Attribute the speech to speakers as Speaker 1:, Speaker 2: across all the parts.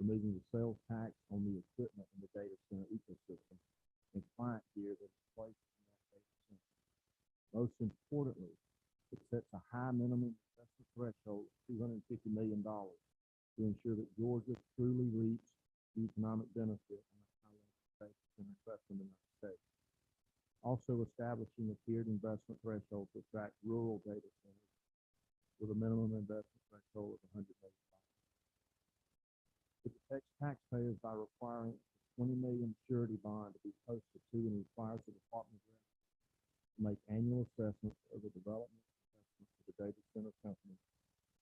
Speaker 1: removing the sales tax on the equipment in the data center ecosystem and client gear that is placed in that data center. Most importantly, it sets a high minimum investment threshold of $250 million to ensure that Georgia truly reaps the economic benefit on a high-level data center investment in the state. Also establishing a tiered investment threshold to attract rural data centers with a minimum investment threshold of $100 million. It protects taxpayers by requiring a $20 million surety bond to be posted to and requires the Department of Revenue to make annual assessments of the development investment of the data center company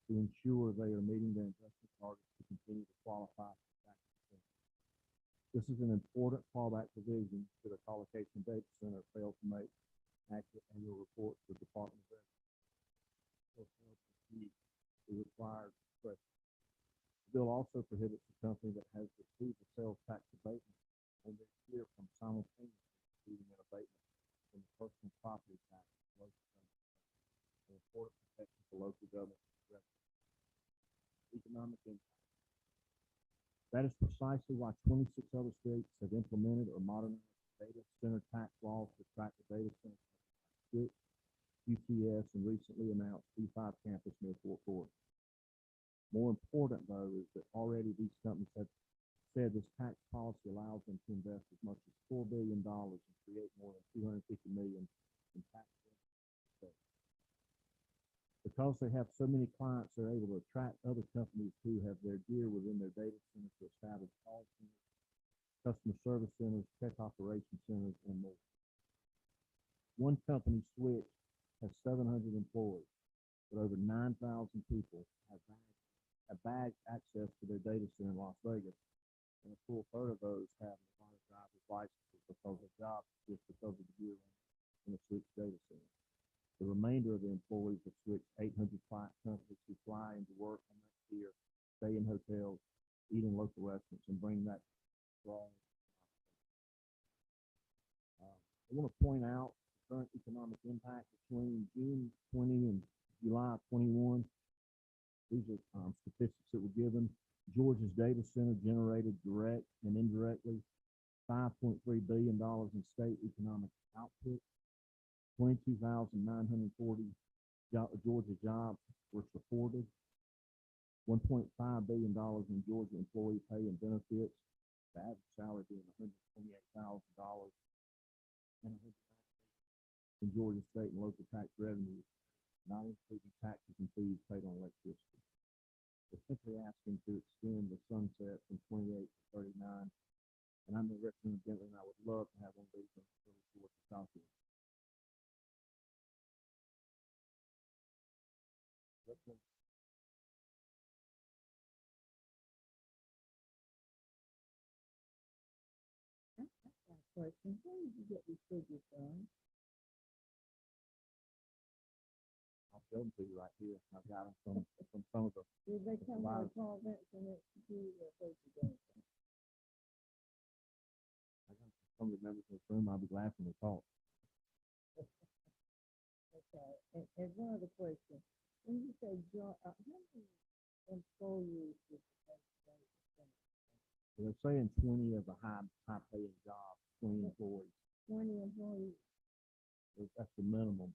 Speaker 1: to ensure they are meeting their investment targets to continue to qualify for tax incentives. This is an important fallback provision should a colocation data center fail to make accurate annual reports to the Department of Revenue or fail to meet the required threshold. The bill also prohibits a company that has received a sales tax abatement on their year from simultaneously receiving an abatement from the personal property tax of local government, an important protection for local government revenue. Economic impact. That is precisely why 26 other states have implemented or modernized data center tax laws to attract the data center Switch, UTS, and recently announced P5 campus near Fort Worth. More important, though, is that already these companies have said this tax policy allows them to invest as much as $4 billion and create more than $250 million in tax revenue. Because they have so many clients, they're able to attract other companies who have their gear within their data centers to establish call centers, customer service centers, tech operation centers, and more. One company, Switch, has 700 employees, but over 9,000 people have bag access to their data center in Las Vegas, and a full third of those have Nevada driver's licenses because of jobs just because of the gear in the Switch data center. The remainder of the employees of Switch 800 client companies who fly into work on that gear, stay in hotels, eat in local restaurants, and bring that strong. I want to point out the current economic impact between June 20 and July 21. These are statistics that were given. Georgia's data center generated direct and indirectly $5.3 billion in state economic output. 22,940 Georgia jobs were supported. $1.5 billion in Georgia employee pay and benefits. The average salary being $128,000, and in Georgia state and local tax revenues, not including taxes and fees paid on electricity. They're simply asking to extend the sunset from 28 to 39, and I'm the representative, and I would love to have one of these on the 34th to Southwest.
Speaker 2: Question. Where did you get these figures from?
Speaker 1: I'll show them to you right here. I've got them from some of the.
Speaker 2: Did they come from the Conference and Institute or where'd you get them?
Speaker 1: I got some of the members of this room. I'll be glad when they talk.
Speaker 2: Okay. And one other question. When you say how many employees did the state?
Speaker 1: They're saying 20 of the high paying jobs, 20 employees.
Speaker 2: 20 employees.
Speaker 1: That's the minimum.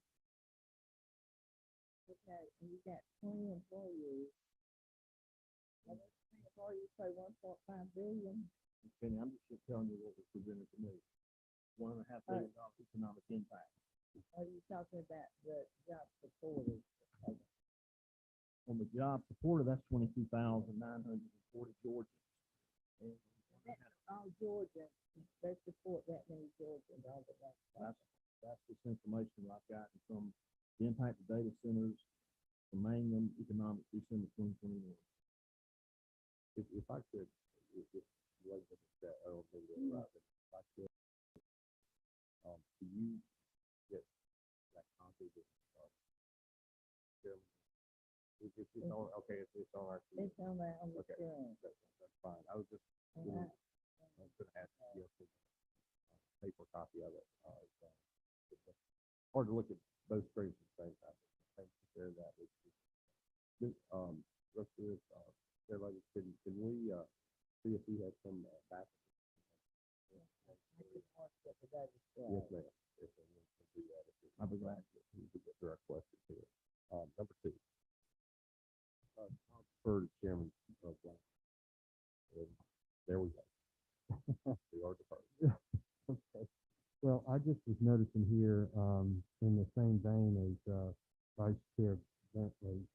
Speaker 2: Okay, and you got 20 employees. And those 20 employees pay $1.5 billion.
Speaker 1: Penny, I'm just telling you what was presented to me. $1.5 billion economic impact.
Speaker 2: Are you talking about the job supported?
Speaker 1: On the job supported, that's 22,940 Georgians. And
Speaker 2: that's all Georgia. They support that many Georgians. All of that.
Speaker 1: That's this information I've gotten from the impact of data centers, the Mangum Economic December 2021. If I could, if you like to that, I don't think that's right, but if I could, do you get that copy of Chairman? It's all okay. It's all right.
Speaker 2: It's on that on the
Speaker 1: okay.
Speaker 2: screen.
Speaker 1: That's fine. I was just I was going to ask you for a paper copy of it. It's hard to look at both screens at the same time. Thanks for sharing that with you. Rest of this, everybody, can we see if he has some, back.
Speaker 2: I just want to get that
Speaker 1: Yes, ma'am. Yes, ma'am. We'll do that if we- I'll be glad to get to our questions here. Number two. For Chairman of Black. There we go. We are deferred.
Speaker 3: Okay. Well, I just was noticing here, in the same vein as, Vice Chair Bentley,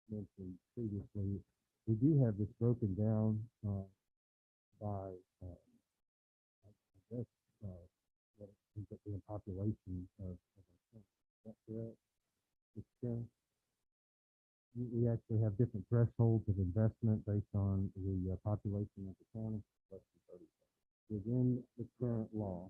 Speaker 3: mentioned previously, we do have this broken down, by, I guess, what ends up being population of our county. Is that correct? Mr. Chairman? We actually have different thresholds of investment based on the population of the county within the current law.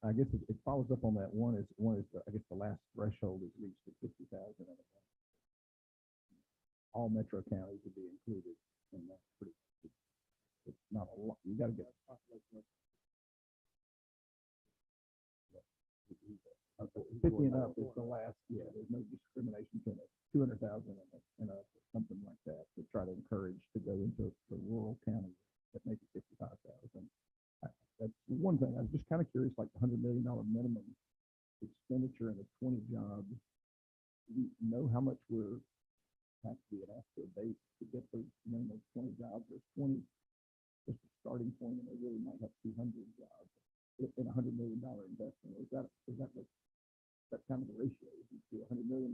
Speaker 1: I guess it follows up on that. One is, I guess the last threshold is reached at 50,000. All metro counties would be included, and that's pretty, it's not a lot. You gotta get. Okay, 50 and up is the last, yeah, there's no discrimination between 200,000 and something like that, to try to encourage to go into the rural county that make it 55,000. That's one thing. I'm just kind of curious, like the $100 million minimum expenditure and the 20 jobs. We know how much we're have to be asked to abate to get those minimum 20 jobs. There's 20, just a starting point, and they really might have 200 jobs in a $100 million investment. Is that kind of the ratio? You see $100 million.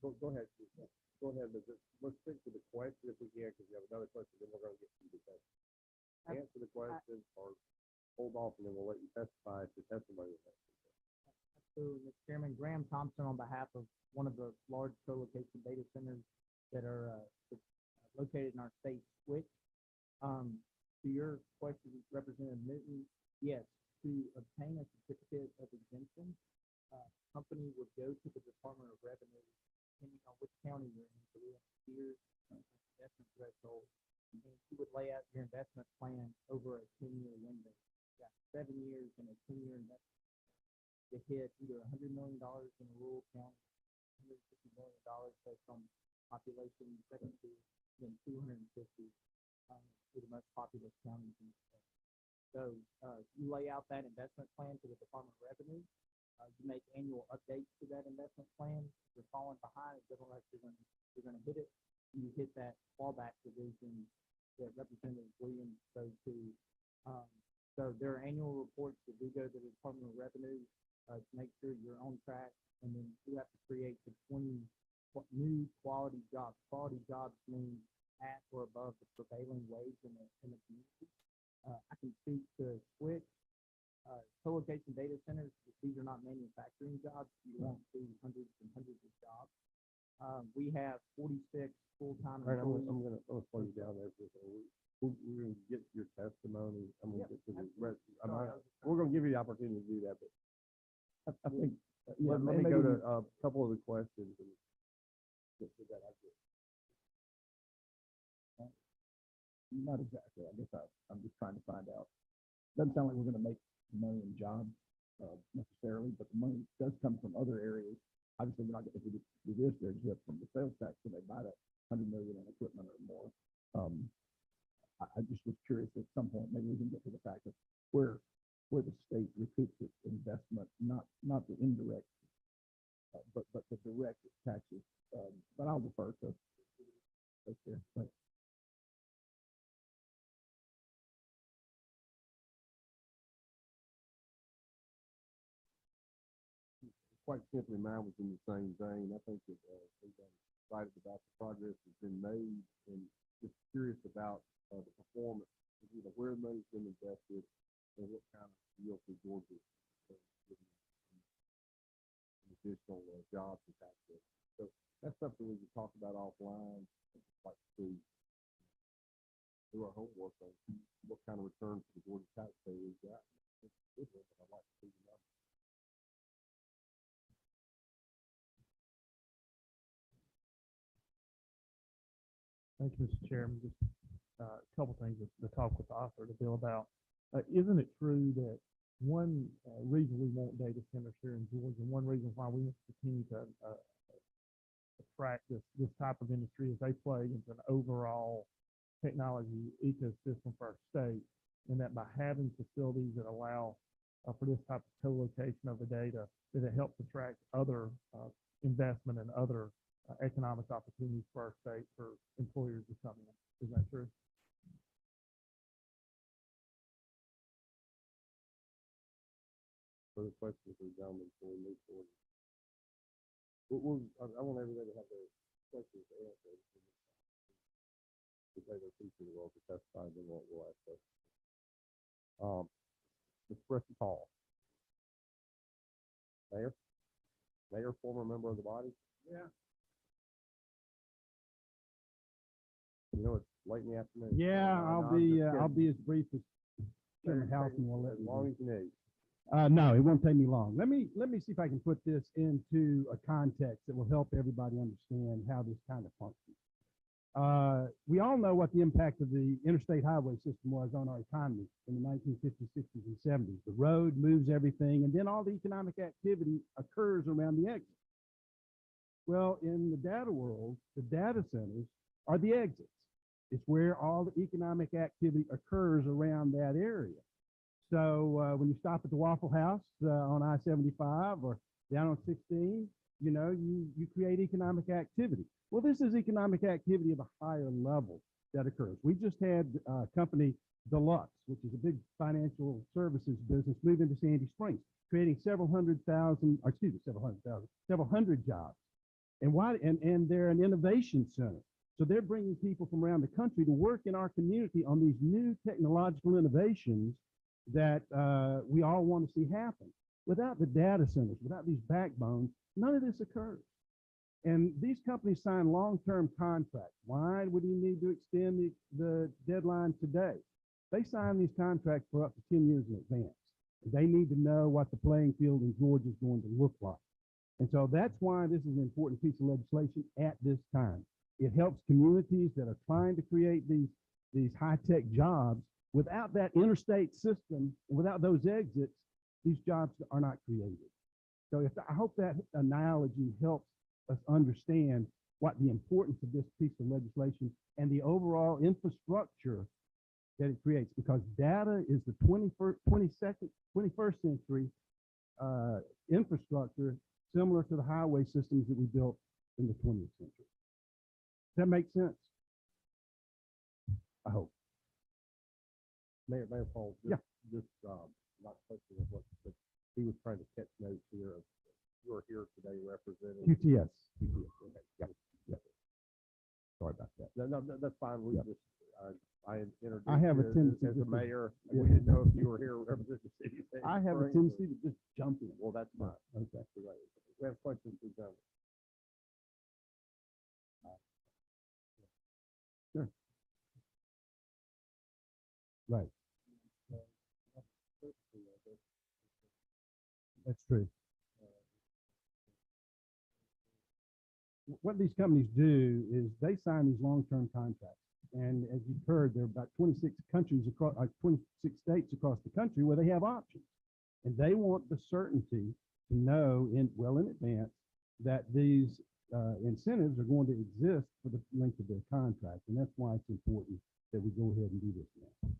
Speaker 1: Go ahead. Go ahead. Let's stick to the question if we can, because we have another question, then we're going to get to the question. Answer the question or hold off, and then we'll let you testify if the testimony is necessary.
Speaker 4: Absolutely, Mr. Chairman. Graham Thompson on behalf of one of the large co-location data centers that are located in our state, Switch. To your question, Representative Newton, yes, to obtain a certificate of exemption, company would go to the Department of Revenue, depending on which county you're in. So we have tiers, investment threshold, and you would lay out your investment plan over a 10-year window. You got 7 years and a 10-year investment to hit either $100 million in a rural county, $150 million based on population, second tier, then 250 to the most populous counties in the state. So you lay out that investment plan to the Department of Revenue. You make annual updates to that investment plan. If you're falling behind, you're going to hit it. You hit that fallback provision that Representative Williams spoke to. So there are annual reports that do go to the Department of Revenue to make sure you're on track, and then you have to create the 20 new quality jobs. Quality jobs mean at or above the prevailing wage in the community. I can speak to Switch. Co-location data centers, these are not manufacturing jobs. You won't see hundreds and hundreds of jobs. We have 46 full-time
Speaker 1: All right,
Speaker 4: employees.
Speaker 1: I'm going to slow you down there for a second. We're going to get your testimony. I'm going to get to the rest. We're going to give you the opportunity to do that, but I think, let me go to a couple of the questions. And get to that. Not exactly. I guess I'm just trying to find out. Doesn't sound like we're going to make money in jobs necessarily, but the money does come from other areas. Obviously, we're not going to do this. There's just from the sales tax when they buy that $100 million in equipment or more. I just was curious at some point, maybe we can get to the fact of where the state recoups its investment, not the indirect, but the direct taxes. But I'll defer to. Okay, thanks. quite simply, mine was in the same vein. I think that, everybody's excited about the progress that's been made and just curious about, the performance, where the money's been invested and what kind of yield for Georgia, given additional, jobs and taxes. So that's something we can talk about offline. I'd like to do our homework on what kind of return for the Georgia taxpayer we've got. I'd like to see the numbers.
Speaker 5: Thank you, Mr. Chairman. Just a couple things to talk with the author of the bill about. Isn't it true that one reason we want data centers here in Georgia, and one reason why we continue to attract this type of industry is they play into an overall technology ecosystem for our state, and that by having facilities that allow for this type of co-location of the data, that it helps attract other investment and other economic opportunities for our state for employers to come in. Is that true?
Speaker 1: Further questions for the gentleman before we move forward? I want everybody to have their questions answered. If they don't teach the world to testify, then we'll ask questions. Mr. Preston Hall. Mayor, former member of the body?
Speaker 6: Yeah.
Speaker 1: You know, it's late in the afternoon.
Speaker 6: Yeah,
Speaker 1: No,
Speaker 6: I'll be as brief as Chairman Housen will let
Speaker 1: as
Speaker 6: me.
Speaker 1: long as you need.
Speaker 6: No, it won't take me long. Let me see if I can put this into a context that will help everybody understand how this kind of functions. We all know what the impact of the interstate highway system was on our economy in the 1950s, 60s, and 70s. The road moves everything, and then all the economic activity occurs around the exit. Well, in the data world, the data centers are the exits. It's where all the economic activity occurs around that area. So when you stop at the Waffle House on I-75 or down on 16, you create economic activity. Well, this is economic activity of a higher level that occurs. We just had company Deluxe, which is a big financial services business, move into Sandy Springs, creating several hundred jobs. And why? And they're an innovation center. So they're bringing people from around the country to work in our community on these new technological innovations that we all want to see happen. Without the data centers, without these backbones, none of this occurs. And these companies sign long-term contracts. Why would you need to extend the deadline today? They sign these contracts for up to 10 years in advance. They need to know what the playing field in Georgia is going to look like. And so that's why this is an important piece of legislation at this time. It helps communities that are trying to create these high-tech jobs. Without that interstate system, without those exits, these jobs are not created. So I hope that analogy helps us understand what the importance of this piece of legislation and the overall infrastructure that it creates, because data is the 21st century infrastructure similar to the highway systems that we built in the 20th century. Does that make sense? I hope.
Speaker 1: Mayor Paul, just not question of what, but he was trying to catch notes here. You are here today representing
Speaker 6: QTS.
Speaker 1: Okay. Yeah. Sorry about that. No, that's fine. We just, I introduced
Speaker 6: I have a
Speaker 1: you
Speaker 6: tendency
Speaker 1: as a
Speaker 6: to-
Speaker 1: mayor.
Speaker 6: Yeah.
Speaker 1: We didn't know if you were here representing the city. of Sandy
Speaker 6: I have a
Speaker 1: Springs
Speaker 6: tendency to just jump in.
Speaker 1: Well, that's fine.
Speaker 6: Okay.
Speaker 1: We have questions for John.
Speaker 6: Sure. Right. That's true. What these companies do is they sign these long-term contracts. And as you've heard, there are about 26 countries across, 26 states across the country where they have options. And they want the certainty to know well in advance that these incentives are going to exist for the length of their contract. And that's why it's important that we go ahead and do this now.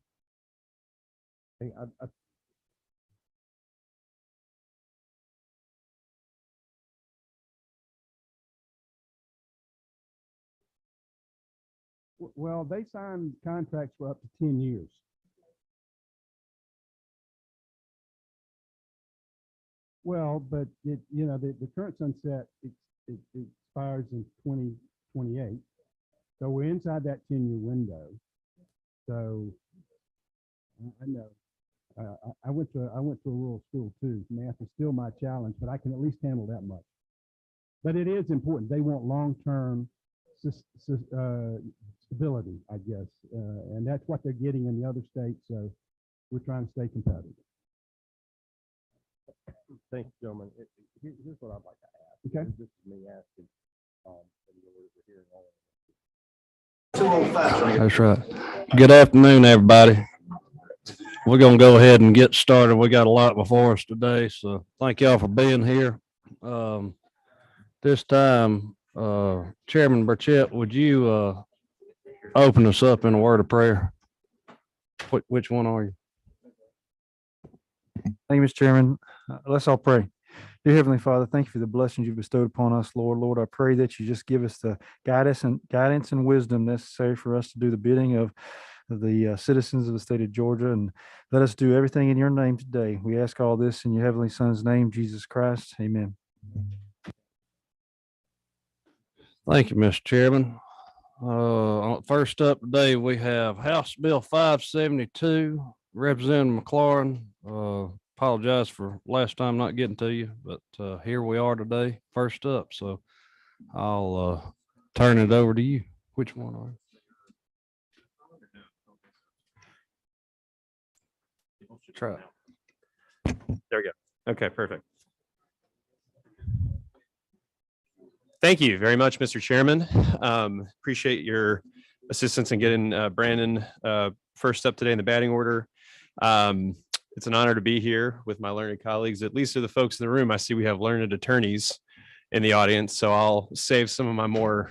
Speaker 1: Hey,
Speaker 6: Well, they sign contracts for up to 10 years. Well, but it, you know, the current sunset, it expires in 2028. So we're inside that 10-year window. So I know. I went to a rural school too. Math is still my challenge, but I can at least handle that much. But it is important. They want long-term stability, I guess, and that's what they're getting in the other states. So we're trying to stay competitive.
Speaker 1: Thank you, gentlemen. Here's what I'd like to ask.
Speaker 6: Okay.
Speaker 1: This is me asking, and we're hearing all
Speaker 7: That's right. Good afternoon, everybody. We're going to go ahead and get started. We got a lot before us today, so thank y'all for being here. This time, Chairman Burchett, would you open us up in a word of prayer? Which one are you?
Speaker 8: Thank you, Mr. Chairman. Let's all pray. Dear Heavenly Father, thank you for the blessings you've bestowed upon us, Lord. Lord, I pray that you just give us the guidance and wisdom necessary for us to do the bidding of the citizens of the state of Georgia, and let us do everything in your name today. We ask all this in your heavenly Son's name, Jesus Christ. Amen.
Speaker 7: Thank you, Mr. Chairman. First up today, we have House Bill 572, Representative McLaurin. Apologize for last time not getting to you, but here we are today, first up. So I'll turn it over to you. Which one are you? Try it.
Speaker 9: There we go. Okay, perfect. Thank you very much, Mr. Chairman. Appreciate your assistance in getting Brandon first up today in the batting order. It's an honor to be here with my learned colleagues. At least of the folks in the room, I see we have learned attorneys in the audience, so I'll save some of my more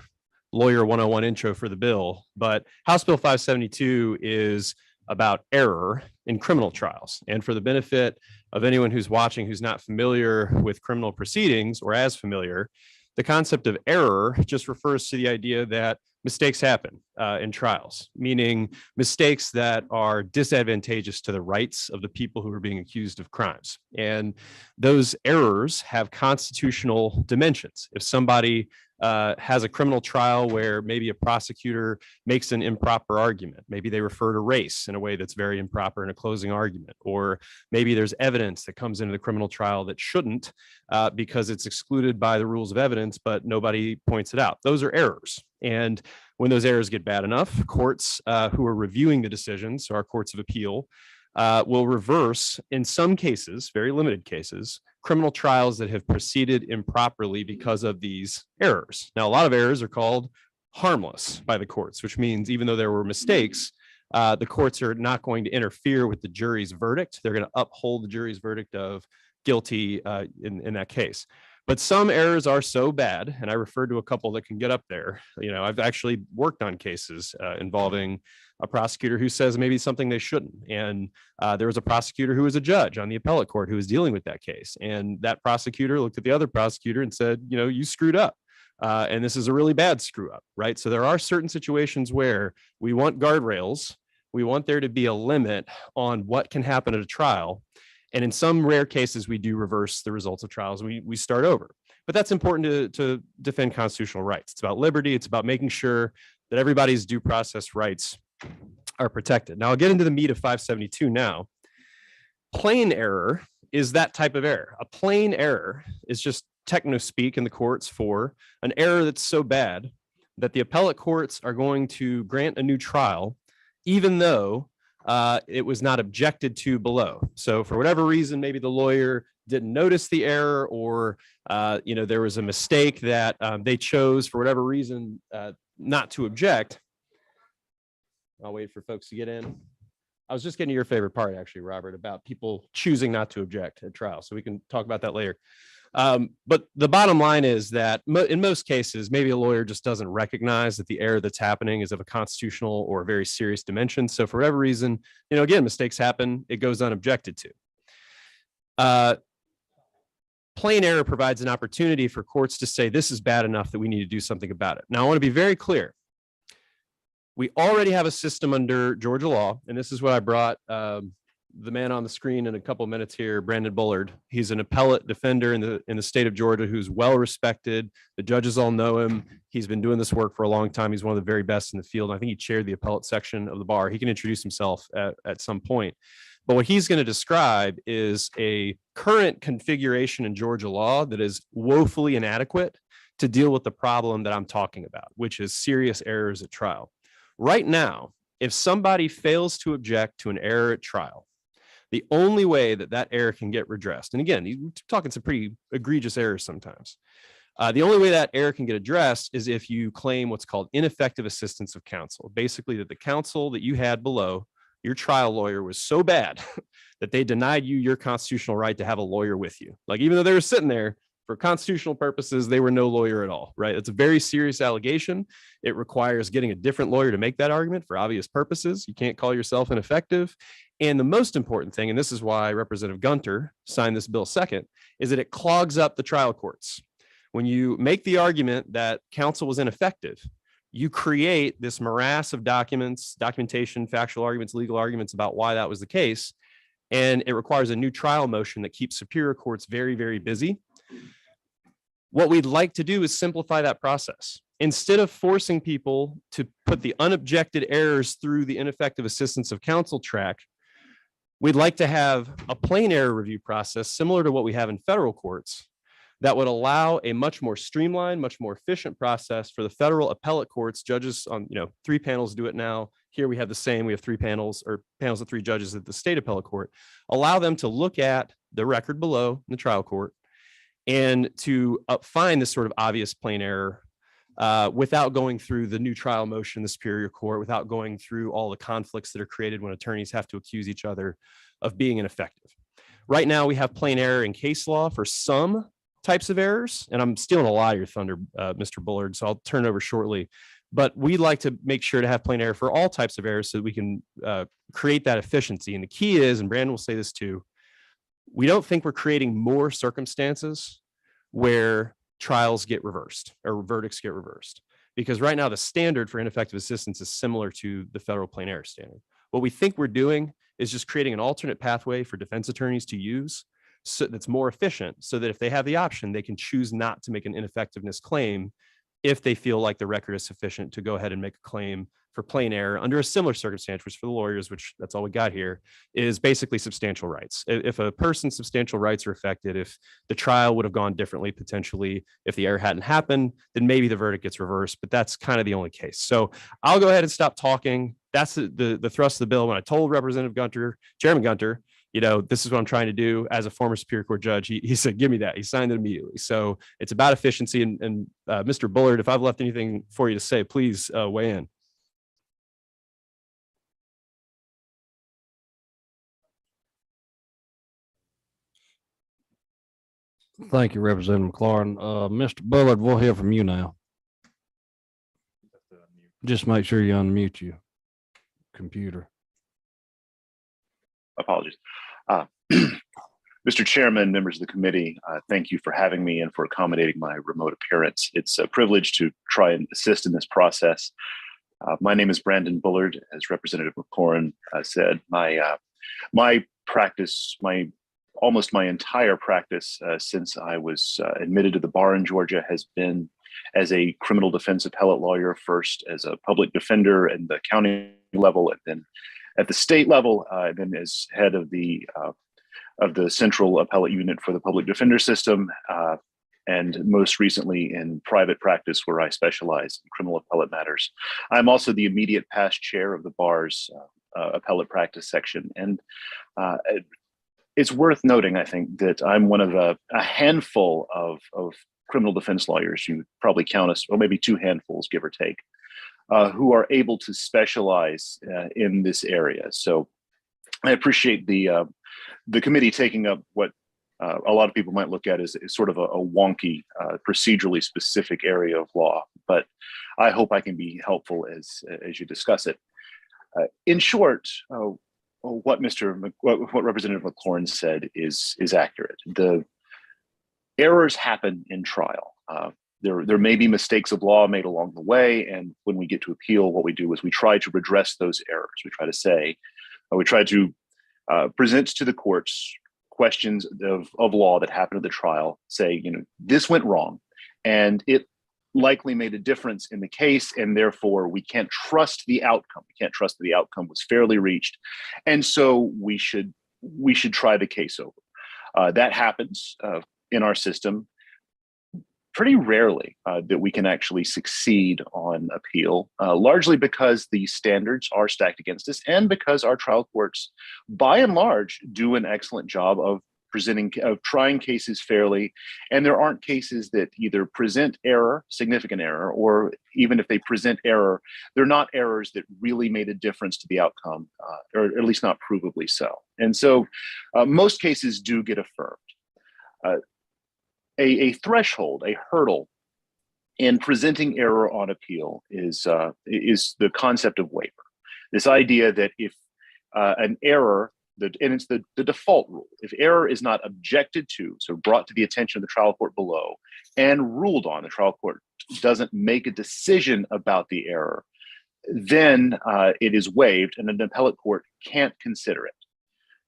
Speaker 9: lawyer 101 intro for the bill. But House Bill 572 is about error in criminal trials. And for the benefit of anyone who's watching who's not familiar with criminal proceedings or as familiar, the concept of error just refers to the idea that mistakes happen in trials, meaning mistakes that are disadvantageous to the rights of the people who are being accused of crimes. And those errors have constitutional dimensions. If somebody has a criminal trial where maybe a prosecutor makes an improper argument, maybe they refer to race in a way that's very improper in a closing argument, or maybe there's evidence that comes into the criminal trial that shouldn't because it's excluded by the rules of evidence, but nobody points it out. Those are errors. And when those errors get bad enough, courts who are reviewing the decisions, so our courts of appeal, will reverse, in some cases, very limited cases, criminal trials that have proceeded improperly because of these errors. Now, a lot of errors are called harmless by the courts, which means even though there were mistakes, the courts are not going to interfere with the jury's verdict. They're going to uphold the jury's verdict of guilty in that case. But some errors are so bad, and I referred to a couple that can get up there. You know, I've actually worked on cases involving a prosecutor who says maybe something they shouldn't. And there was a prosecutor who was a judge on the appellate court who was dealing with that case. And that prosecutor looked at the other prosecutor and said, you know, you screwed up. And this is a really bad screw up, right? So there are certain situations where we want guardrails. We want there to be a limit on what can happen at a trial. And in some rare cases, we do reverse the results of trials. We start over. But that's important to defend constitutional rights. It's about liberty. It's about making sure that everybody's due process rights are protected. Now, I'll get into the meat of 572 now. Plain error is that type of error. A plain error is just techno speak in the courts for an error that's so bad that the appellate courts are going to grant a new trial, even though it was not objected to below. So for whatever reason, maybe the lawyer didn't notice the error, or you know, there was a mistake that they chose for whatever reason not to object. I'll wait for folks to get in. I was just getting to your favorite part, actually, Robert, about people choosing not to object at trial. So we can talk about that later. But the bottom line is that in most cases, maybe a lawyer just doesn't recognize that the error that's happening is of a constitutional or very serious dimension. So for whatever reason, you know, again, mistakes happen. It goes unobjected to. Plain error provides an opportunity for courts to say this is bad enough that we need to do something about it. Now, I want to be very clear. We already have a system under Georgia law, and this is what I brought the man on the screen in a couple minutes here, Brandon Bullard. He's an appellate defender in the state of Georgia who's well respected. The judges all know him. He's been doing this work for a long time. He's one of the very best in the field. I think he chaired the appellate section of the bar. He can introduce himself at some point. But what he's going to describe is a current configuration in Georgia law that is woefully inadequate to deal with the problem that I'm talking about, which is serious errors at trial. Right now, if somebody fails to object to an error at trial, the only way that that error can get redressed, and again, you're talking some pretty egregious errors sometimes, the only way that error can get addressed is if you claim what's called ineffective assistance of counsel. Basically, that the counsel that you had below, your trial lawyer, was so bad that they denied you your constitutional right to have a lawyer with you. Like, even though they were sitting there, for constitutional purposes, they were no lawyer at all, right? It's a very serious allegation. It requires getting a different lawyer to make that argument for obvious purposes. You can't call yourself ineffective. And the most important thing, and this is why Representative Gunter signed this bill second, is that it clogs up the trial courts. When you make the argument that counsel was ineffective, you create this morass of documents, documentation, factual arguments, legal arguments about why that was the case. And it requires a new trial motion that keeps superior courts very, very busy. What we'd like to do is simplify that process. Instead of forcing people to put the unobjected errors through the ineffective assistance of counsel track, we'd like to have a plain error review process similar to what we have in federal courts that would allow a much more streamlined, much more efficient process for the federal appellate courts. Judges on, 3 panels do it now. Here we have the same. We have 3 panels, or panels of 3 judges at the state appellate court. Allow them to look at the record below in the trial court and to find this sort of obvious plain error without going through the new trial motion in the superior court, without going through all the conflicts that are created when attorneys have to accuse each other of being ineffective. Right now, we have plain error in case law for some types of errors, and I'm stealing a lot of your thunder, Mr. Bullard, so I'll turn it over shortly. But we'd like to make sure to have plain error for all types of errors so that we can create that efficiency. And the key is, and Brandon will say this too, we don't think we're creating more circumstances where trials get reversed or verdicts get reversed, because right now the standard for ineffective assistance is similar to the federal plain error standard. What we think we're doing is just creating an alternate pathway for defense attorneys to use that's more efficient, so that if they have the option, they can choose not to make an ineffectiveness claim if they feel like the record is sufficient to go ahead and make a claim for plain error under a similar circumstance, which for the lawyers, which that's all we got here, is basically substantial rights. If a person's substantial rights are affected, if the trial would have gone differently, potentially, if the error hadn't happened, then maybe the verdict gets reversed, but that's kind of the only case. So I'll go ahead and stop talking. That's the thrust of the bill. When I told Representative Gunter, Chairman Gunter, this is what I'm trying to do as a former Superior Court judge, he said, give me that. He signed it immediately. So it's about efficiency. And Mr. Bullard, if I've left anything for you to say, please weigh in.
Speaker 7: Thank you, Representative McLaurin. Mr. Bullard, we'll hear from you now. Just make sure you unmute your computer.
Speaker 10: Apologies. Mr. Chairman, members of the committee, thank you for having me and for accommodating my remote appearance. It's a privilege to try and assist in this process. My name is Brandon Bullard, as Representative McLaurin said. My practice, almost my entire practice since I was admitted to the bar in Georgia has been as a criminal defense appellate lawyer, first as a public defender in the county level, and then at the state level, then as head of the Central Appellate Unit for the Public Defender System, and most recently in private practice where I specialize in criminal appellate matters. I'm also the immediate past chair of the bar's appellate practice section. And it's worth noting, I think, that I'm one of a handful of criminal defense lawyers. You probably count us, or maybe 2 handfuls, give or take, who are able to specialize in this area. So I appreciate the committee taking up what a lot of people might look at as sort of a wonky, procedurally specific area of law, but I hope I can be helpful as you discuss it. In short, what Representative McLaurin said is accurate. The errors happen in trial. There may be mistakes of law made along the way, and when we get to appeal, what we do is we try to redress those errors. We try to presents to the courts questions of law that happened at the trial, say, this went wrong, and it likely made a difference in the case, and therefore we can't trust the outcome. We can't trust that the outcome was fairly reached, and so we should try the case over. That happens in our system pretty rarely, that we can actually succeed on appeal, largely because the standards are stacked against us, and because our trial courts, by and large, do an excellent job of trying cases fairly, and there aren't cases that either present error, significant error, or even if they present error, they're not errors that really made a difference to the outcome, or at least not provably so. And so most cases do get affirmed. A threshold, a hurdle in presenting error on appeal is the concept of waiver. This idea that if an error, and it's the default rule, if error is not objected to, so brought to the attention of the trial court below and ruled on, the trial court doesn't make a decision about the error, then it is waived and an appellate court can't consider it.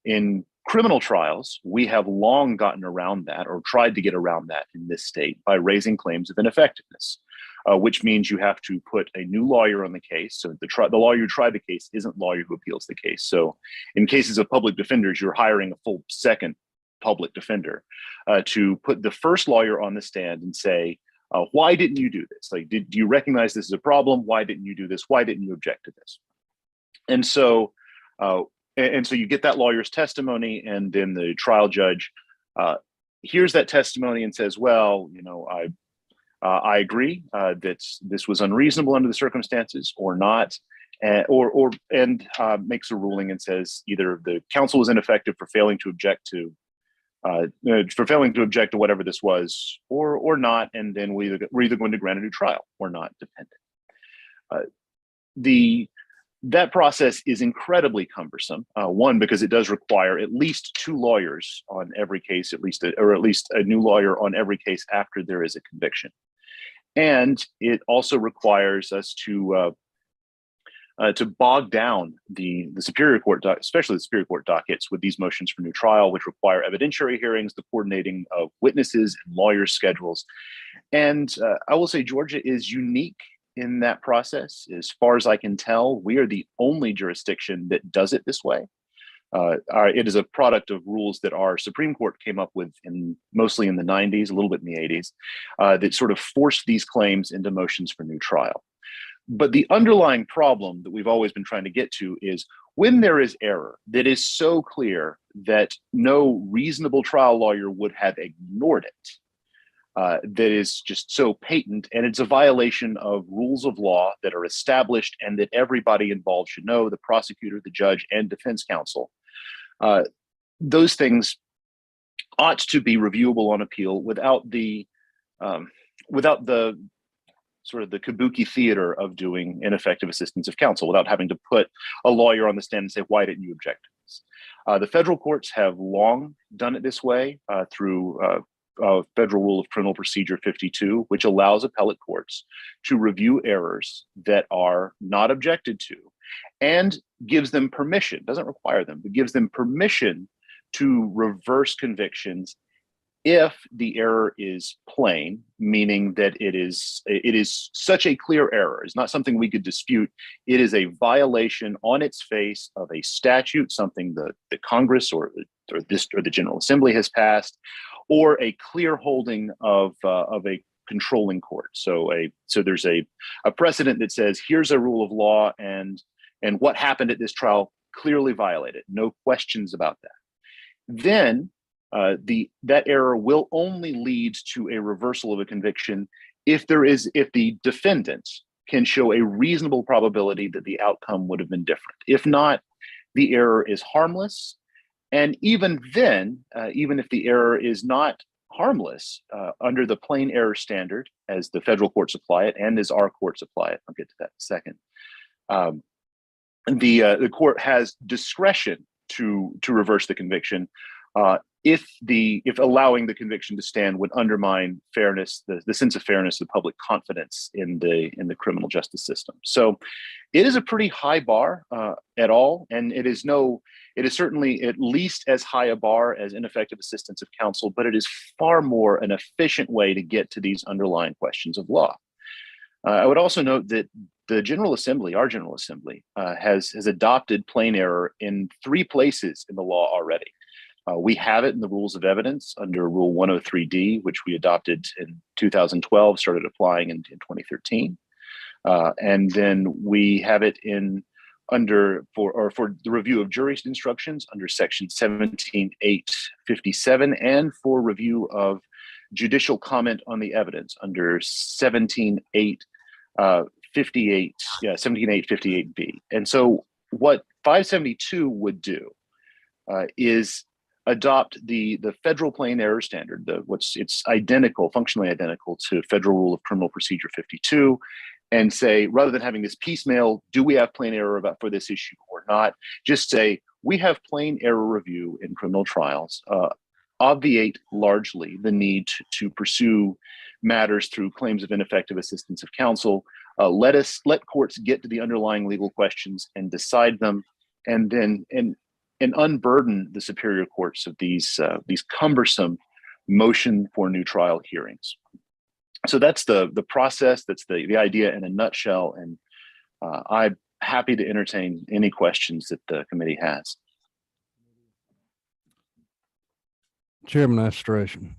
Speaker 10: In criminal trials, we have long gotten around that, or tried to get around that in this state, by raising claims of ineffectiveness, which means you have to put a new lawyer on the case. So the lawyer who tried the case isn't the lawyer who appeals the case. So in cases of public defenders, you're hiring a full second public defender to put the first lawyer on the stand and say, why didn't you do this? Like, do you recognize this as a problem? Why didn't you do this? Why didn't you object to this? And so you get that lawyer's testimony, and then the trial judge hears that testimony and says, well, I agree that this was unreasonable under the circumstances, or not, and makes a ruling and says either the counsel was ineffective for failing to object to whatever this was, or not, and then we're either going to grant a new trial or not, dependent. That process is incredibly cumbersome. One, because it does require at least two lawyers on every case, or at least a new lawyer on every case after there is a conviction. And it also requires us to bog down the superior court, especially the superior court dockets, with these motions for new trial, which require evidentiary hearings, the coordinating of witnesses and lawyers' schedules. And I will say Georgia is unique in that process. As far as I can tell, we are the only jurisdiction that does it this way. It is a product of rules that our Supreme Court came up with mostly in the 90s, a little bit in the 80s, that sort of forced these claims into motions for new trial. But the underlying problem that we've always been trying to get to is when there is error that is so clear that no reasonable trial lawyer would have ignored it, that is just so patent, and it's a violation of rules of law that are established and that everybody involved should know, the prosecutor, the judge, and defense counsel. Those things ought to be reviewable on appeal without the sort of the kabuki theater of doing ineffective assistance of counsel, without having to put a lawyer on the stand and say, why didn't you object to this? The federal courts have long done it this way through Federal Rule of Criminal Procedure 52, which allows appellate courts to review errors that are not objected to, and gives them permission, doesn't require them, but gives them permission to reverse convictions if the error is plain, meaning that it is such a clear error. It's not something we could dispute. It is a violation on its face of a statute, something that Congress or the General Assembly has passed, or a clear holding of a controlling court. So there's a precedent that says here's a rule of law, and what happened at this trial clearly violated. No questions about that. Then that error will only lead to a reversal of a conviction if the defendant can show a reasonable probability that the outcome would have been different. If not, the error is harmless. And even then, even if the error is not harmless, under the plain error standard, as the federal courts apply it and as our courts apply it, I'll get to that in a second, the court has discretion to reverse the conviction if allowing the conviction to stand would undermine fairness, the sense of fairness, the public confidence in the criminal justice system. So it is a pretty high bar at all, and it is no It is certainly at least as high a bar as ineffective assistance of counsel, but it is far more an efficient way to get to these underlying questions of law. I would also note that the General Assembly, our General Assembly, has adopted plain error in 3 places in the law already. We have it in the rules of evidence under Rule 103D, which we adopted in 2012, started applying in 2013. And then we have it for the review of jury instructions under Section 17.857, and for review of judicial comment on the evidence under 17.858B. And so what 572 would do is adopt the federal plain error standard. It's identical, functionally identical to Federal Rule of Criminal Procedure 52, and say, rather than having this piecemeal, do we have plain error for this issue or not? Just say, we have plain error review in criminal trials, obviate largely the need to pursue matters through claims of ineffective assistance of counsel. Let courts get to the underlying legal questions and decide them, and then and unburden the superior courts of these cumbersome motion for new trial hearings. So that's the process. That's the idea in a nutshell. And I'm happy to entertain any questions that the committee has.
Speaker 7: Chairman Astration.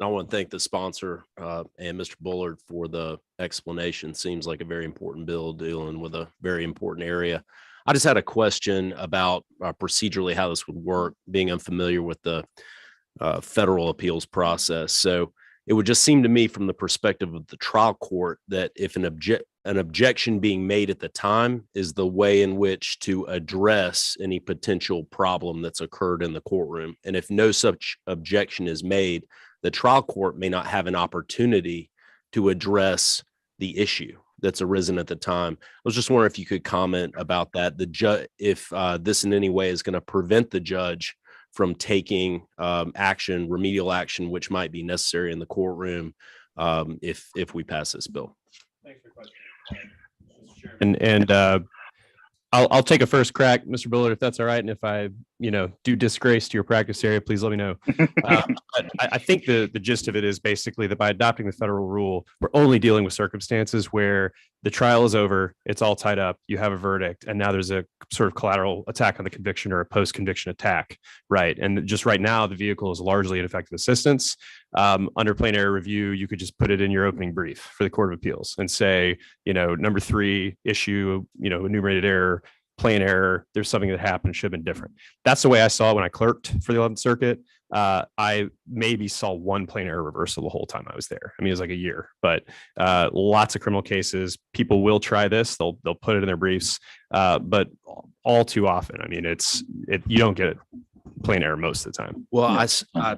Speaker 11: I want to thank the sponsor and Mr. Bullard for the explanation. Seems like a very important bill dealing with a very important area. I just had a question about procedurally how this would work, being unfamiliar with the federal appeals process. So it would just seem to me from the perspective of the trial court that if an objection being made at the time is the way in which to address any potential problem that's occurred in the courtroom. And if no such objection is made, the trial court may not have an opportunity to address the issue that's arisen at the time. I was just wondering if you could comment about that. If this in any way is going to prevent the judge from taking remedial action, which might be necessary in the courtroom if we pass this bill.
Speaker 9: Thanks for the question. And I'll take a first crack, Mr. Bullard, if that's all right. And if I, do disgrace to your practice area, please let me know. I think the gist of it is basically that by adopting the federal rule, we're only dealing with circumstances where the trial is over, it's all tied up, you have a verdict, and now there's a sort of collateral attack on the conviction or a post-conviction attack, right? And just right now, the vehicle is largely ineffective assistance. Under plain error review, you could just put it in your opening brief for the Court of Appeals and say, number 3 issue, enumerated error, plain error, there's something that happened, should have been different. That's the way I saw it when I clerked for the 11th Circuit. I maybe saw one plain error reversal the whole time I was there. I mean, it was like a year, but lots of criminal cases, people will try this. They'll put it in their briefs, but all too often, I mean, you don't get plain error most of the time.
Speaker 11: Well, I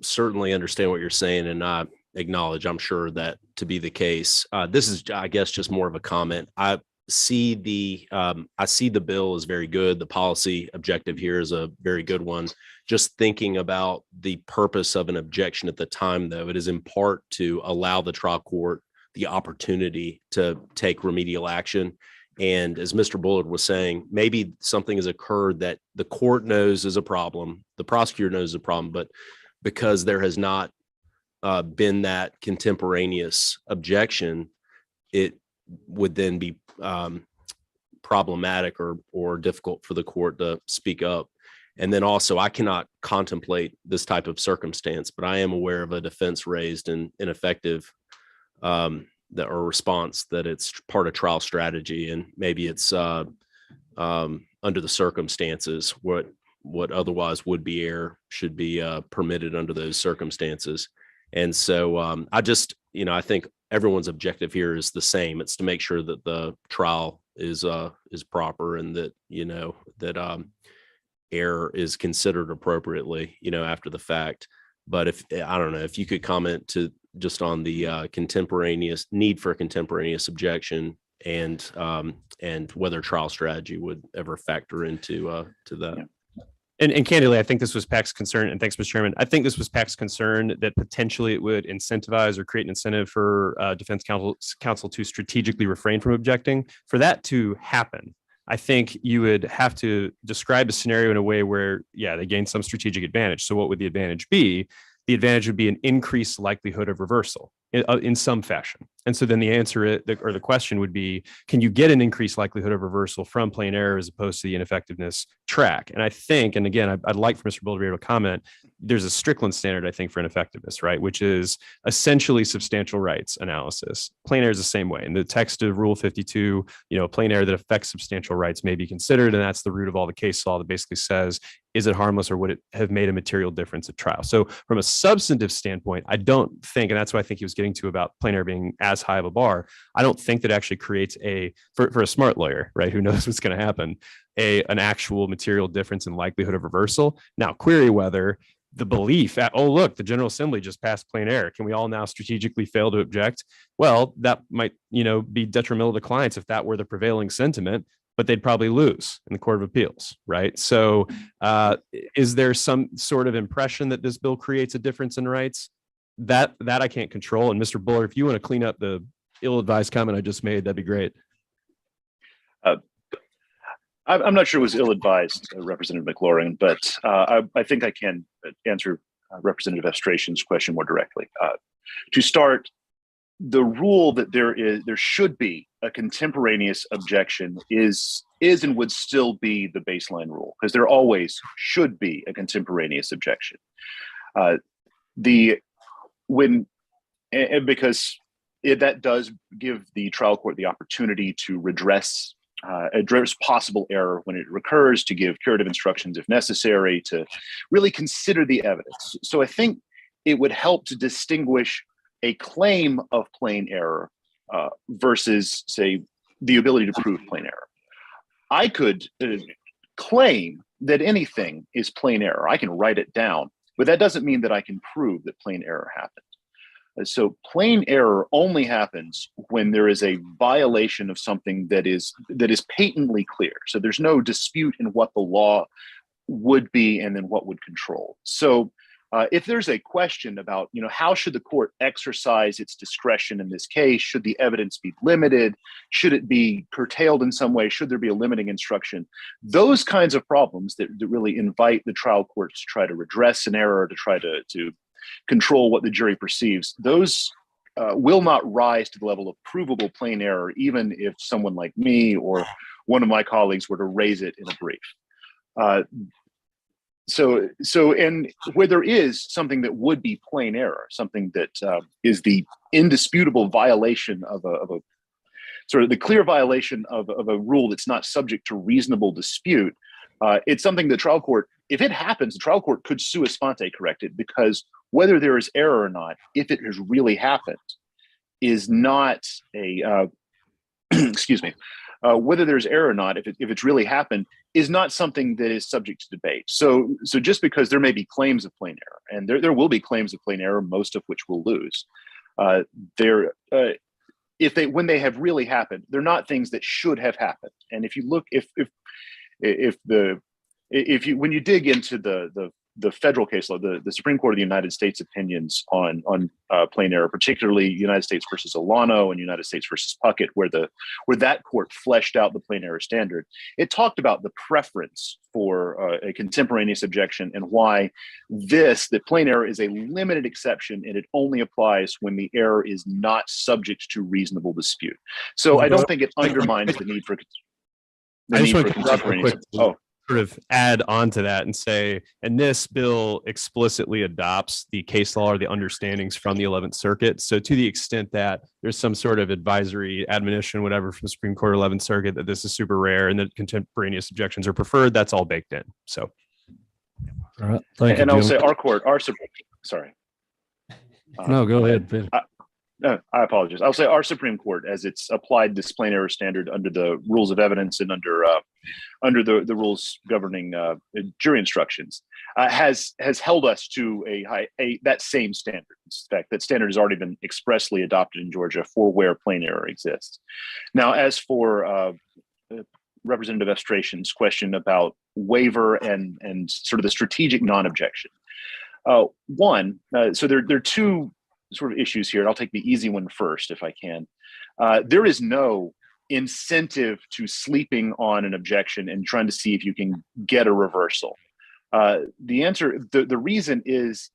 Speaker 11: certainly understand what you're saying, and I acknowledge, I'm sure, that to be the case. This is, I guess, just more of a comment. I see the bill is very good. The policy objective here is a very good one. Just thinking about the purpose of an objection at the time, though, it is in part to allow the trial court the opportunity to take remedial action. And as Mr. Bullard was saying, maybe something has occurred that the court knows is a problem, the prosecutor knows is a problem, but because there has not been that contemporaneous objection, it would then be problematic or difficult for the court to speak up. And then also, I cannot contemplate this type of circumstance, but I am aware of a defense raised in ineffective or response that it's part of trial strategy, and maybe it's under the circumstances what otherwise would be error should be permitted under those circumstances. And so I think everyone's objective here is the same. It's to make sure that the trial is proper, and that that error is considered appropriately after the fact. But I don't know if you could comment to just on the contemporaneous need for a contemporaneous objection, and whether trial strategy would ever factor into to that.
Speaker 10: Yeah.
Speaker 9: And candidly, I think this was PAC's concern, and thanks, Mr. Chairman. I think this was PAC's concern that potentially it would incentivize or create an incentive for defense counsel to strategically refrain from objecting. For that to happen, I think you would have to describe a scenario in a way where, yeah, they gain some strategic advantage. So what would the advantage be? The advantage would be an increased likelihood of reversal in some fashion. And so then the answer or the question would be, can you get an increased likelihood of reversal from plain error as opposed to the ineffectiveness track? And I think, and again, I'd like for Mr. Bullard to be able to comment, there's a Strickland standard, I think, for ineffectiveness, right? Which is essentially substantial rights analysis. Plain error is the same way. In the text of Rule 52, plain error that affects substantial rights may be considered. And that's the root of all the case law that basically says, is it harmless or would it have made a material difference at trial? So from a substantive standpoint, I don't think, and that's what I think he was getting to about plain error being as high of a bar, I don't think that actually creates for a smart lawyer, right, who knows what's going to happen, an actual material difference in likelihood of reversal. Now, query whether the belief at, oh, look, the General Assembly just passed plain error. Can we all now strategically fail to object? Well, that might, be detrimental to clients if that were the prevailing sentiment, but they'd probably lose in the Court of Appeals, right? So is there some sort of impression that this bill creates a difference in rights? That I can't control. And Mr. Bullard, if you want to clean up the ill-advised comment I just made, that'd be great.
Speaker 10: I'm not sure it was ill-advised, Representative McLaurin, but I think I can answer Representative Estration's question more directly. To start, the rule that there should be a contemporaneous objection is and would still be the baseline rule, because there always should be a contemporaneous objection. Because that does give the trial court the opportunity to address possible error when it recurs, to give curative instructions if necessary, to really consider the evidence. So I think it would help to distinguish a claim of plain error versus, say, the ability to prove plain error. I could claim that anything is plain error. I can write it down, but that doesn't mean that I can prove that plain error happened. So plain error only happens when there is a violation of something that is patently clear. So there's no dispute in what the law would be and then what would control. So if there's a question about, how should the court exercise its discretion in this case? Should the evidence be limited? Should it be curtailed in some way? Should there be a limiting instruction? Those kinds of problems that really invite the trial court to try to redress an error, to try to control what the jury perceives, those will not rise to the level of provable plain error, even if someone like me or one of my colleagues were to raise it in a brief. And where there is something that would be plain error, something that is the indisputable violation of a sort of the clear violation of a rule that's not subject to reasonable dispute, it's something the trial court, if it happens, the trial court could sua sponte correct it, because whether there is error or not, if it has really happened, is not a whether there's error or not, if it's really happened, is not something that is subject to debate. So just because there may be claims of plain error, and there will be claims of plain error, most of which we'll lose, when they have really happened, they're not things that should have happened. And if you look, when you dig into the federal case law, the Supreme Court of the United States opinions on plain error, particularly United States versus Olano and United States versus Puckett, where that court fleshed out the plain error standard, it talked about the preference for a contemporaneous objection and why that plain error is a limited exception and it only applies when the error is not subject to reasonable dispute. So I don't think it undermines the need for contemporaneous.
Speaker 9: Sort of add on to that and say, and this bill explicitly adopts the case law or the understandings from the 11th Circuit. So to the extent that there's some sort of advisory admonition, whatever, from the Supreme Court or 11th Circuit that this is super rare and that contemporaneous objections are preferred, that's all baked in. So,
Speaker 7: all right. Thank you,
Speaker 10: and I'll
Speaker 7: Jim.
Speaker 10: say sorry.
Speaker 7: No, go ahead.
Speaker 10: I apologize. I'll say our Supreme Court, as it's applied this plain error standard under the rules of evidence and under the rules governing jury instructions, has held us to that same standard. In fact, that standard has already been expressly adopted in Georgia for where plain error exists. Now, as for Representative Estration's question about waiver and sort of the strategic non-objection, so there are two sort of issues here. I'll take the easy one first, if I can. There is no incentive to sleeping on an objection and trying to see if you can get a reversal. The reason is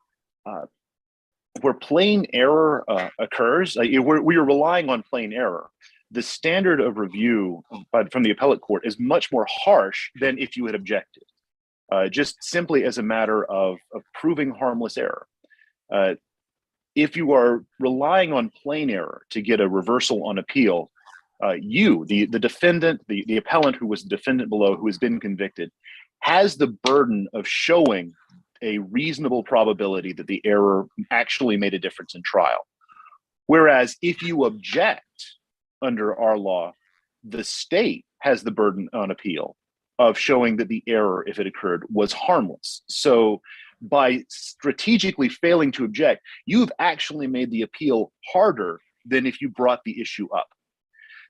Speaker 10: where plain error occurs, we are relying on plain error. The standard of review from the appellate court is much more harsh than if you had objected, just simply as a matter of proving harmless error. If you are relying on plain error to get a reversal on appeal, the defendant, the appellant who was the defendant below, who has been convicted, has the burden of showing a reasonable probability that the error actually made a difference in trial. Whereas if you object under our law, the state has the burden on appeal of showing that the error, if it occurred, was harmless. So by strategically failing to object, you've actually made the appeal harder than if you brought the issue up.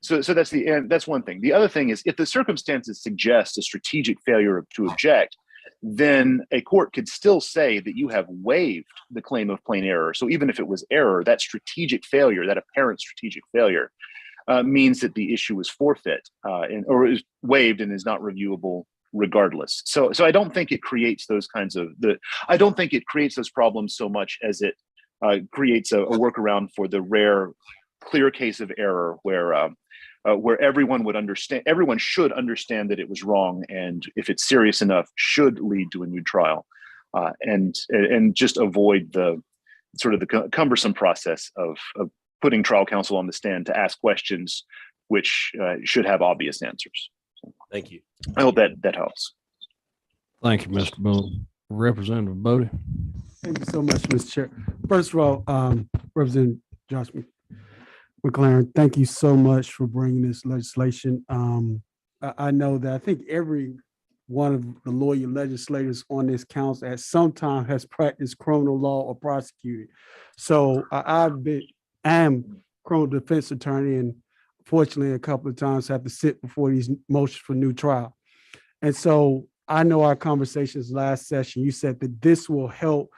Speaker 10: So that's one thing. The other thing is, if the circumstances suggest a strategic failure to object, then a court could still say that you have waived the claim of plain error. So even if it was error, that strategic failure, that apparent strategic failure, means that the issue was forfeit or is waived and is not reviewable regardless. So I don't think it creates those kinds of I don't think it creates those problems so much as it creates a workaround for the rare, clear case of error where everyone should understand that it was wrong, and if it's serious enough, should lead to a new trial, and just avoid the sort of the cumbersome process of putting trial counsel on the stand to ask questions which should have obvious answers.
Speaker 11: Thank you.
Speaker 10: I hope that helps.
Speaker 7: Thank you, Mr. Bullard. Representative Bodie.
Speaker 12: Thank you so much, Mr. Chair. First of all, Representative Josh McLaren, thank you so much for bringing this legislation. I know that I think every one of the lawyer legislators on this council at some time has practiced criminal law or prosecuted. So I am criminal defense attorney, and fortunately a couple of times have to sit before these motions for new trial. And so I know our conversations last session, you said that this will help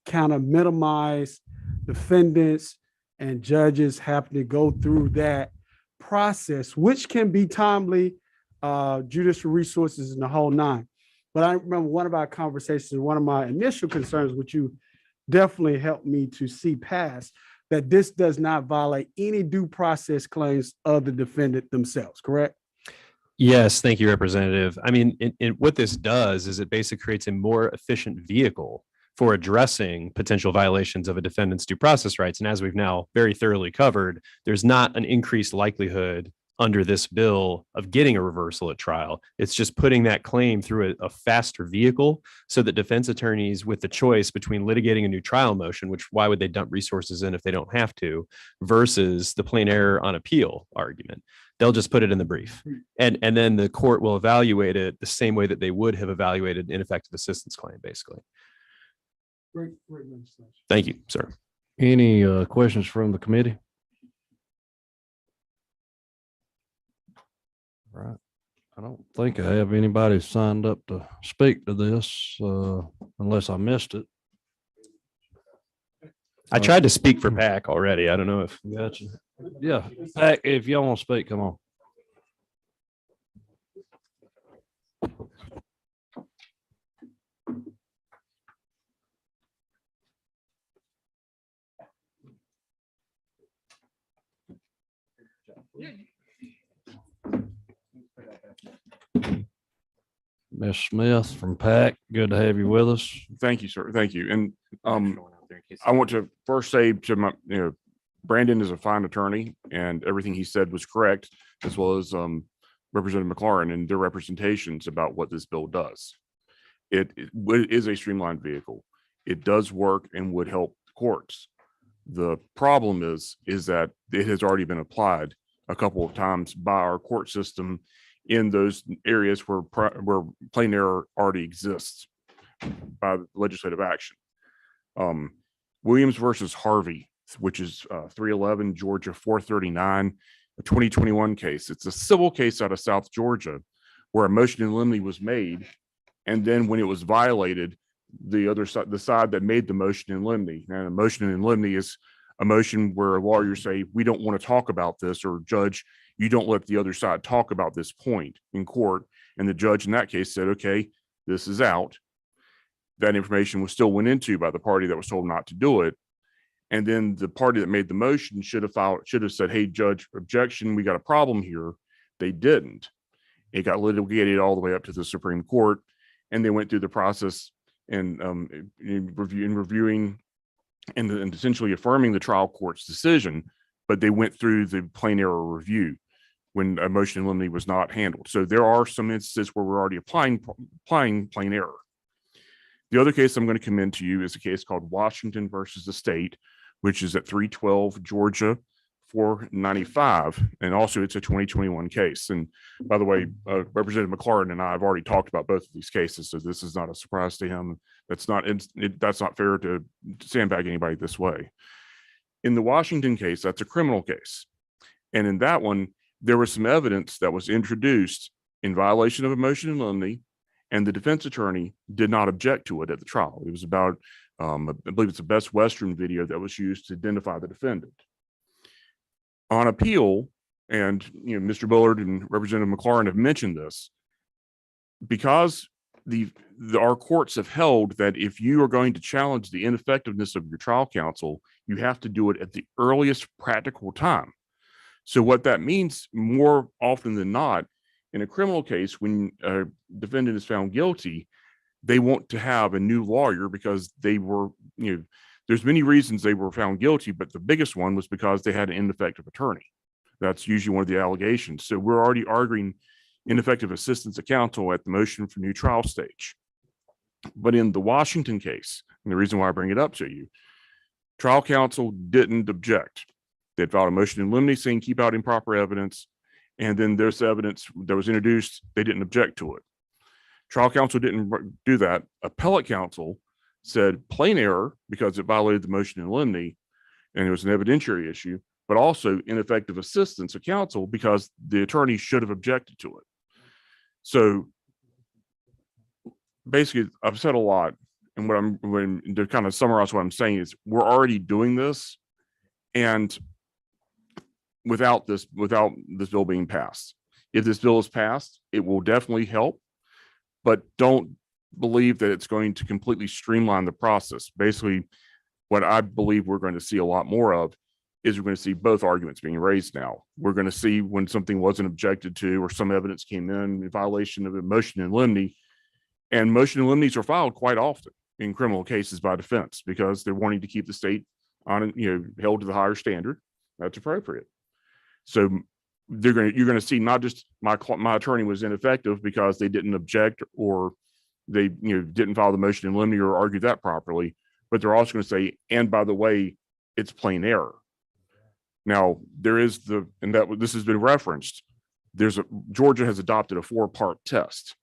Speaker 12: kind of minimize defendants and judges having to go through that process, which can be timely, judicial resources and the whole nine. But I remember one of our conversations, one of my initial concerns, which you definitely helped me to see past, that this does not violate any due process claims of the defendant themselves, correct?
Speaker 9: Yes, thank you, Representative. I mean, what this does is it basically creates a more efficient vehicle for addressing potential violations of a defendant's due process rights. And as we've now very thoroughly covered, there's not an increased likelihood under this bill of getting a reversal at trial. It's just putting that claim through a faster vehicle so that defense attorneys, with the choice between litigating a new trial motion, which why would they dump resources in if they don't have to, versus the plain error on appeal argument, they'll just put it in the brief. And then the court will evaluate it the same way that they would have evaluated ineffective assistance claim, basically.
Speaker 12: Great legislation.
Speaker 9: Thank you, sir.
Speaker 7: Any questions from the committee? All right. I don't think I have anybody signed up to speak to this, unless I missed it.
Speaker 9: I tried to speak for PAC already. I don't know if.
Speaker 7: Gotcha. Yeah, Pat, if y'all want to speak, come on. Ms. Smith from PAC, good to have you with us.
Speaker 13: Thank you, sir. Thank you. And I want to first say to my, Brandon is a fine attorney, and everything he said was correct, as well as Representative McLaurin and their representations about what this bill does. It is a streamlined vehicle. It does work and would help the courts. The problem is that it has already been applied a couple of times by our court system in those areas where plain error already exists by legislative action. Williams versus Harvey, which is 311 Georgia 439, a 2021 case. It's a civil case out of South Georgia where a motion in limine was made, and then when it was violated, the other side, the side that made the motion in limine, and a motion in limine is a motion where lawyers say, we don't want to talk about this, or judge, you don't let the other side talk about this point in court. And the judge in that case said, okay, this is out. That information was still went into by the party that was told not to do it. And then the party that made the motion should have said, hey, judge, objection, we got a problem here. They didn't. It got litigated all the way up to the Supreme Court, and they went through the process and reviewing and essentially affirming the trial court's decision, but they went through the plain error review when a motion in limine was not handled. So there are some instances where we're already applying plain error. The other case I'm going to commend to you is a case called Washington versus the state, which is at 312 Georgia 495. And also it's a 2021 case. And by the way, Representative McLaurin and I have already talked about both of these cases. So this is not a surprise to him. That's not fair to sandbag anybody this way. In the Washington case, that's a criminal case. And in that one, there was some evidence that was introduced in violation of a motion in limine, and the defense attorney did not object to it at the trial. It was about, I believe it's a Best Western video that was used to identify the defendant. On appeal, and Mr. Bullard and Representative McLaurin have mentioned this, because our courts have held that if you are going to challenge the ineffectiveness of your trial counsel, you have to do it at the earliest practical time. So what that means, more often than not, in a criminal case, when a defendant is found guilty, they want to have a new lawyer because they were, there's many reasons they were found guilty, but the biggest one was because they had an ineffective attorney. That's usually one of the allegations. So we're already arguing ineffective assistance of counsel at the motion for new trial stage. But in the Washington case, and the reason why I bring it up to you, trial counsel didn't object. They filed a motion in limine saying keep out improper evidence. And then there's evidence that was introduced. They didn't object to it. Trial counsel didn't do that. Appellate counsel said plain error because it violated the motion in limine and it was an evidentiary issue, but also ineffective assistance of counsel because the attorney should have objected to it. So basically, I've said a lot, and to kind of summarize what I'm saying is we're already doing this, and without this bill being passed. If this bill is passed, it will definitely help, but don't believe that it's going to completely streamline the process. Basically, what I believe we're going to see a lot more of is we're going to see both arguments being raised now. We're going to see when something wasn't objected to or some evidence came in violation of a motion in limine, and motion in limines are filed quite often in criminal cases by defense because they're wanting to keep the state on, held to the higher standard. That's appropriate. So you're going to see not just my attorney was ineffective because they didn't object or they didn't file the motion in limine or argue that properly, but they're also going to say, and by the way, it's plain error. Now there is this has been referenced. Georgia has adopted a 4-part test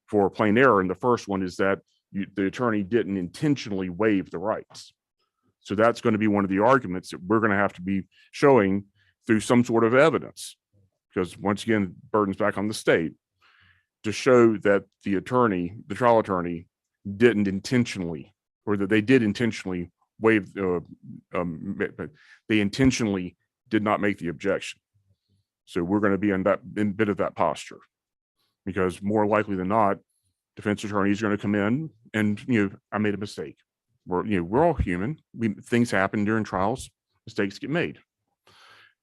Speaker 13: for plain error, and the first one is that the attorney didn't intentionally waive the rights. So that's going to be one of the arguments that we're going to have to be showing through some sort of evidence, because once again, burden's back on the state to show that the trial attorney didn't intentionally, or that they did intentionally waive, but they intentionally did not make the objection. So we're going to be in bit of that posture, because more likely than not, defense attorneys are going to come in and, I made a mistake. We're all human. Things happen during trials, mistakes get made.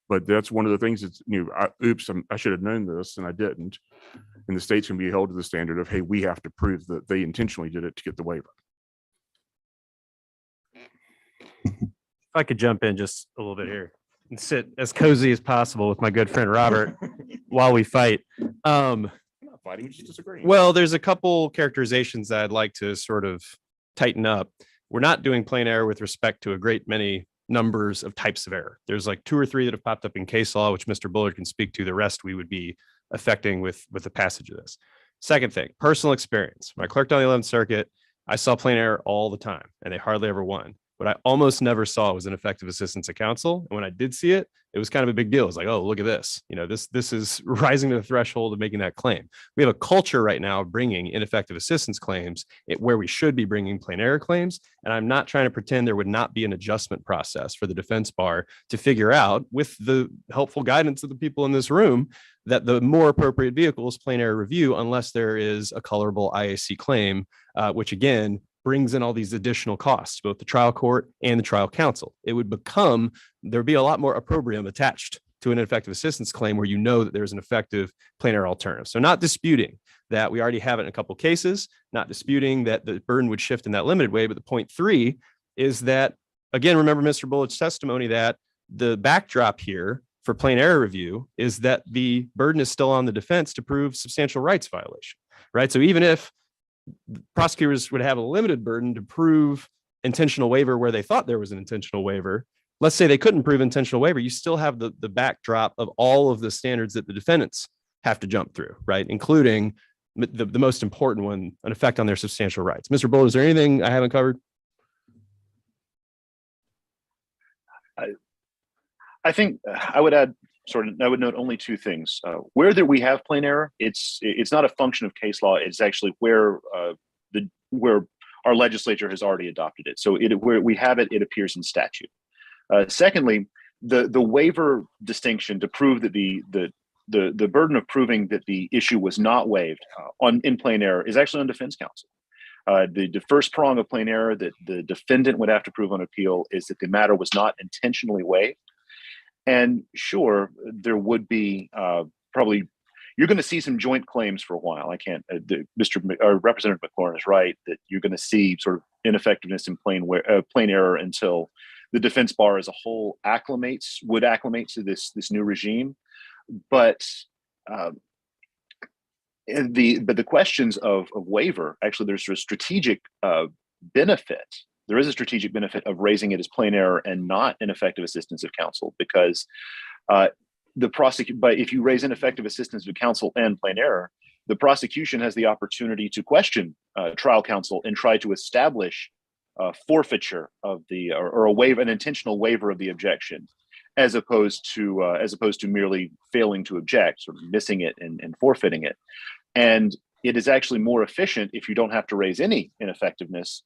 Speaker 13: But that's one of the things that's, I should have known this and I didn't. And the state's can be held to the standard of, hey, we have to prove that they intentionally did it to get the waiver.
Speaker 9: If I could jump in just a little bit here and sit as cozy as possible with my good friend Robert while we fight.
Speaker 13: Not fighting, just disagreeing.
Speaker 9: Well, there's a couple characterizations that I'd like to sort of tighten up. We're not doing plain error with respect to a great many numbers of types of error. There's like 2 or 3 that have popped up in case law, which Mr. Bullard can speak to. The rest we would be affecting with the passage of this. Second thing, personal experience. When I clerked on the 11th Circuit, I saw plain error all the time, and they hardly ever won. What I almost never saw was ineffective assistance of counsel. And when I did see it, it was kind of a big deal. It's like, oh, look at this. This is rising to the threshold of making that claim. We have a culture right now of bringing ineffective assistance claims where we should be bringing plain error claims. And I'm not trying to pretend there would not be an adjustment process for the defense bar to figure out, with the helpful guidance of the people in this room, that the more appropriate vehicle is plain error review, unless there is a colorable IAC claim, which again brings in all these additional costs, both the trial court and the trial counsel. It would become, there'd be a lot more opprobrium attached to an ineffective assistance claim where that there's an effective plain error alternative. So not disputing that we already have it in a couple of cases, not disputing that the burden would shift in that limited way. But the point 3 is that, again, remember Mr. Bullard's testimony that the backdrop here for plain error review is that the burden is still on the defense to prove substantial rights violation, right? So even if prosecutors would have a limited burden to prove intentional waiver where they thought there was an intentional waiver, let's say they couldn't prove intentional waiver, you still have the backdrop of all of the standards that the defendants have to jump through, right? Including the most important one, an effect on their substantial rights. Mr. Bullard, is there anything I haven't covered?
Speaker 10: I think I would add I would note only 2 things. Where that we have plain error, it's not a function of case law. It's actually where our legislature has already adopted it. So where we have it, it appears in statute. Secondly, the waiver distinction to prove that the burden of proving that the issue was not waived in plain error is actually on defense counsel. The first prong of plain error that the defendant would have to prove on appeal is that the matter was not intentionally waived. And sure, there would be probably, you're going to see some joint claims for a while. I can't, Representative McLaurin is right that you're going to see sort of ineffectiveness in plain error until the defense bar as a whole would acclimate to this new regime. But the questions of waiver, actually, there's a strategic benefit. There is a strategic benefit of raising it as plain error and not ineffective assistance of counsel, because but if you raise ineffective assistance of counsel and plain error, the prosecution has the opportunity to question trial counsel and try to establish forfeiture of or an intentional waiver of the objection, as opposed to merely failing to object, sort of missing it and forfeiting it. And it is actually more efficient if you don't have to raise any ineffectiveness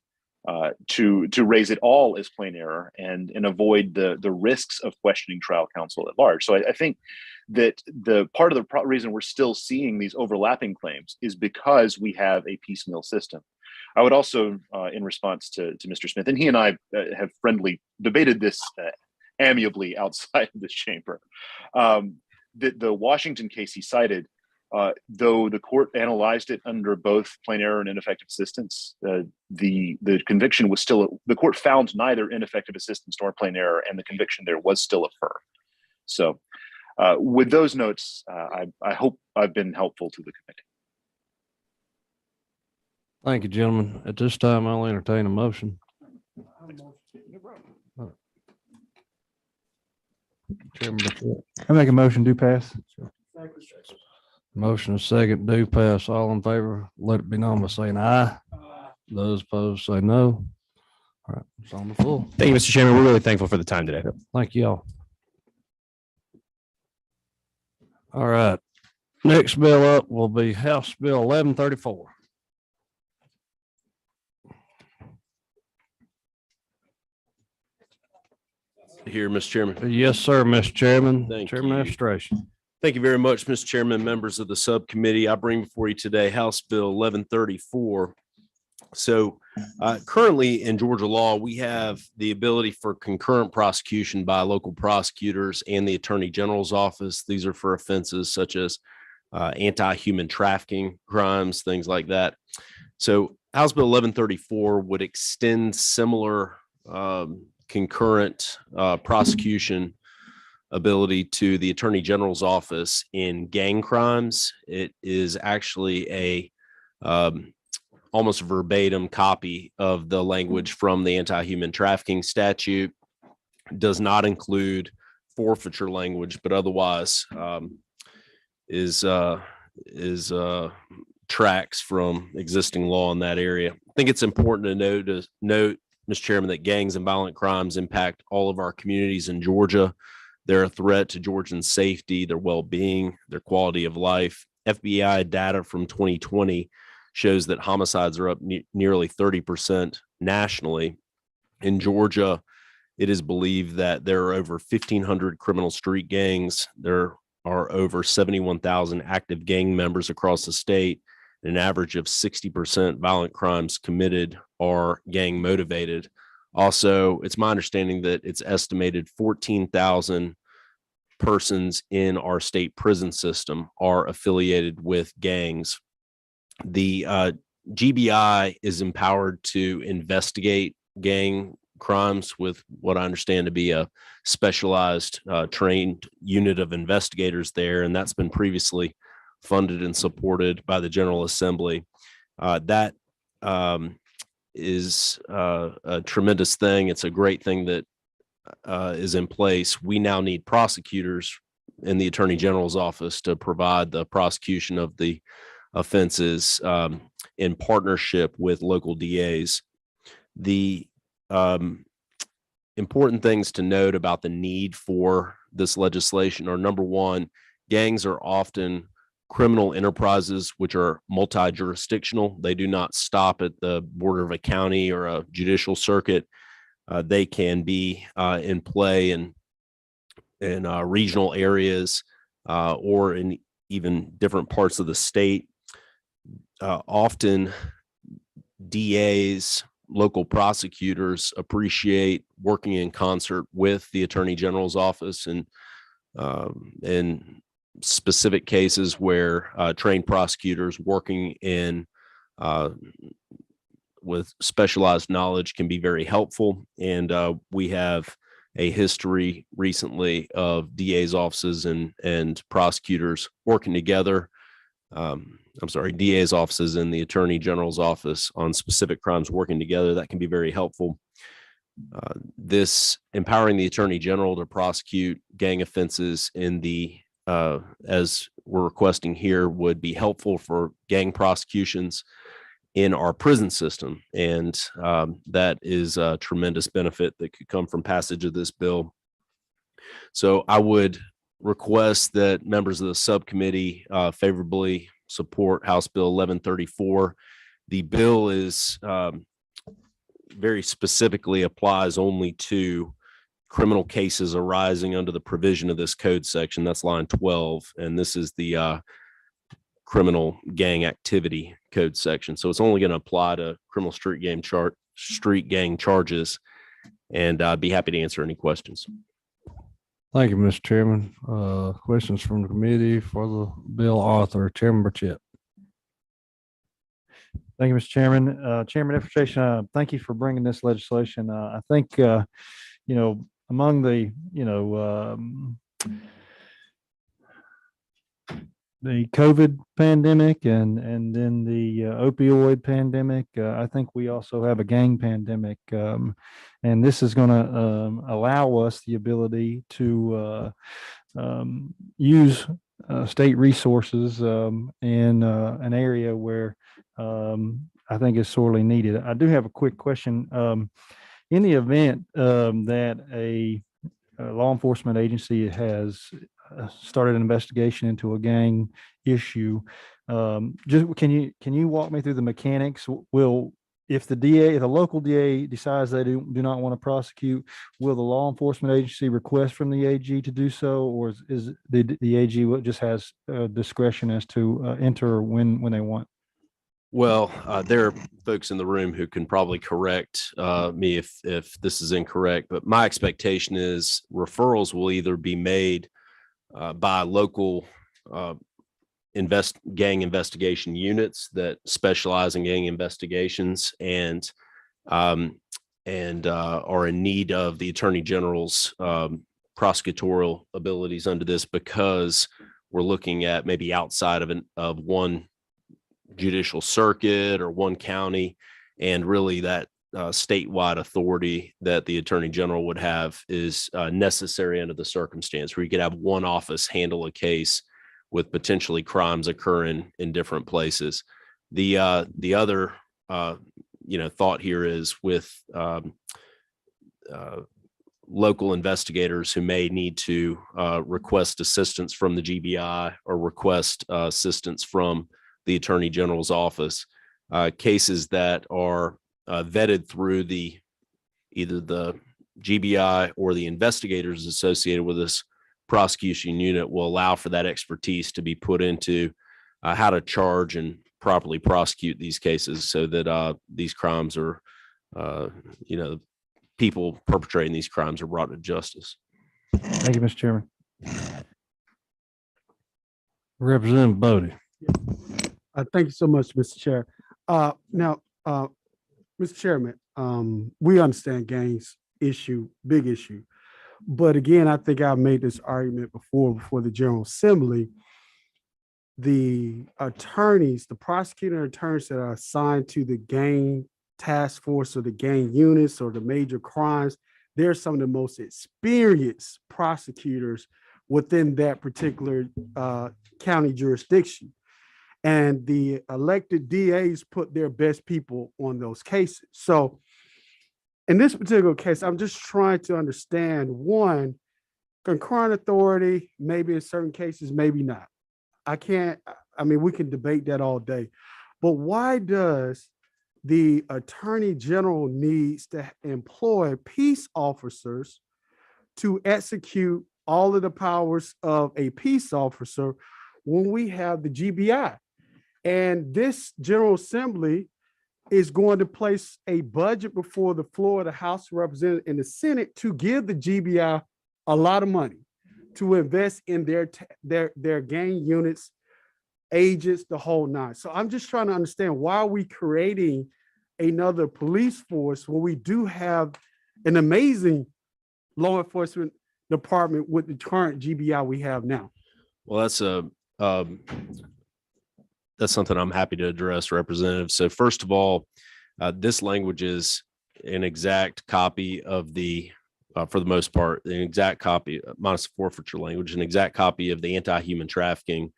Speaker 10: to raise it all as plain error and avoid the risks of questioning trial counsel at large. So I think that the part of the reason we're still seeing these overlapping claims is because we have a piecemeal system. I would also, in response to Mr. Smith, and he and I have friendly debated this amiably outside of this chamber, the Washington case he cited, though the court analyzed it under both plain error and ineffective assistance, the conviction was still, the court found neither ineffective assistance nor plain error, and the conviction there was still affirmed. So with those notes, I hope I've been helpful to the committee.
Speaker 7: Thank you, gentlemen. At this time, I'll entertain a motion.
Speaker 8: I make a motion, do pass.
Speaker 7: Motion is second, do pass. All in favor, let it be known by saying aye. Those opposed say no. All right, it's on the floor.
Speaker 9: Thank you, Mr. Chairman. We're really thankful for the time today.
Speaker 7: Thank you all. All right. Next bill up will be House Bill 1134.
Speaker 11: Here, Mr. Chairman.
Speaker 7: Yes, sir, Mr. Chairman.
Speaker 11: Thank
Speaker 7: Chairman
Speaker 11: you.
Speaker 7: Administration.
Speaker 11: Thank you very much, Mr. Chairman, members of the subcommittee. I bring before you today House Bill 1134. So currently in Georgia law, we have the ability for concurrent prosecution by local prosecutors and the Attorney General's office. These are for offenses such as anti-human trafficking crimes, things like that. So House Bill 1134 would extend similar concurrent prosecution ability to the Attorney General's office in gang crimes. It is actually a almost verbatim copy of the language from the anti-human trafficking statute. Does not include forfeiture language, but otherwise is tracks from existing law in that area. I think it's important to note, Mr. Chairman, that gangs and violent crimes impact all of our communities in Georgia. They're a threat to Georgians' safety, their well-being, their quality of life. FBI data from 2020 shows that homicides are up nearly 30% nationally. In Georgia, it is believed that there are over 1,500 criminal street gangs. There are over 71,000 active gang members across the state. An average of 60% violent crimes committed are gang motivated. Also, it's my understanding that it's estimated 14,000 persons in our state prison system are affiliated with gangs. The GBI is empowered to investigate gang crimes with what I understand to be a specialized trained unit of investigators there, and that's been previously funded and supported by the General Assembly. That is a tremendous thing. It's a great thing that is in place. We now need prosecutors in the Attorney General's office to provide the prosecution of the offenses in partnership with local DAs. The important things to note about the need for this legislation are, number one, gangs are often criminal enterprises which are multi-jurisdictional. They do not stop at the border of a county or a judicial circuit. They can be in play in regional areas or in even different parts of the state. Often DAs, local prosecutors appreciate working in concert with the Attorney General's office, and in specific cases where trained prosecutors working in with specialized knowledge can be very helpful. And we have a history recently of DA's offices and prosecutors working together. DA's offices and the Attorney General's office on specific crimes working together. That can be very helpful. This empowering the Attorney General to prosecute gang offenses in the as we're requesting here would be helpful for gang prosecutions in our prison system. And that is a tremendous benefit that could come from passage of this bill. So I would request that members of the subcommittee favorably support House Bill 1134. The bill is very specifically applies only to criminal cases arising under the provision of this code section. That's line 12. And this is the criminal gang activity code section. So it's only going to apply to criminal street gang charges. And I'd be happy to answer any questions.
Speaker 7: Thank you, Mr. Chairman. Questions from the committee for the bill author, Chairman Burchett.
Speaker 8: Thank you, Mr. Chairman. Chairman Infiltration, thank you for bringing this legislation. I think, among the, the COVID pandemic and then the opioid pandemic, I think we also have a gang pandemic. And this is going to allow us the ability to use state resources in an area where I think is sorely needed. I do have a quick question. In the event that a law enforcement agency has started an investigation into a gang issue, just can you walk me through the mechanics? If the local DA decides they do not want to prosecute, will the law enforcement agency request from the AG to do so, or is the AG just has discretion as to enter when they want?
Speaker 11: Well, there are folks in the room who can probably correct me if this is incorrect, but my expectation is referrals will either be made by local gang investigation units that specialize in gang investigations and are in need of the Attorney General's prosecutorial abilities under this, because we're looking at maybe outside of one judicial circuit or one county, and really that statewide authority that the Attorney General would have is necessary under the circumstance, where you could have one office handle a case with potentially crimes occurring in different places. The other thought here is with local investigators who may need to request assistance from the GBI or request assistance from the Attorney General's office. Cases that are vetted through either the GBI or the investigators associated with this prosecution unit will allow for that expertise to be put into how to charge and properly prosecute these cases so that these crimes are, people perpetrating these crimes are brought to justice.
Speaker 8: Thank you, Mr. Chairman.
Speaker 7: Representative Bodie.
Speaker 12: Thank you so much, Mr. Chair. Now, Mr. Chairman, we understand gangs issue, big issue. But again, I think I made this argument before the General Assembly. The attorneys, the prosecuting attorneys that are assigned to the gang task force or the gang units or the major crimes, they're some of the most experienced prosecutors within that particular county jurisdiction. And the elected DAs put their best people on those cases. So in this particular case, I'm just trying to understand, one, concurrent authority, maybe in certain cases, maybe not. We can debate that all day, but why does the Attorney General needs to employ peace officers to execute all of the powers of a peace officer when we have the GBI? And this General Assembly is going to place a budget before the floor of the House of Representatives and the Senate to give the GBI a lot of money to invest in their gang units, agents, the whole nine. So I'm just trying to understand, why are we creating another police force when we do have an amazing law enforcement department with the current GBI we have now?
Speaker 11: Well, that's something I'm happy to address, Representative. So first of all, this language is an exact copy of for the most part, an exact copy, minus forfeiture language, an exact copy of the anti-human trafficking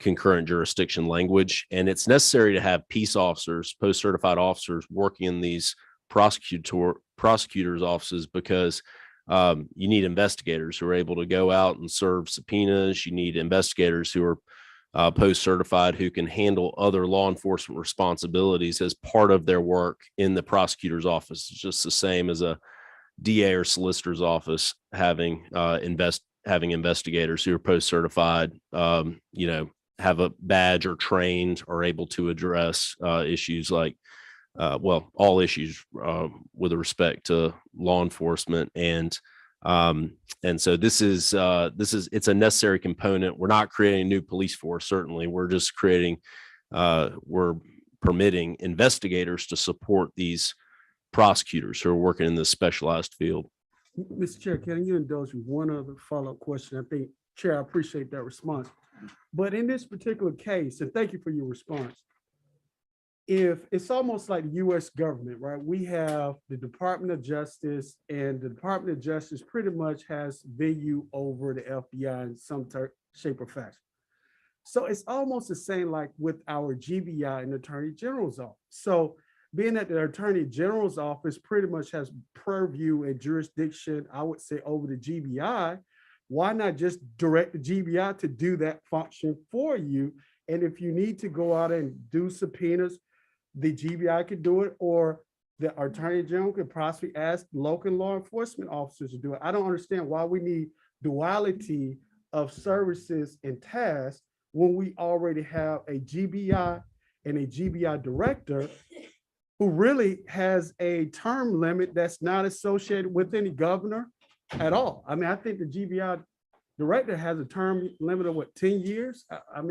Speaker 11: concurrent jurisdiction language. And it's necessary to have peace officers, post-certified officers working in these prosecutors' offices because you need investigators who are able to go out and serve subpoenas. You need investigators who are post-certified who can handle other law enforcement responsibilities as part of their work in the prosecutor's office. It's just the same as a DA or solicitor's office having investigators who are post-certified, have a badge or trained or able to address issues like, all issues with respect to law enforcement. And so it's a necessary component. We're not creating a new police force, certainly. We're just we're permitting investigators to support these prosecutors who are working in this specialized field.
Speaker 12: Mr. Chair, can you indulge me one other follow-up question? I think, Chair, I appreciate that response. But in this particular case, and thank you for your response, if it's almost like the US government, right? We have the Department of Justice, and the Department of Justice pretty much has venue over the FBI in some shape or fashion. So it's almost the same like with our GBI and Attorney General's office. So being that the Attorney General's office pretty much has purview and jurisdiction, I would say, over the GBI, why not just direct the GBI to do that function for you? And if you need to go out and do subpoenas, the GBI could do it, or the Attorney General could possibly ask local law enforcement officers to do it. I don't understand why we need duality of services and tasks when we already have a GBI and a GBI director who really has a term limit that's not associated with any governor at all. I think the GBI director has a term limit of 10 years? I'm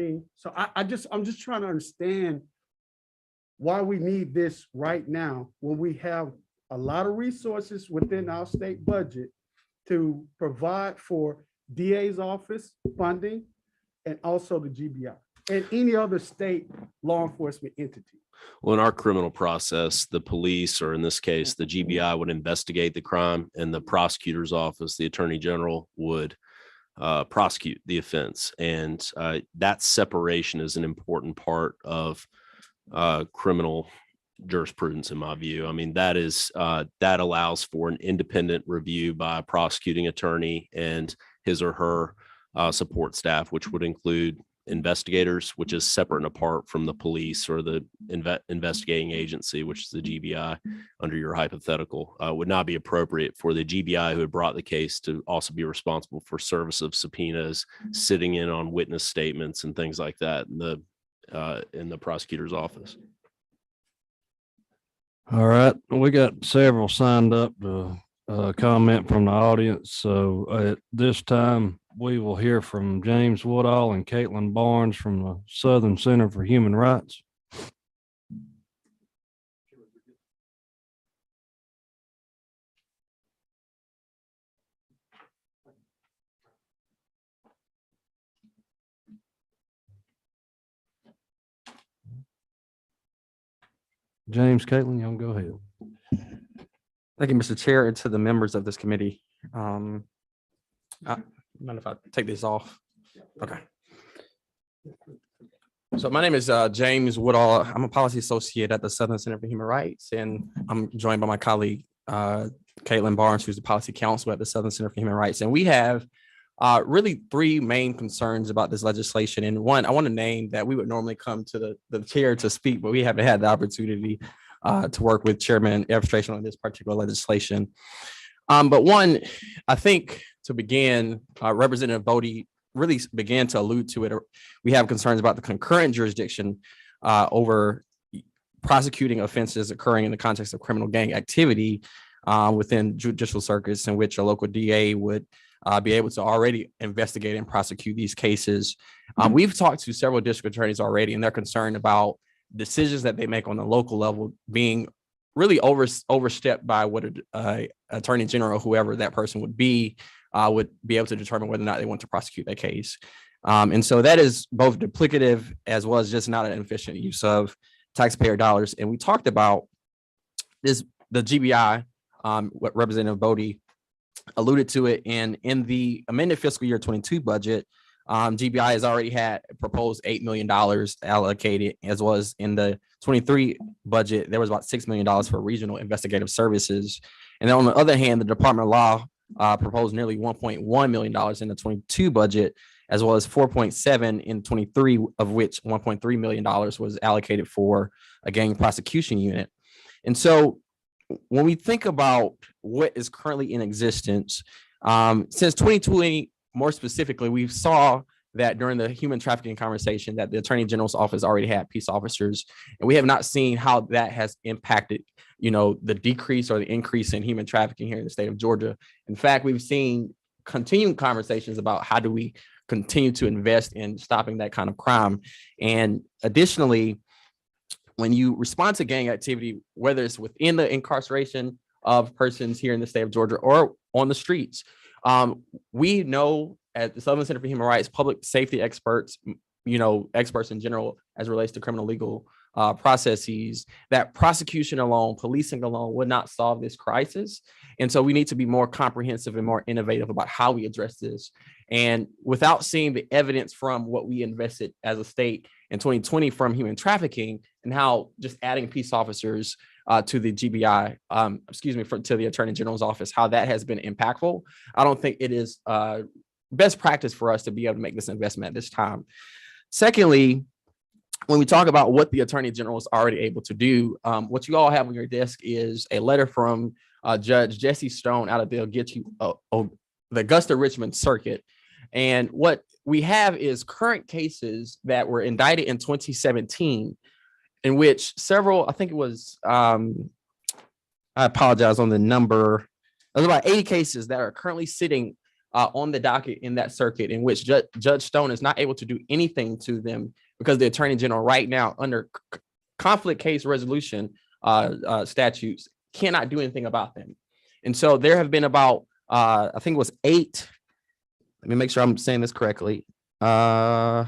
Speaker 12: just trying to understand why we need this right now when we have a lot of resources within our state budget to provide for DA's office funding and also the GBI and any other state law enforcement entity.
Speaker 11: Well, in our criminal process, the police, or in this case, the GBI, would investigate the crime, and the prosecutor's office, the Attorney General, would prosecute the offense. And that separation is an important part of criminal jurisprudence in my view. I mean, that is that allows for an independent review by a prosecuting attorney and his or her support staff, which would include investigators, which is separate and apart from the police or the investigating agency, which is the GBI under your hypothetical. Would not be appropriate for the GBI who had brought the case to also be responsible for service of subpoenas, sitting in on witness statements and things like that in the prosecutor's office.
Speaker 7: All right, we got several signed up to comment from the audience. So at this time, we will hear from James Woodall and Caitlin Barnes from the Southern Center for Human Rights. James, Caitlin, y'all go ahead.
Speaker 14: Thank you, Mr. Chair, and to the members of this committee. Mind if I take this off? Okay. So my name is James Woodall. I'm a policy associate at the Southern Center for Human Rights, and I'm joined by my colleague, Caitlin Barnes, who's the policy counsel at the Southern Center for Human Rights. And we have really three main concerns about this legislation. And one, I want to name that we would normally come to the chair to speak, but we haven't had the opportunity to work with Chairman Evstration on this particular legislation. But one, I think to begin, Representative Bodie really began to allude to it. We have concerns about the concurrent jurisdiction over prosecuting offenses occurring in the context of criminal gang activity within judicial circuits, in which a local DA would be able to already investigate and prosecute these cases. We've talked to several district attorneys already, and they're concerned about decisions that they make on the local level being really overstepped by what an attorney general, whoever that person would be able to determine whether or not they want to prosecute that case. And so that is both duplicative as well as just not an efficient use of taxpayer dollars. And we talked about this, the GBI, what Representative Bodie alluded to it, and in the amended fiscal year 22 budget, GBI has already had proposed $8 million allocated, as well as in the 23 budget, there was about $6 million for regional investigative services. And then on the other hand, the Department of Law proposed nearly $1.1 million in the 22 budget, as well as 4.7 in 23, of which $1.3 million was allocated for a gang prosecution unit. And so when we think about what is currently in existence, since 2020, more specifically, we saw that during the human trafficking conversation that the Attorney General's office already had peace officers, and we have not seen how that has impacted, the decrease or the increase in human trafficking here in the state of Georgia. In fact, we've seen continuing conversations about how do we continue to invest in stopping that kind of crime. And additionally, when you respond to gang activity, whether it's within the incarceration of persons here in the state of Georgia or on the streets, we know at the Southern Center for Human Rights, public safety experts, experts in general as it relates to criminal legal processes, that prosecution alone, policing alone would not solve this crisis. And so we need to be more comprehensive and more innovative about how we address this. And without seeing the evidence from what we invested as a state in 2020 from human trafficking, and how just adding peace officers to the GBI, to the Attorney General's office, how that has been impactful, I don't think it is best practice for us to be able to make this investment at this time. Secondly, when we talk about what the Attorney General is already able to do, what you all have on your desk is a letter from Judge Jesse Stone out of the Augusta Richmond Circuit. And what we have is current cases that were indicted in 2017, in which several, I think it was, I apologize on the number, there's about 80 cases that are currently sitting on the docket in that circuit, in which Judge Stone is not able to do anything to them because the Attorney General right now, under conflict case resolution statutes, cannot do anything about them. And so there have been about, I think it was 8, let me make sure I'm saying this correctly. There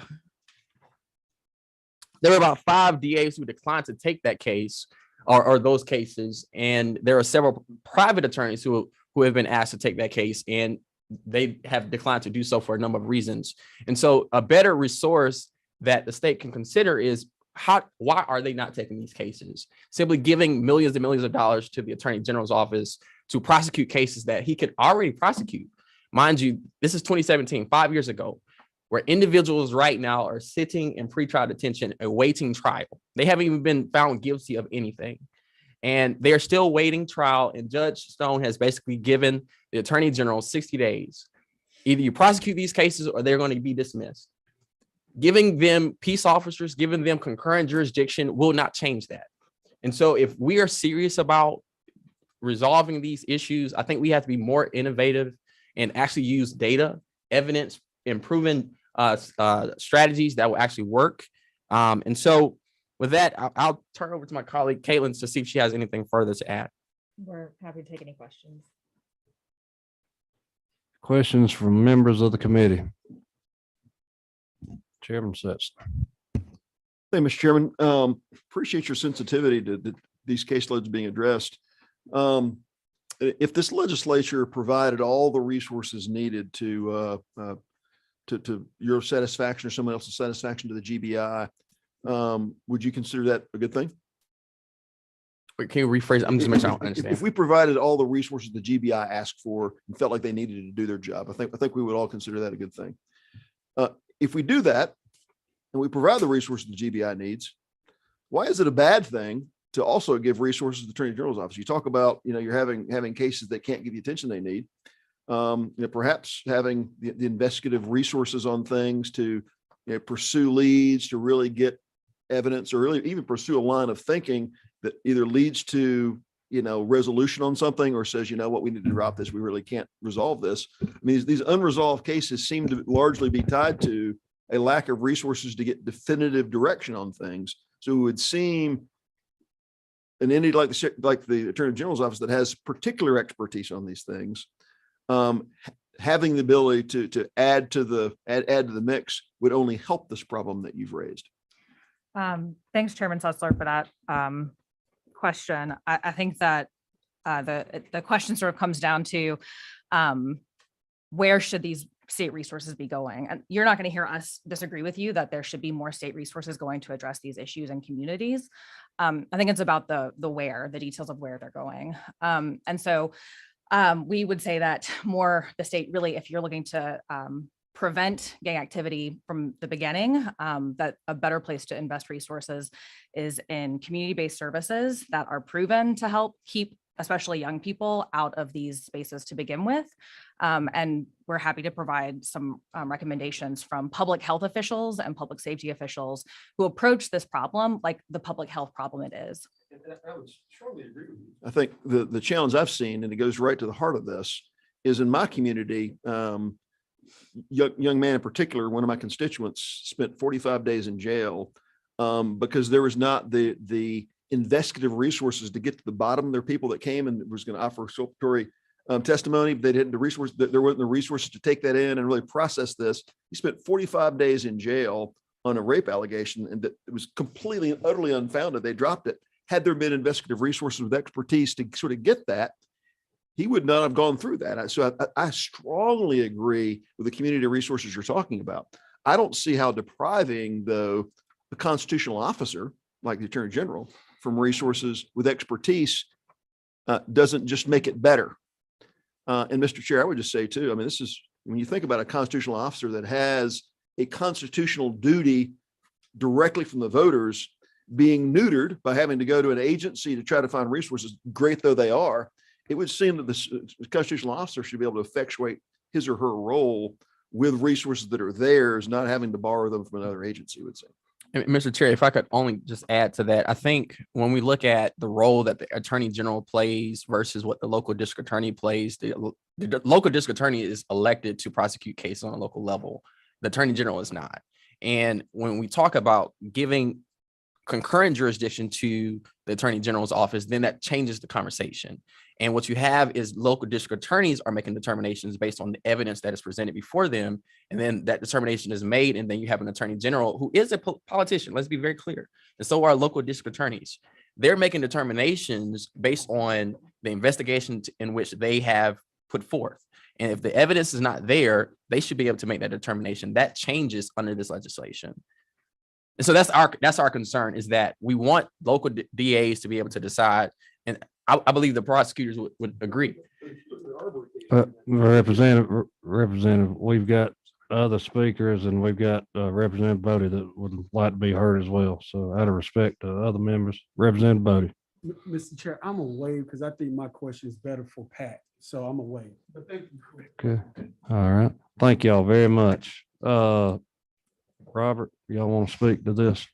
Speaker 14: were about 5 DAs who declined to take that case or those cases. And there are several private attorneys who have been asked to take that case, and they have declined to do so for a number of reasons. And so a better resource that the state can consider is why are they not taking these cases? Simply giving millions and millions of dollars to the Attorney General's office to prosecute cases that he could already prosecute. Mind you, this is 2017, 5 years ago, where individuals right now are sitting in pretrial detention awaiting trial. They haven't even been found guilty of anything. And they're still waiting trial. And Judge Stone has basically given the Attorney General 60 days. Either you prosecute these cases or they're going to be dismissed. Giving them peace officers, giving them concurrent jurisdiction will not change that. And so if we are serious about resolving these issues, I think we have to be more innovative and actually use data, evidence, and proven strategies that will actually work. And so with that, I'll turn over to my colleague, Caitlin, to see if she has anything further to add.
Speaker 15: We're happy to take any questions.
Speaker 7: Questions from members of the committee? Chairman Sets.
Speaker 16: Thank you, Mr. Chairman. Appreciate your sensitivity to these caseloads being addressed. If this legislature provided all the resources needed to your satisfaction or someone else's satisfaction to the GBI, would you consider that a good thing?
Speaker 14: Wait, can you rephrase? I'm just making sure I don't understand.
Speaker 16: If we provided all the resources the GBI asked for and felt like they needed to do their job, I think we would all consider that a good thing. If we do that and we provide the resources the GBI needs, why is it a bad thing to also give resources to the Attorney General's office? You talk about, you're having cases that can't give the attention they need. Perhaps having the investigative resources on things to pursue leads, to really get evidence, or really even pursue a line of thinking that either leads to resolution on something or says, what, we need to drop this. We really can't resolve this. I mean, these unresolved cases seem to largely be tied to a lack of resources to get definitive direction on things. So it would seem an entity like the Attorney General's office that has particular expertise on these things, having the ability to add to the mix would only help this problem that you've raised.
Speaker 15: Thanks, Chairman Sussler, for that question. I think that the question sort of comes down to where should these state resources be going? And you're not going to hear us disagree with you that there should be more state resources going to address these issues in communities. I think it's about the details of where they're going. And so we would say that the state really, if you're looking to prevent gang activity from the beginning, that a better place to invest resources is in community-based services that are proven to help keep especially young people out of these spaces to begin with. And we're happy to provide some recommendations from public health officials and public safety officials who approach this problem like the public health problem it is.
Speaker 16: I would strongly agree with you. I think the challenge I've seen, and it goes right to the heart of this, is in my community, young man in particular, one of my constituents spent 45 days in jail because there was not the investigative resources to get to the bottom of their people that came and was going to offer exculpatory testimony. But they didn't there wasn't the resources to take that in and really process this. He spent 45 days in jail on a rape allegation, and that it was completely and utterly unfounded. They dropped it. Had there been investigative resources with expertise to sort of get that, he would not have gone through that. So I strongly agree with the community resources you're talking about. I don't see how depriving, though, the constitutional officer, like the Attorney General, from resources with expertise doesn't just make it better. And Mr. Chair, I would just say too, I mean, this is, when you think about a constitutional officer that has a constitutional duty directly from the voters being neutered by having to go to an agency to try to find resources, great though they are, it would seem that this constitutional officer should be able to effectuate his or her role with resources that are theirs, not having to borrow them from another agency, would say.
Speaker 14: And Mr. Chair, if I could only just add to that, I think when we look at the role that the Attorney General plays versus what the local district attorney plays, the local district attorney is elected to prosecute cases on a local level. The Attorney General is not. And when we talk about giving concurrent jurisdiction to the Attorney General's office, then that changes the conversation. And what you have is local district attorneys are making determinations based on the evidence that is presented before them. And then that determination is made. And then you have an Attorney General who is a politician. Let's be very clear. And so are local district attorneys. They're making determinations based on the investigation in which they have put forth. And if the evidence is not there, they should be able to make that determination. That changes under this legislation. And so that's our concern, is that we want local DAs to be able to decide. And I believe the prosecutors would agree.
Speaker 7: Representative, we've got other speakers and we've got Representative Bodie that would like to be heard as well. So out of respect to other members, Representative Bodie.
Speaker 12: Mr. Chair, I'm gonna waive because I think my question is better for Pat. So I'm gonna waive. But thank you.
Speaker 7: Okay. All right. Thank y'all very much. Robert, y'all want to speak to this?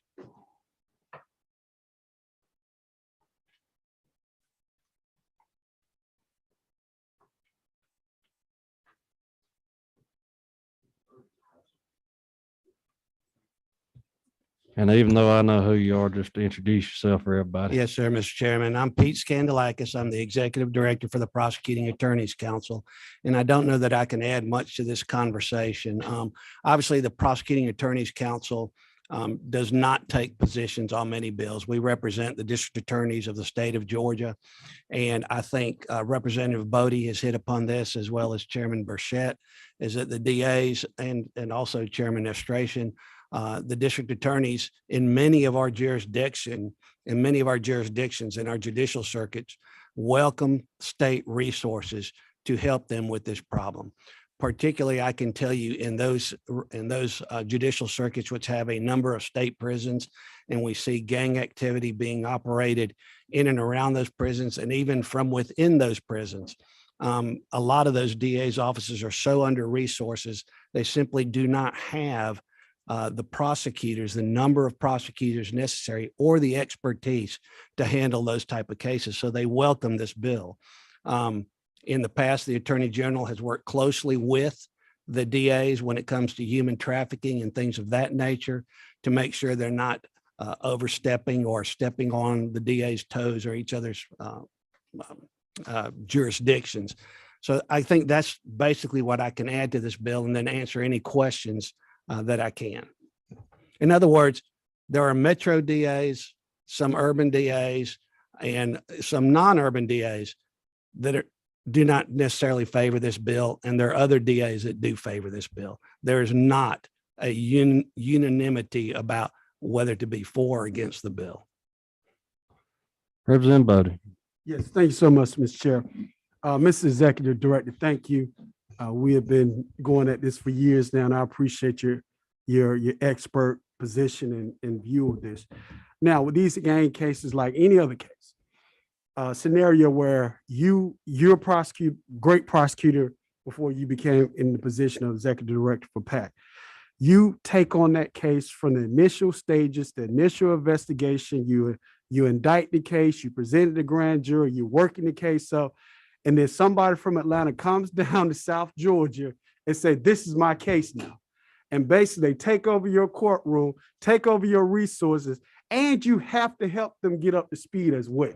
Speaker 7: And even though I know who you are, just introduce yourself for everybody.
Speaker 17: Yes, sir, Mr. Chairman. I'm Pete Scandalakis. I'm the Executive Director for the Prosecuting Attorneys Council. And I don't know that I can add much to this conversation. Obviously, the Prosecuting Attorneys Council does not take positions on many bills. We represent the district attorneys of the state of Georgia. And I think Representative Bodie has hit upon this, as well as Chairman Burchett, is that the DAs and also Chairman Estration, the district attorneys in many of our jurisdictions in our judicial circuits welcome state resources to help them with this problem. Particularly, I can tell you in those judicial circuits which have a number of state prisons, and we see gang activity being operated in and around those prisons and even from within those prisons. A lot of those DA's offices are so under resources, they simply do not have the prosecutors, the number of prosecutors necessary, or the expertise to handle those type of cases. So they welcome this bill. In the past, the Attorney General has worked closely with the DAs when it comes to human trafficking and things of that nature to make sure they're not overstepping or stepping on the DA's toes or each other's jurisdictions. So I think that's basically what I can add to this bill, and then answer any questions that I can. In other words, there are metro DAs, some urban DAs, and some non-urban DAs that do not necessarily favor this bill, and there are other DAs that do favor this bill. There is not a unanimity about whether to be for or against the bill.
Speaker 7: Representative Bodie.
Speaker 12: Yes, thank you so much, Mr. Chair. Mr. Executive Director, thank you. We have been going at this for years now, and I appreciate your expert position and view of this. Now, with these gang cases, like any other case, scenario where you're a great prosecutor before you became in the position of Executive Director for PAC. You take on that case from the initial stages, the initial investigation, you indict the case, you present it to grand jury, you're working the case up, and then somebody from Atlanta comes down to South Georgia and say, this is my case now. And basically they take over your courtroom, take over your resources, and you have to help them get up to speed as well.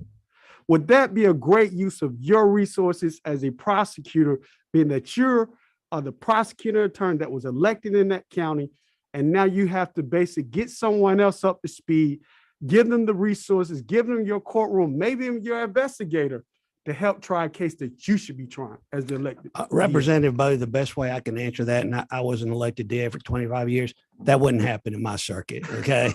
Speaker 12: Would that be a great use of your resources as a prosecutor, being that you're the prosecutor attorney that was elected in that county, and now you have to basically get someone else up to speed, give them the resources, give them your courtroom, maybe even your investigator, to help try a case that you should be trying as the elected.
Speaker 17: Representative Bodie, the best way I can answer that, and I was an elected DA for 25 years, that wouldn't happen in my circuit, okay?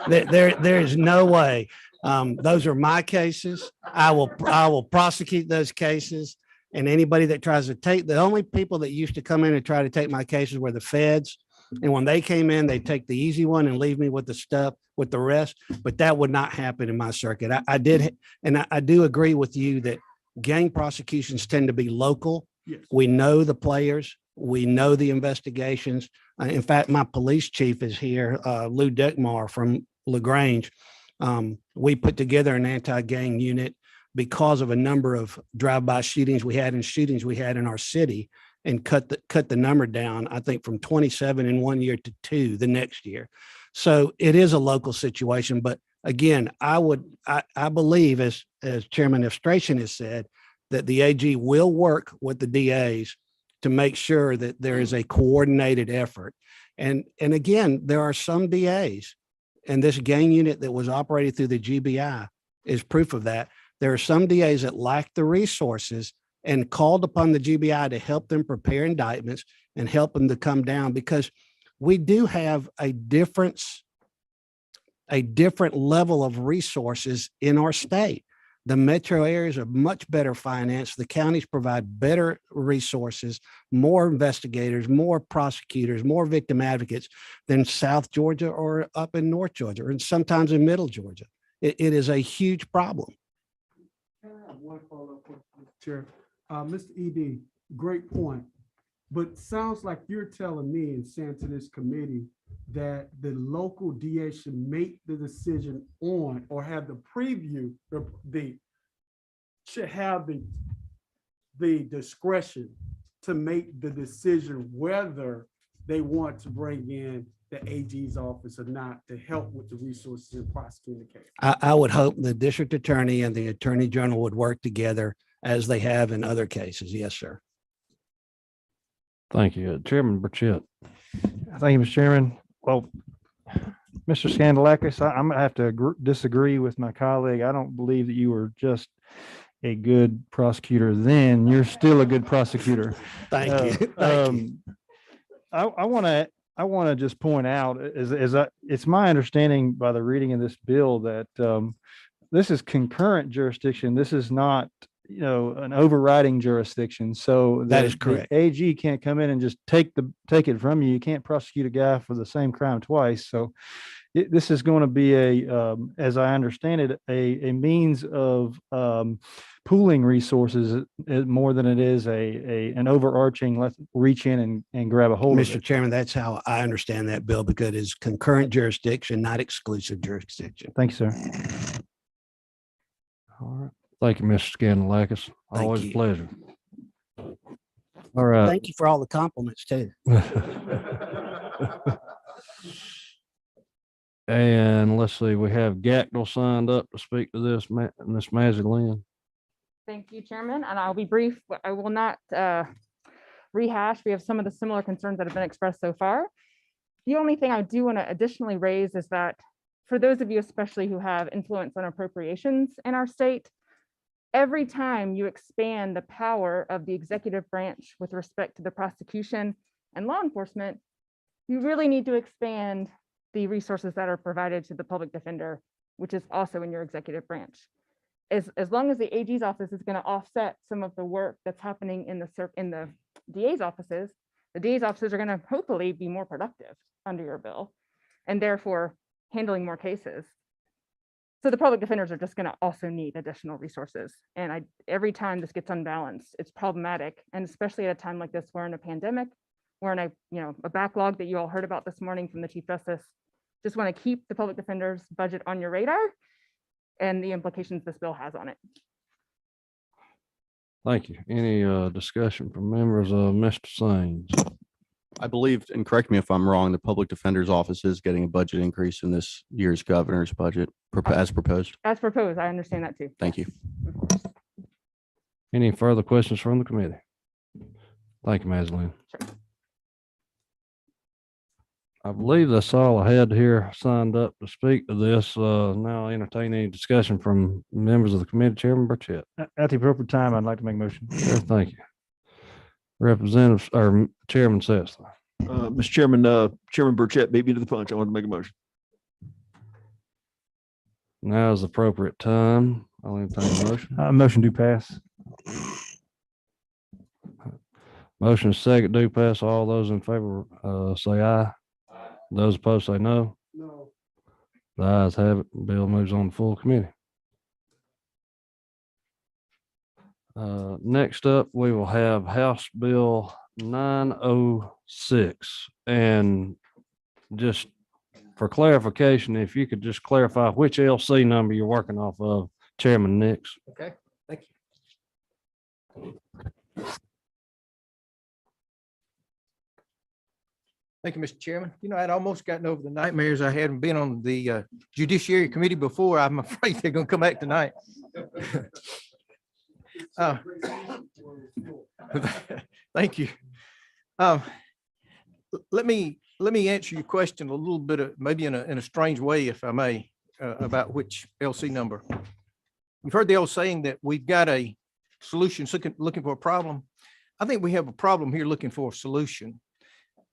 Speaker 17: There's no way. Those are my cases. I will prosecute those cases, and anybody that tries to take, the only people that used to come in and try to take my cases were the feds. And when they came in, they take the easy one and leave me with the stuff, with the rest. But that would not happen in my circuit. I do agree with you that gang prosecutions tend to be local.
Speaker 12: Yes.
Speaker 17: We know the players. We know the investigations. In fact, my police chief is here, Lou Deckmar from LaGrange. We put together an anti-gang unit because of a number of drive-by shootings we had in our city, and cut the number down, I think, from 27 in one year to 2 the next year. So it is a local situation. But again, I believe, as Chairman Estration has said, that the AG will work with the DAs to make sure that there is a coordinated effort. And again, there are some DAs, and this gang unit that was operated through the GBI is proof of that. There are some DAs that lack the resources and called upon the GBI to help them prepare indictments and help them to come down, because we do have a difference a different level of resources in our state. The metro areas are much better financed. The counties provide better resources, more investigators, more prosecutors, more victim advocates than South Georgia or up in North Georgia, or sometimes in Middle Georgia. It is a huge problem.
Speaker 12: Can I have one follow-up question, Mr. Chair? Mr. ED, great point. But sounds like you're telling me and saying to this committee that the local DA should make the decision on or have the preview, should have the discretion to make the decision whether they want to bring in the AG's office or not to help with the resources in prosecuting the case.
Speaker 17: I would hope the district attorney and the attorney general would work together as they have in other cases. Yes, sir.
Speaker 7: Thank you. Chairman Burchett.
Speaker 8: Thank you, Mr. Chairman. Well, Mr. Scandalakis, I'm gonna have to disagree with my colleague. I don't believe that you were just a good prosecutor then. You're still a good prosecutor.
Speaker 17: Thank you. Thank you.
Speaker 8: I want to just point out, it's my understanding by the reading of this bill that this is concurrent jurisdiction. This is not, an overriding jurisdiction. So
Speaker 17: that is correct.
Speaker 8: The AG can't come in and just take it from you. You can't prosecute a guy for the same crime twice. So this is going to be as I understand it, a means of pooling resources more than it is an overarching, let's reach in and grab a hold of
Speaker 17: Mr.
Speaker 8: it.
Speaker 17: Chairman, that's how I understand that bill, because it's concurrent jurisdiction, not exclusive jurisdiction.
Speaker 8: Thank you, sir.
Speaker 7: All right. Thank you, Mr. Scandalakis. Always a
Speaker 17: you.
Speaker 7: pleasure. All right.
Speaker 17: Thank you for all the compliments too.
Speaker 7: And let's see, we have Gackel signed up to speak to this, Ms. Mazzy Lynn.
Speaker 18: Thank you, Chairman, and I'll be brief. I will not rehash. We have some of the similar concerns that have been expressed so far. The only thing I do want to additionally raise is that for those of you especially who have influence on appropriations in our state, every time you expand the power of the executive branch with respect to the prosecution and law enforcement, you really need to expand the resources that are provided to the public defender, which is also in your executive branch. As long as the AG's office is going to offset some of the work that's happening in the DA's offices, the DA's offices are going to hopefully be more productive under your bill and therefore handling more cases. So the public defenders are just going to also need additional resources. And every time this gets unbalanced, it's problematic. And especially at a time like this, we're in a pandemic, we're in a backlog that you all heard about this morning from the Chief Justice. Just want to keep the public defender's budget on your radar and the implications this bill has on it.
Speaker 7: Thank you. Any discussion from members of Mr. Saines?
Speaker 19: I believe, and correct me if I'm wrong, the public defender's office is getting a budget increase in this year's governor's budget as proposed.
Speaker 18: As proposed, I understand that too.
Speaker 19: Thank you.
Speaker 7: Any further questions from the committee? Thank you, Mazzy Lynn.
Speaker 18: Sure.
Speaker 7: I believe that's all I had here signed up to speak to this. Now I entertain any discussion from members of the committee. Chairman Burchett.
Speaker 8: At the appropriate time, I'd like to make a motion.
Speaker 7: Sure, thank you. Representative or Chairman Sessler.
Speaker 16: Mr. Chairman, Chairman Burchett beat me to the punch. I want to make a motion.
Speaker 7: Now is the appropriate time. I'll entertain a motion.
Speaker 8: Motion do pass.
Speaker 7: Motion is second, do pass. All those in favor, say aye. Those opposed say no.
Speaker 12: No.
Speaker 7: The ayes have it. Bill moves on to full committee. Next up, we will have House Bill 906. And just for clarification, if you could just clarify which LC number you're working off of, Chairman Nix.
Speaker 4: Okay, thank you. Thank you, Mr. Chairman. I'd almost gotten over the nightmares I had been on the Judiciary Committee before. I'm afraid they're going to come back tonight. Thank you. Let me answer your question a little bit of maybe in a strange way, if I may, about which LC number. You've heard the old saying that we've got a solution looking for a problem. I think we have a problem here looking for a solution.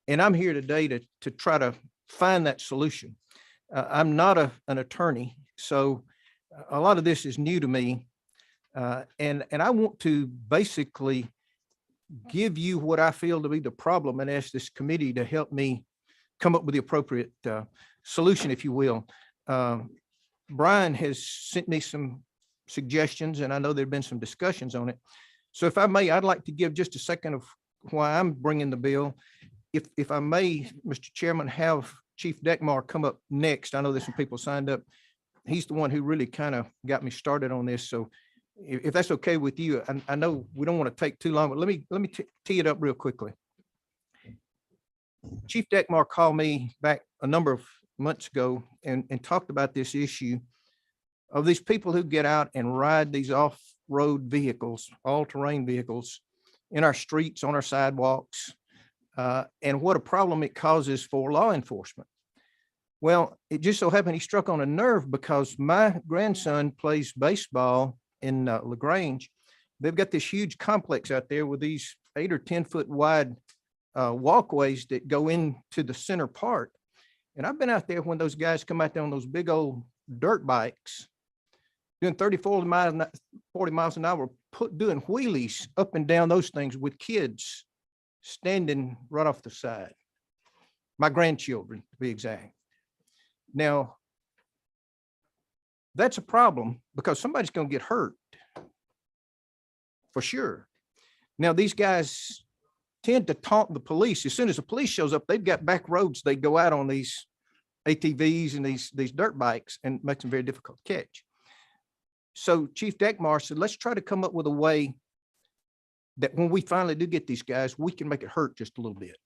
Speaker 4: And I'm here today to try to find that solution.
Speaker 20: I'm not an attorney, so a lot of this is new to me. And I want to basically give you what I feel to be the problem and ask this committee to help me come up with the appropriate solution, if you will. Brian has sent me some suggestions, and I know there've been some discussions on it. So if I may, I'd like to give just a second of why I'm bringing the bill. If I may, Mr. Chairman, have Chief Deckmar come up next. I know there's some people signed up. He's the one who really kind of got me started on this. So if that's okay with you, I know we don't want to take too long, but let me tee it up real quickly. Chief Deckmar called me back a number of months ago and talked about this issue of these people who get out and ride these off-road vehicles, all-terrain vehicles in our streets, on our sidewalks, and what a problem it causes for law enforcement. Well, it just so happened he struck on a nerve because my grandson plays baseball in LaGrange. They've got this huge complex out there with these 8 or 10 foot wide walkways that go into the center part. And I've been out there when those guys come out there on those big old dirt bikes doing 30, 40 miles an hour, doing wheelies up and down those things with kids standing right off the side. My grandchildren, to be exact. Now, that's a problem because somebody's going to get hurt for sure. Now, these guys tend to taunt the police. As soon as the police shows up, they've got back roads. They go out on these ATVs and these dirt bikes, and it makes them very difficult to catch. So Chief Deckmar said, let's try to come up with a way that when we finally do get these guys, we can make it hurt just a little bit.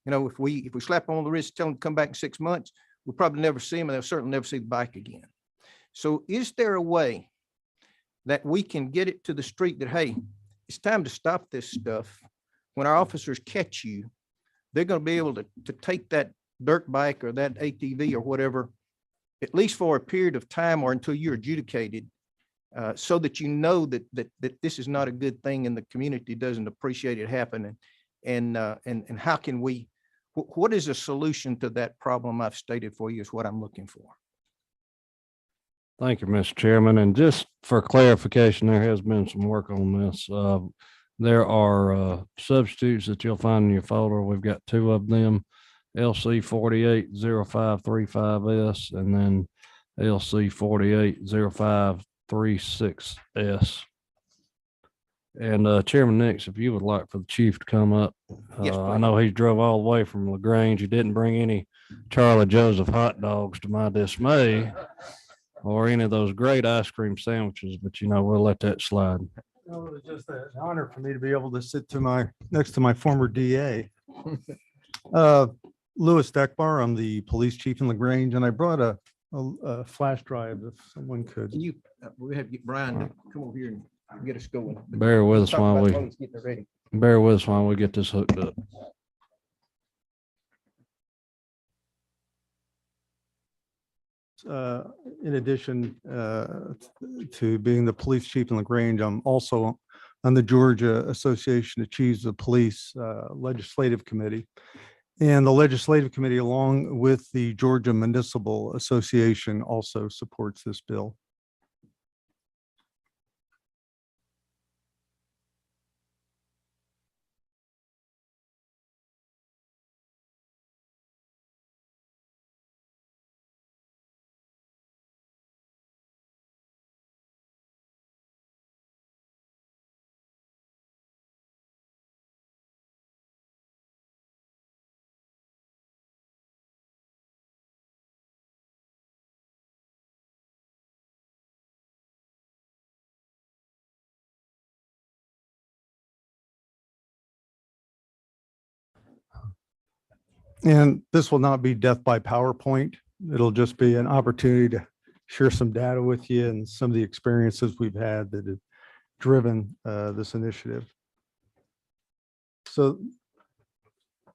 Speaker 20: You know, if we slap them on the wrist, tell them to come back in 6 months, we'll probably never see them, and they'll certainly never see the bike again. So is there a way that we can get it to the street that, hey, it's time to stop this stuff? When our officers catch you, they're going to be able to take that dirt bike or that ATV or whatever, at least for a period of time or until you're adjudicated, so that you know that this is not a good thing and the community doesn't appreciate it happening. And how can we, what is a solution to that problem I've stated for you is what I'm looking for.
Speaker 7: Thank you, Mr. Chairman. And just for clarification, there has been some work on this. There are substitutes that you'll find in your folder. We've got 2 of them, LC 480535S and then LC 480536S. And Chairman Nix, if you would like for the chief to come up.
Speaker 20: Yes,
Speaker 7: I know he drove all the way from LaGrange. He didn't bring any Charlie Joseph hot dogs, to my dismay, or any of those great ice cream sandwiches, but you know, we'll let that slide.
Speaker 3: No, it was just an honor for me to be able to sit next to my former DA. Louis Deckbar, I'm the police chief in LaGrange, and I brought a flash drive if someone could.
Speaker 20: Can you, we have to get Brian to come over here and get us going.
Speaker 7: Bear with us while we
Speaker 20: get ready.
Speaker 7: bear with us while we get this hooked up.
Speaker 3: In addition to being the police chief in LaGrange, I'm also on the Georgia Association of Chiefs of Police Legislative Committee. And the Legislative Committee, along with the Georgia Municipal Association, also supports this bill. And this will not be death by PowerPoint. It'll just be an opportunity to share some data with you and some of the experiences we've had that have driven this initiative. So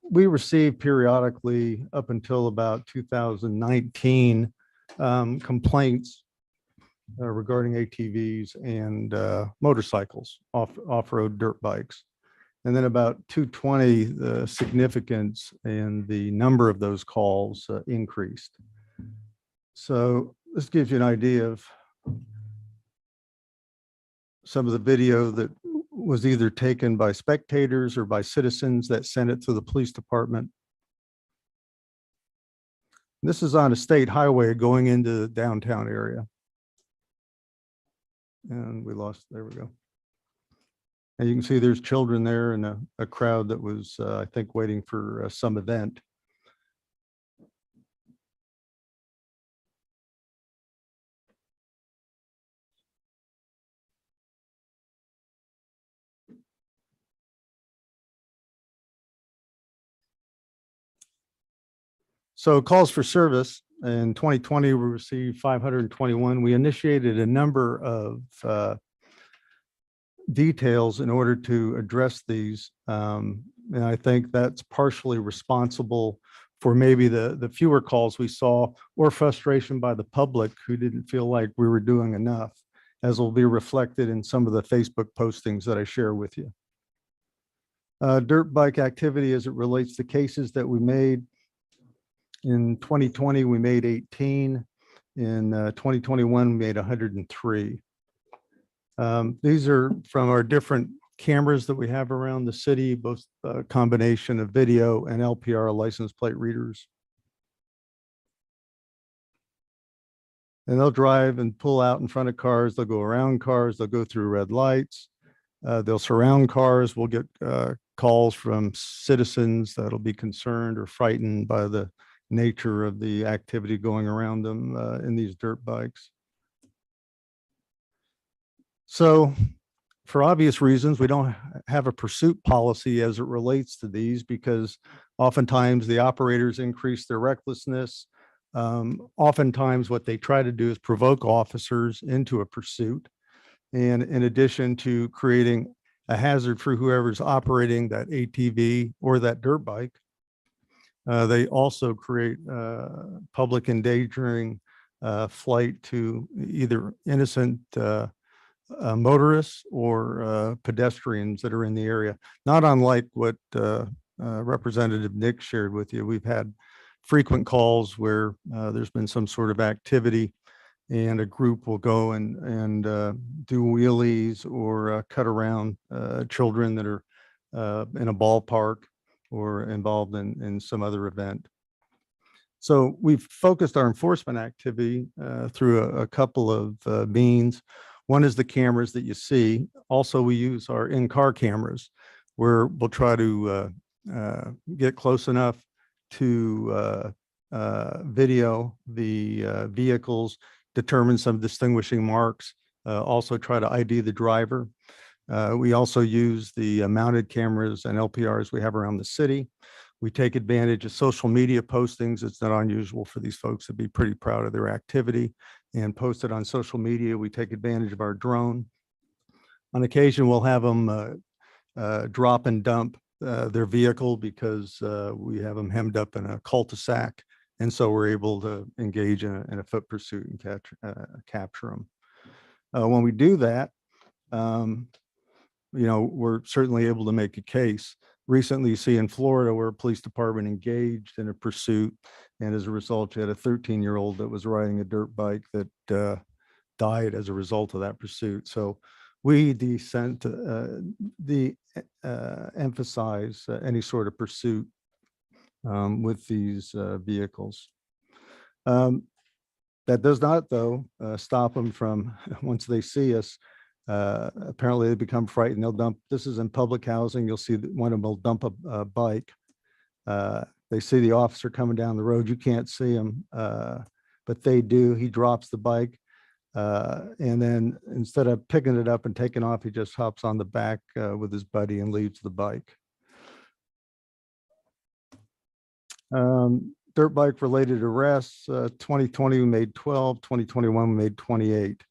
Speaker 3: we received periodically up until about 2019 complaints regarding ATVs and motorcycles, off-road dirt bikes. And then about 220, the significance and the number of those calls increased. So this gives you an idea of some of the video that was either taken by spectators or by citizens that sent it to the police department. This is on a state highway going into the downtown area. And we lost, there we go. And you can see there's children there and a crowd that was, I think, waiting for some event. So calls for service in 2020, we received 521. We initiated a number of details in order to address these. And I think that's partially responsible for maybe the fewer calls we saw or frustration by the public who didn't feel like we were doing enough, as will be reflected in some of the Facebook postings that I share with you. Dirt bike activity as it relates to cases that we made. In 2020, we made 18. In 2021, we made 103. These are from our different cameras that we have around the city, both a combination of video and LPR license plate readers. And they'll drive and pull out in front of cars. They'll go around cars. They'll go through red lights. They'll surround cars. We'll get calls from citizens that'll be concerned or frightened by the nature of the activity going around them in these dirt bikes. So for obvious reasons, we don't have a pursuit policy as it relates to these, because oftentimes the operators increase their recklessness. Oftentimes what they try to do is provoke officers into a pursuit. And in addition to creating a hazard for whoever's operating that ATV or that dirt bike, they also create public endangering flight to either innocent motorists or pedestrians that are in the area. Not unlike what Representative Nick shared with you. We've had frequent calls where there's been some sort of activity and a group will go and do wheelies or cut around children that are in a ballpark or involved in some other event. So we've focused our enforcement activity through a couple of means. One is the cameras that you see. Also, we use our in-car cameras, where we'll try to get close enough to video the vehicles, determine some distinguishing marks, also try to ID the driver. We also use the mounted cameras and LPRs we have around the city. We take advantage of social media postings. It's not unusual for these folks to be pretty proud of their activity and post it on social media. We take advantage of our drone. On occasion, we'll have them drop and dump their vehicle because we have them hemmed up in a cul-de-sac. And so we're able to engage in a foot pursuit and capture them. When we do that, we're certainly able to make a case. Recently, you see in Florida where a police department engaged in a pursuit, and as a result, you had a 13-year-old that was riding a dirt bike that died as a result of that pursuit. So we emphasize any sort of pursuit with these vehicles. That does not, though, stop them from, once they see us, apparently they become frightened. They'll dump, this is in public housing. You'll see that one of them will dump a bike. They see the officer coming down the road. You can't see him, but they do. He drops the bike. And then instead of picking it up and taking off, he just hops on the back with his buddy and leaves the bike. Dirt bike related arrests, 2020 we made 12, 2021 we made 28.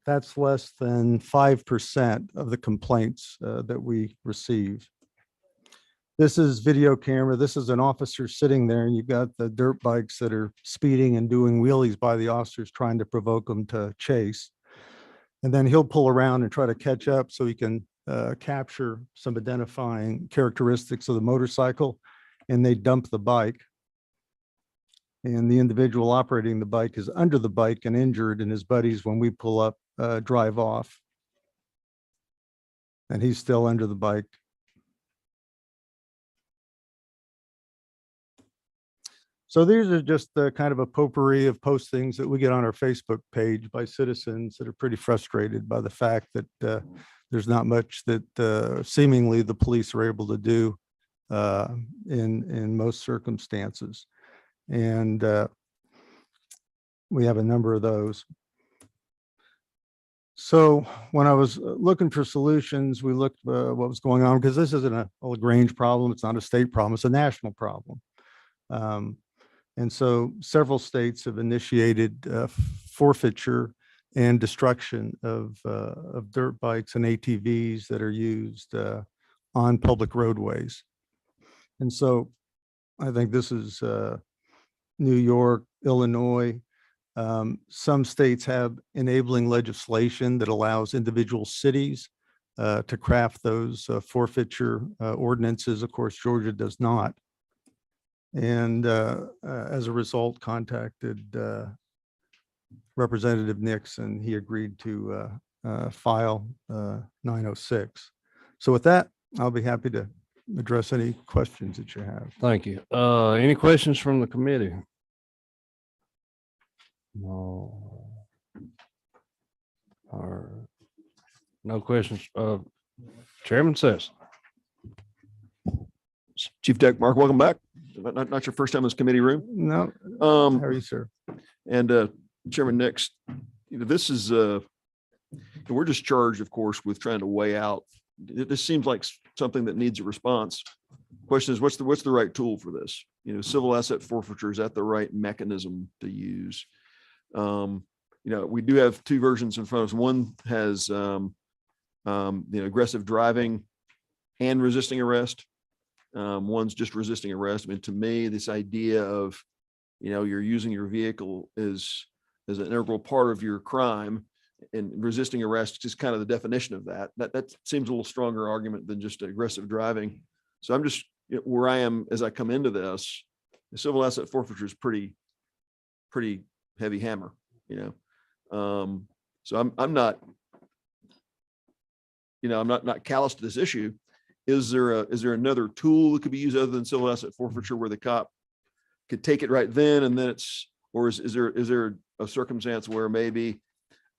Speaker 3: That's less than 5% of the complaints that we receive. This is video camera. This is an officer sitting there, and you've got the dirt bikes that are speeding and doing wheelies by the officers trying to provoke them to chase. And then he'll pull around and try to catch up so he can capture some identifying characteristics of the motorcycle, and they dump the bike. And the individual operating the bike is under the bike and injured, and his buddies, when we pull up, drive off. And he's still under the bike. So these are just the kind of a potpourri of postings that we get on our Facebook page by citizens that are pretty frustrated by the fact that there's not much that seemingly the police are able to do in most circumstances. And we have a number of those. So when I was looking for solutions, we looked what was going on, because this isn't a LaGrange problem. It's not a state problem. It's a national problem. And so several states have initiated forfeiture and destruction of dirt bikes and ATVs that are used on public roadways. And so I think this is New York, Illinois. Some states have enabling legislation that allows individual cities to craft those forfeiture ordinances. Of course, Georgia does not. And as a result, contacted Representative Nix, and he agreed to file 906. So with that, I'll be happy to address any questions that you have.
Speaker 7: Thank you. Any questions from the committee? No. No questions. Chairman says.
Speaker 16: Chief Deck, Mark, welcome back. Not your first time in this committee room.
Speaker 3: No. How are you, sir?
Speaker 16: And Chairman Nix, this is we're just charged, of course, with trying to weigh out. This seems like something that needs a response. Question is, what's the right tool for this? Civil asset forfeiture, is that the right mechanism to use? We do have two versions in front of us. One has aggressive driving and resisting arrest. One's just resisting arrest. I mean, to me, this idea of, you're using your vehicle as an integral part of your crime, and resisting arrest is just kind of the definition of that. That seems a little stronger argument than just aggressive driving. So I'm just where I am as I come into this. The civil asset forfeiture is pretty heavy hammer, So I'm not, I'm not callous to this issue. Is there another tool that could be used other than civil asset forfeiture where the cop could take it right then and then or is there a circumstance where maybe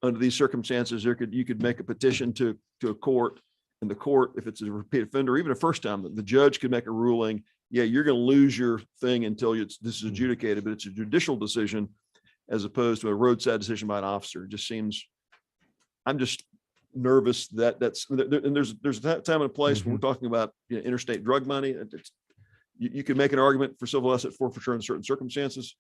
Speaker 16: under these circumstances you could make a petition to a court, and the court, if it's a repeat offender, or even a first time, the judge could make a ruling, yeah, you're going to lose your thing until this is adjudicated, but it's a judicial decision as opposed to a roadside decision by an officer. It just seems, I'm just nervous there's that time and a place when we're talking about interstate drug money. You can make an argument for civil asset forfeiture in certain circumstances.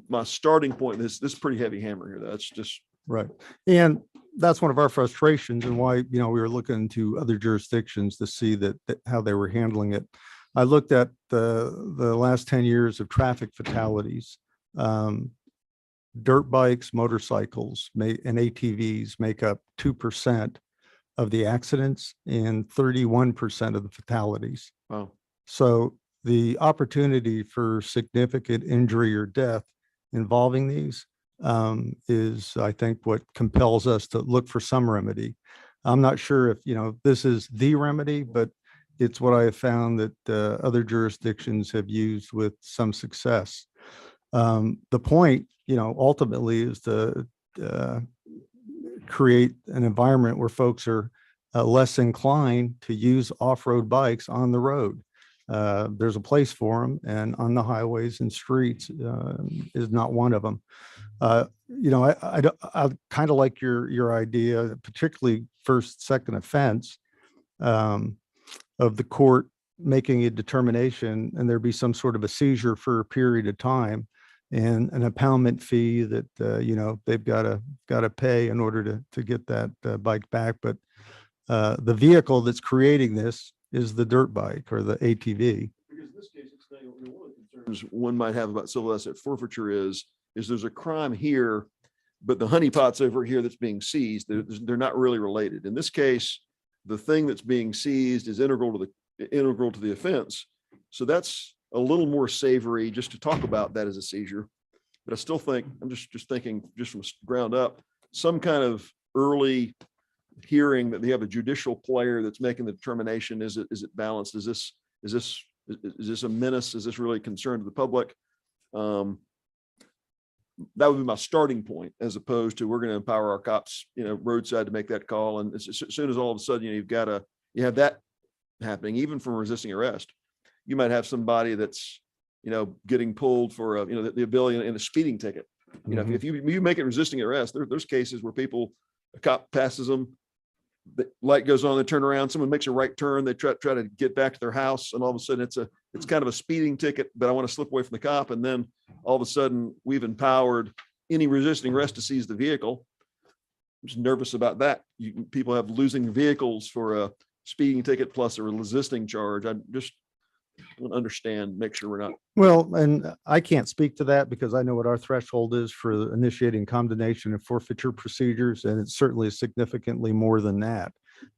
Speaker 16: My starting point is this pretty heavy hammer here. That's just
Speaker 3: right. And that's one of our frustrations, and why we were looking to other jurisdictions to see that how they were handling it. I looked at the last 10 years of traffic fatalities. Dirt bikes, motorcycles, and ATVs make up 2% of the accidents and 31% of the fatalities.
Speaker 16: Wow.
Speaker 3: So the opportunity for significant injury or death involving these is, I think, what compels us to look for some remedy. I'm not sure if, this is the remedy, but it's what I have found that other jurisdictions have used with some success. The point, ultimately is to create an environment where folks are less inclined to use off-road bikes on the road. There's a place for them, and on the highways and streets is not one of them. I kind of like your idea, particularly first, second offense, of the court making a determination and there be some sort of a seizure for a period of time and an impoundment fee that, they've got to pay in order to get that bike back. But the vehicle that's creating this is the dirt bike or the ATV.
Speaker 16: Because in this case, one of the concerns one might have about civil asset forfeiture is there's a crime here, but the honeypot's over here that's being seized. They're not really related. In this case, the thing that's being seized is integral to the offense. So that's a little more savory just to talk about that as a seizure. But I still think, I'm just thinking just from ground up, some kind of early hearing that they have a judicial player that's making the determination. Is it balanced? Is this a menace? Is this really a concern to the public? That would be my starting point, as opposed to we're going to empower our cops, roadside to make that call. And as soon as all of a sudden, you have that happening, even from resisting arrest, you might have somebody that's, getting pulled for, the ability in a speeding ticket. If you make it resisting arrest, there's cases where a cop passes them, the light goes on, they turn around, someone makes a right turn, they try to get back to their house, and all of a sudden it's kind of a speeding ticket, but I want to slip away from the cop, and then all of a sudden we've empowered any resisting arrest to seize the vehicle. I'm just nervous about that. People have losing vehicles for a speeding ticket plus a resisting charge. I just want to understand, make sure we're not.
Speaker 3: Well, and I can't speak to that because I know what our threshold is for initiating condemnation and forfeiture procedures, and it's certainly significantly more than that.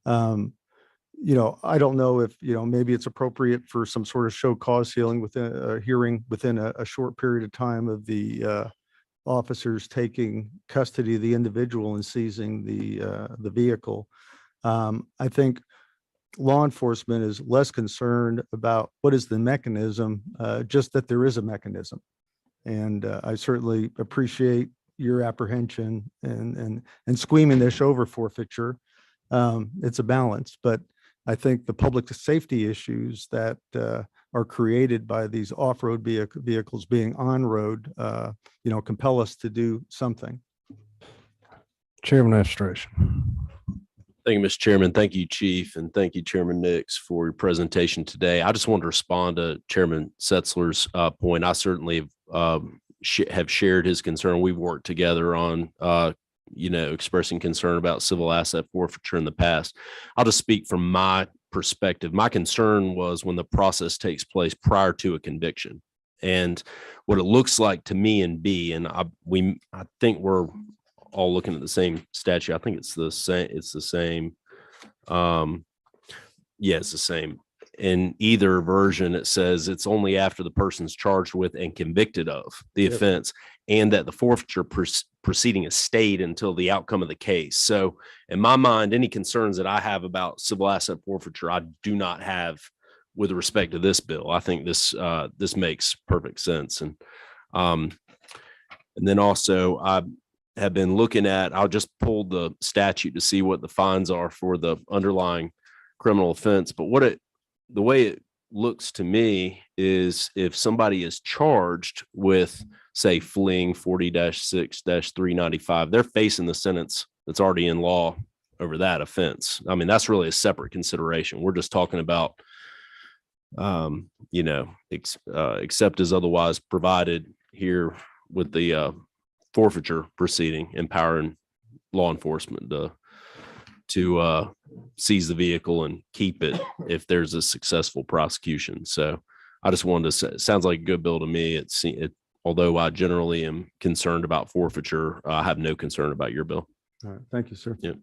Speaker 3: I don't know if, maybe it's appropriate for some sort of show cause hearing within a short period of time of the officers taking custody of the individual and seizing the vehicle. I think law enforcement is less concerned about what is the mechanism, just that there is a mechanism. And I certainly appreciate your apprehension and squeamishness over forfeiture. It's a balance, but I think the public safety issues that are created by these off-road vehicles being on road, compel us to do something.
Speaker 8: Chairman Administration.
Speaker 11: Thank you, Mr. Chairman. Thank you, Chief, and thank you, Chairman Nix, for your presentation today. I just wanted to respond to Chairman Setzler's point. I certainly have shared his concern. We've worked together on, expressing concern about civil asset forfeiture in the past. I'll just speak from my perspective. My concern was when the process takes place prior to a conviction, and what it looks like to me and B, and I think we're all looking at the same statute. I think it's the same. It's the same. It's the same. In either version, it says it's only after the person's charged with and convicted of the offense, and that the forfeiture proceeding is stayed until the outcome of the case. So in my mind, any concerns that I have about civil asset forfeiture, I do not have with respect to this bill. I think this makes perfect sense. And then also I have been looking at, I'll just pull the statute to see what the fines are for the underlying criminal offense. But the way it looks to me is if somebody is charged with, say, fleeing 40-6-395, they're facing the sentence that's already in law over that offense. I mean, that's really a separate consideration. We're just talking about, except as otherwise provided here with the forfeiture proceeding, empowering law enforcement to seize the vehicle and keep it if there's a successful prosecution. So I just wanted to say, it sounds like a good bill to me. Although I generally am concerned about forfeiture, I have no concern about your bill.
Speaker 3: All right. Thank you, sir.
Speaker 11: Yep.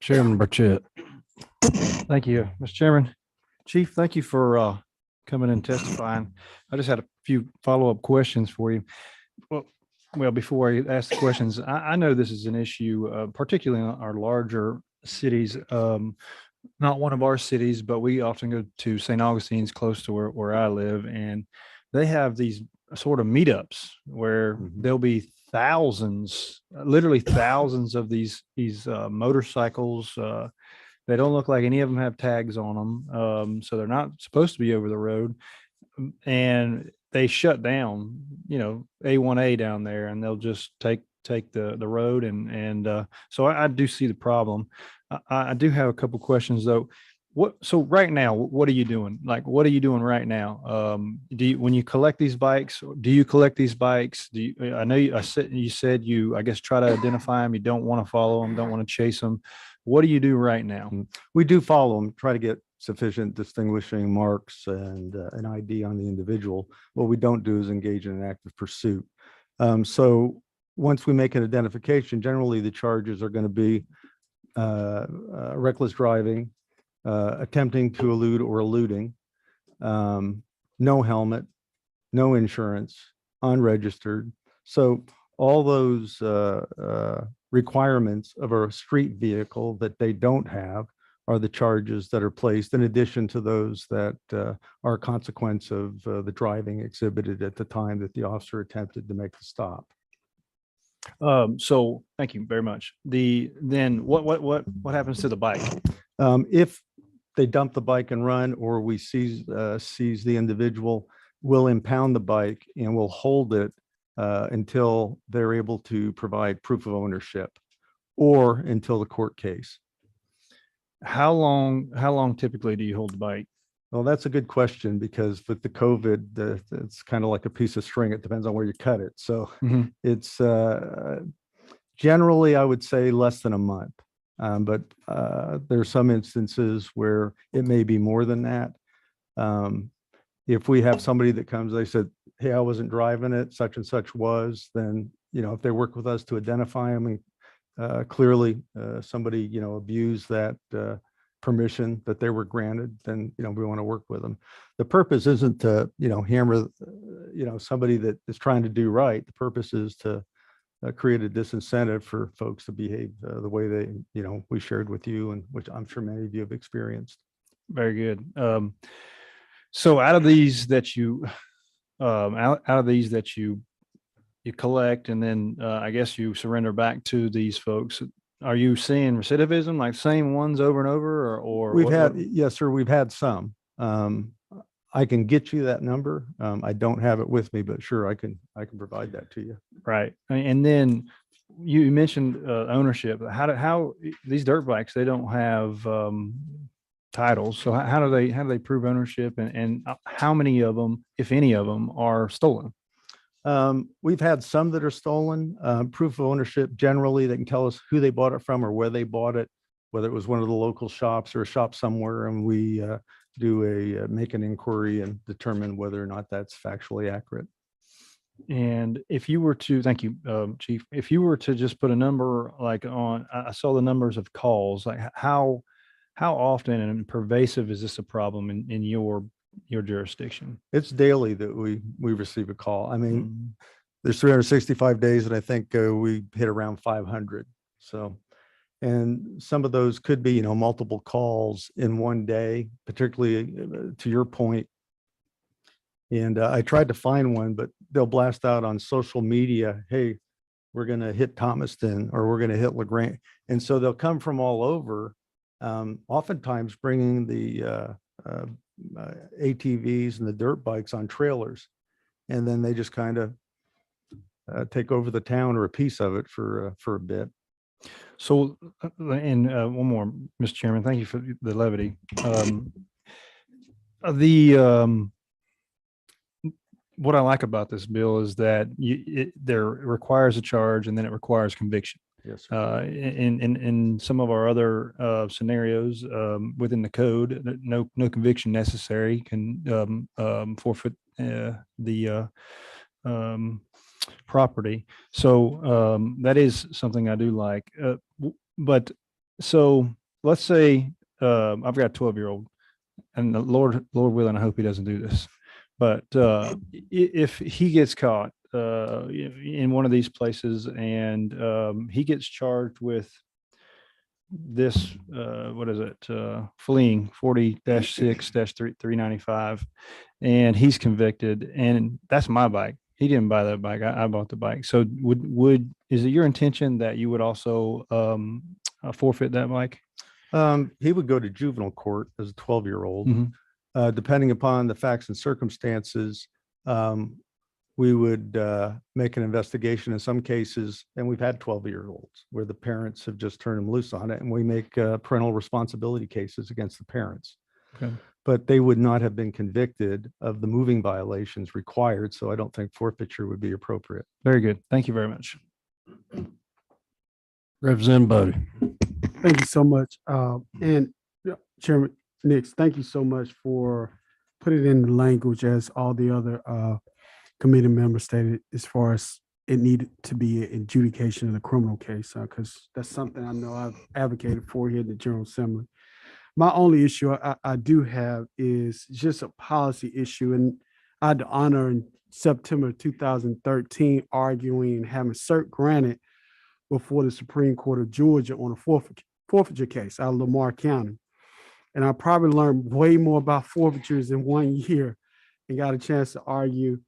Speaker 8: Chairman Burchett. Thank you, Mr. Chairman. Chief, thank you for coming and testifying. I just had a few follow-up questions for you. Well, before I ask the questions, I know this is an issue, particularly in our larger cities. Not one of our cities, but we often go to St. Augustine's, close to where I live, and they have these sort of meetups where there'll be literally thousands of these motorcycles. They don't look like any of them have tags on them, so they're not supposed to be over the road, and they shut down, A1A down there, and they'll just take the road. And so I do see the problem. I do have a couple questions though. So right now, what are you doing? Like, what are you doing right now? When you collect these bikes, do you collect these bikes? I know you said I guess, try to identify them. You don't want to follow them, don't want to chase them. What do you do right now?
Speaker 3: We do follow them, try to get sufficient distinguishing marks and an ID on the individual. What we don't do is engage in an active pursuit. So once we make an identification, generally the charges are going to be reckless driving, attempting to elude or eluding, no helmet, no insurance, unregistered. So all those requirements of a street vehicle that they don't have are the charges that are placed in addition to those that are a consequence of the driving exhibited at the time that the officer attempted to make the stop.
Speaker 5: So thank you very much. Then what happens to the bike?
Speaker 3: If they dump the bike and run, or we seize the individual, we'll impound the bike and we'll hold it until they're able to provide proof of ownership or until the court case.
Speaker 5: How long typically do you hold the bike?
Speaker 3: Well, that's a good question, because with the COVID, it's kind of like a piece of string. It depends on where you cut it. So it's generally, I would say, less than a month. But there are some instances where it may be more than that. If we have somebody that comes, they said, hey, I wasn't driving it, such and such was, then, if they work with us to identify them, and clearly somebody, abused that permission that they were granted, then, we want to work with them. The purpose isn't to, hammer, somebody that is trying to do right. The purpose is to create a disincentive for folks to behave the way they, we shared with you, and which I'm sure many of you have experienced.
Speaker 5: Very good. So out of these that you, you collect, and then I guess you surrender back to these folks, are you seeing recidivism, like same ones over and over, or
Speaker 3: We've had, yes, sir, we've had some. I can get you that number. I don't have it with me, but sure, I can provide that to you.
Speaker 5: Right. And then you mentioned ownership. How these dirt bikes, they don't have titles. So how do they prove ownership, and how many of them, if any of them, are stolen?
Speaker 3: We've had some that are stolen. Proof of ownership, generally, they can tell us who they bought it from or where they bought it, whether it was one of the local shops or a shop somewhere, and we make an inquiry and determine whether or not that's factually accurate.
Speaker 5: And if you were to, thank you, Chief, if you were to just put a number like on, I saw the numbers of calls, like how often and pervasive is this a problem in your jurisdiction?
Speaker 3: It's daily that we receive a call. I mean, there's 365 days, and I think we hit around 500. So, and some of those could be, multiple calls in one day, particularly to your point. And I tried to find one, but they'll blast out on social media, hey, we're going to hit Thomaston, or we're going to hit LaGrange. And so they'll come from all over, oftentimes bringing the ATVs and the dirt bikes on trailers. And then they just kind of take over the town or a piece of it for a bit.
Speaker 5: So, and one more, Mr. Chairman, thank you for the levity. What I like about this bill is that there requires a charge, and then it requires conviction.
Speaker 3: Yes.
Speaker 5: In some of our other scenarios within the code, no conviction necessary, can forfeit the property. So that is something I do like. But so let's say I've got a 12-year-old, and the Lord willing, I hope he doesn't do this. But if he gets caught in one of these places, and he gets charged with this, what is it? Fleeing 40-6-395, and he's convicted, and that's my bike. He didn't buy that bike. I bought the bike. So is it your intention that you would also forfeit that bike?
Speaker 3: He would go to juvenile court as a 12-year-old. Depending upon the facts and circumstances, we would make an investigation in some cases, and we've had 12-year-olds where the parents have just turned them loose on it, and we make parental responsibility cases against the parents.
Speaker 5: Okay.
Speaker 3: But they would not have been convicted of the moving violations required, so I don't think forfeiture would be appropriate.
Speaker 5: Very good. Thank you very much.
Speaker 19: Representative Bodie.
Speaker 12: Thank you so much. And Chairman Nix, thank you so much for putting it in the language as all the other committee members stated, as far as it needed to be an adjudication of the criminal case, because that's something I know I've advocated for here in the General Assembly. My only issue I do have is just a policy issue, and I had the honor in September 2013 arguing and having cert granted before the Supreme Court of Georgia on a forfeiture case out of Lamar County. And I probably learned way more about forfeitures in 1 year and got a chance to argue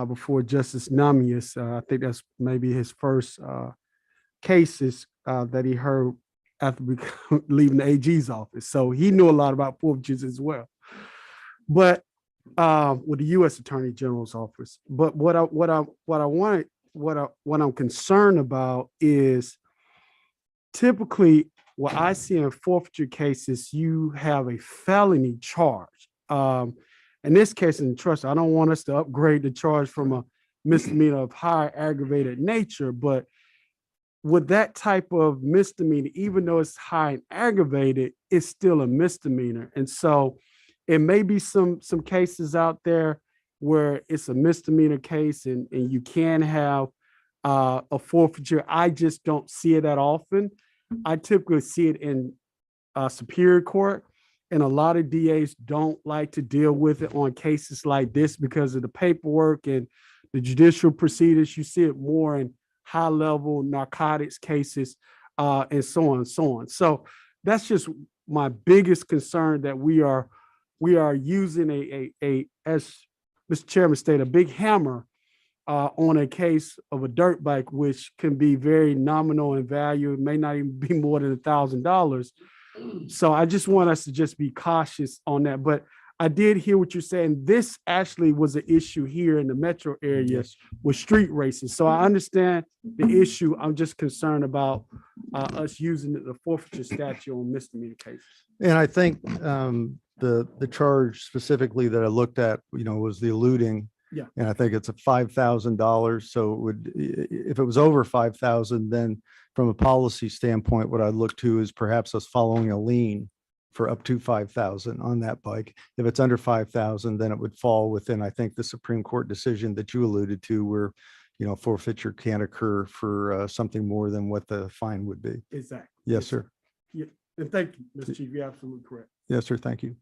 Speaker 12: before Justice Namias. I think that's maybe his first cases that he heard after leaving the AG's office. So he knew a lot about forfeitures as well. But with the U.S. Attorney General's office. But what I'm concerned about is typically what I see in forfeiture cases, you have a felony charge. In this case, in trust, I don't want us to upgrade the charge from a misdemeanor of higher aggravated nature, but with that type of misdemeanor, even though it's high and aggravated, it's still a misdemeanor. And so it may be some cases out there where it's a misdemeanor case and you can have a forfeiture. I just don't see it that often. I typically see it in Superior Court, and a lot of DAs don't like to deal with it on cases like this because of the paperwork and the judicial proceedings. You see it more in high-level narcotics cases and so on and so on. So that's just my biggest concern, that we are using a as Mr. Chairman stated, a big hammer on a case of a dirt bike, which can be very nominal in value. It may not even be more than $1,000. So I just want us to just be cautious on that. But I did hear what you're saying. This actually was an issue here in the metro area with street racing. So I understand the issue. I'm just concerned about us using the forfeiture statute on misdemeanor cases.
Speaker 8: And I think the charge specifically that I looked at, was the eluding.
Speaker 12: Yeah.
Speaker 8: And I think it's a $5,000. So it would, if it was over 5,000, then from a policy standpoint, what I'd look to is perhaps us following a lien for up to 5,000 on that bike. If it's under 5,000, then it would fall within, I think, the Supreme Court decision that you alluded to, where, forfeiture can't occur for something more than what the fine would be.
Speaker 12: Exactly.
Speaker 8: Yes, sir.
Speaker 12: Yeah. And thank you, Mr. Chief. You're absolutely correct.
Speaker 8: Yes, sir. Thank you.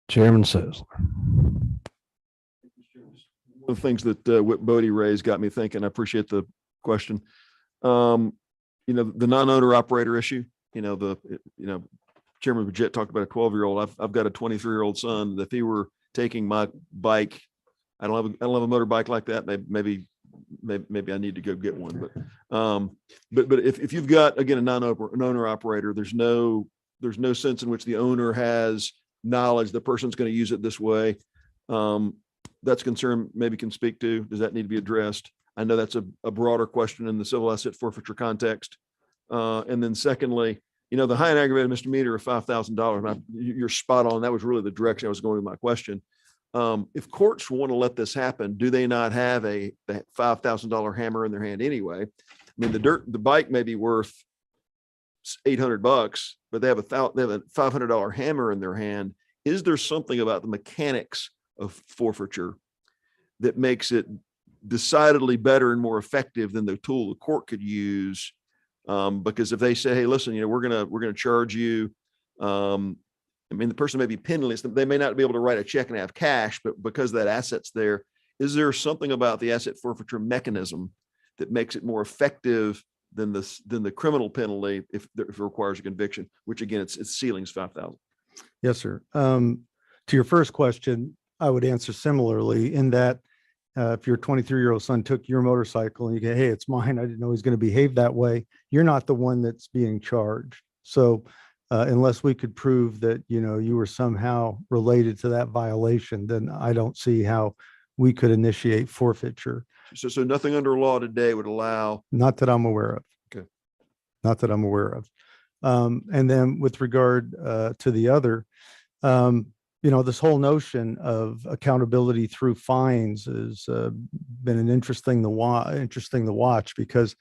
Speaker 7: Chairman Sisler.
Speaker 16: One of the things that Whip Bodie raised got me thinking. I appreciate the question. The non-owner operator issue. Chairman Bridget talked about a 12-year-old. I've got a 23-year-old son. If he were taking my bike, I don't have a motorbike like that. Maybe I need to go get one. But if you've got, again, an owner operator, there's no sense in which the owner has knowledge the person's going to use it this way. That's a concern maybe can speak to. Does that need to be addressed? I know that's a broader question in the civil asset forfeiture context. And then secondly, the high and aggravated misdemeanor of $5,000, you're spot on. That was really the direction I was going with my question. If courts want to let this happen, do they not have a $5,000 hammer in their hand anyway? I mean, the bike may be worth $800, but they have a $500 hammer in their hand. Is there something about the mechanics of forfeiture that makes it decidedly better and more effective than the tool the court could use? Because if they say, hey, listen, we're gonna charge you, the person may be penniless. They may not be able to write a check and have cash, but because that asset's there, is there something about the asset forfeiture mechanism that makes it more effective than the criminal penalty if it requires a conviction, which again, its ceiling's 5,000?
Speaker 8: Yes, sir. To your first question, I would answer similarly in that if your 23-year-old son took your motorcycle and you go, hey, it's mine, I didn't know he's going to behave that way, you're not the one that's being charged. So unless we could prove that, you were somehow related to that violation, then I don't see how we could initiate forfeiture.
Speaker 16: So nothing under law today would allow?
Speaker 8: Not that I'm aware of.
Speaker 16: Okay.
Speaker 8: Not that I'm aware of. And then with regard to the other, this whole notion of accountability through fines has been an interesting to watch, because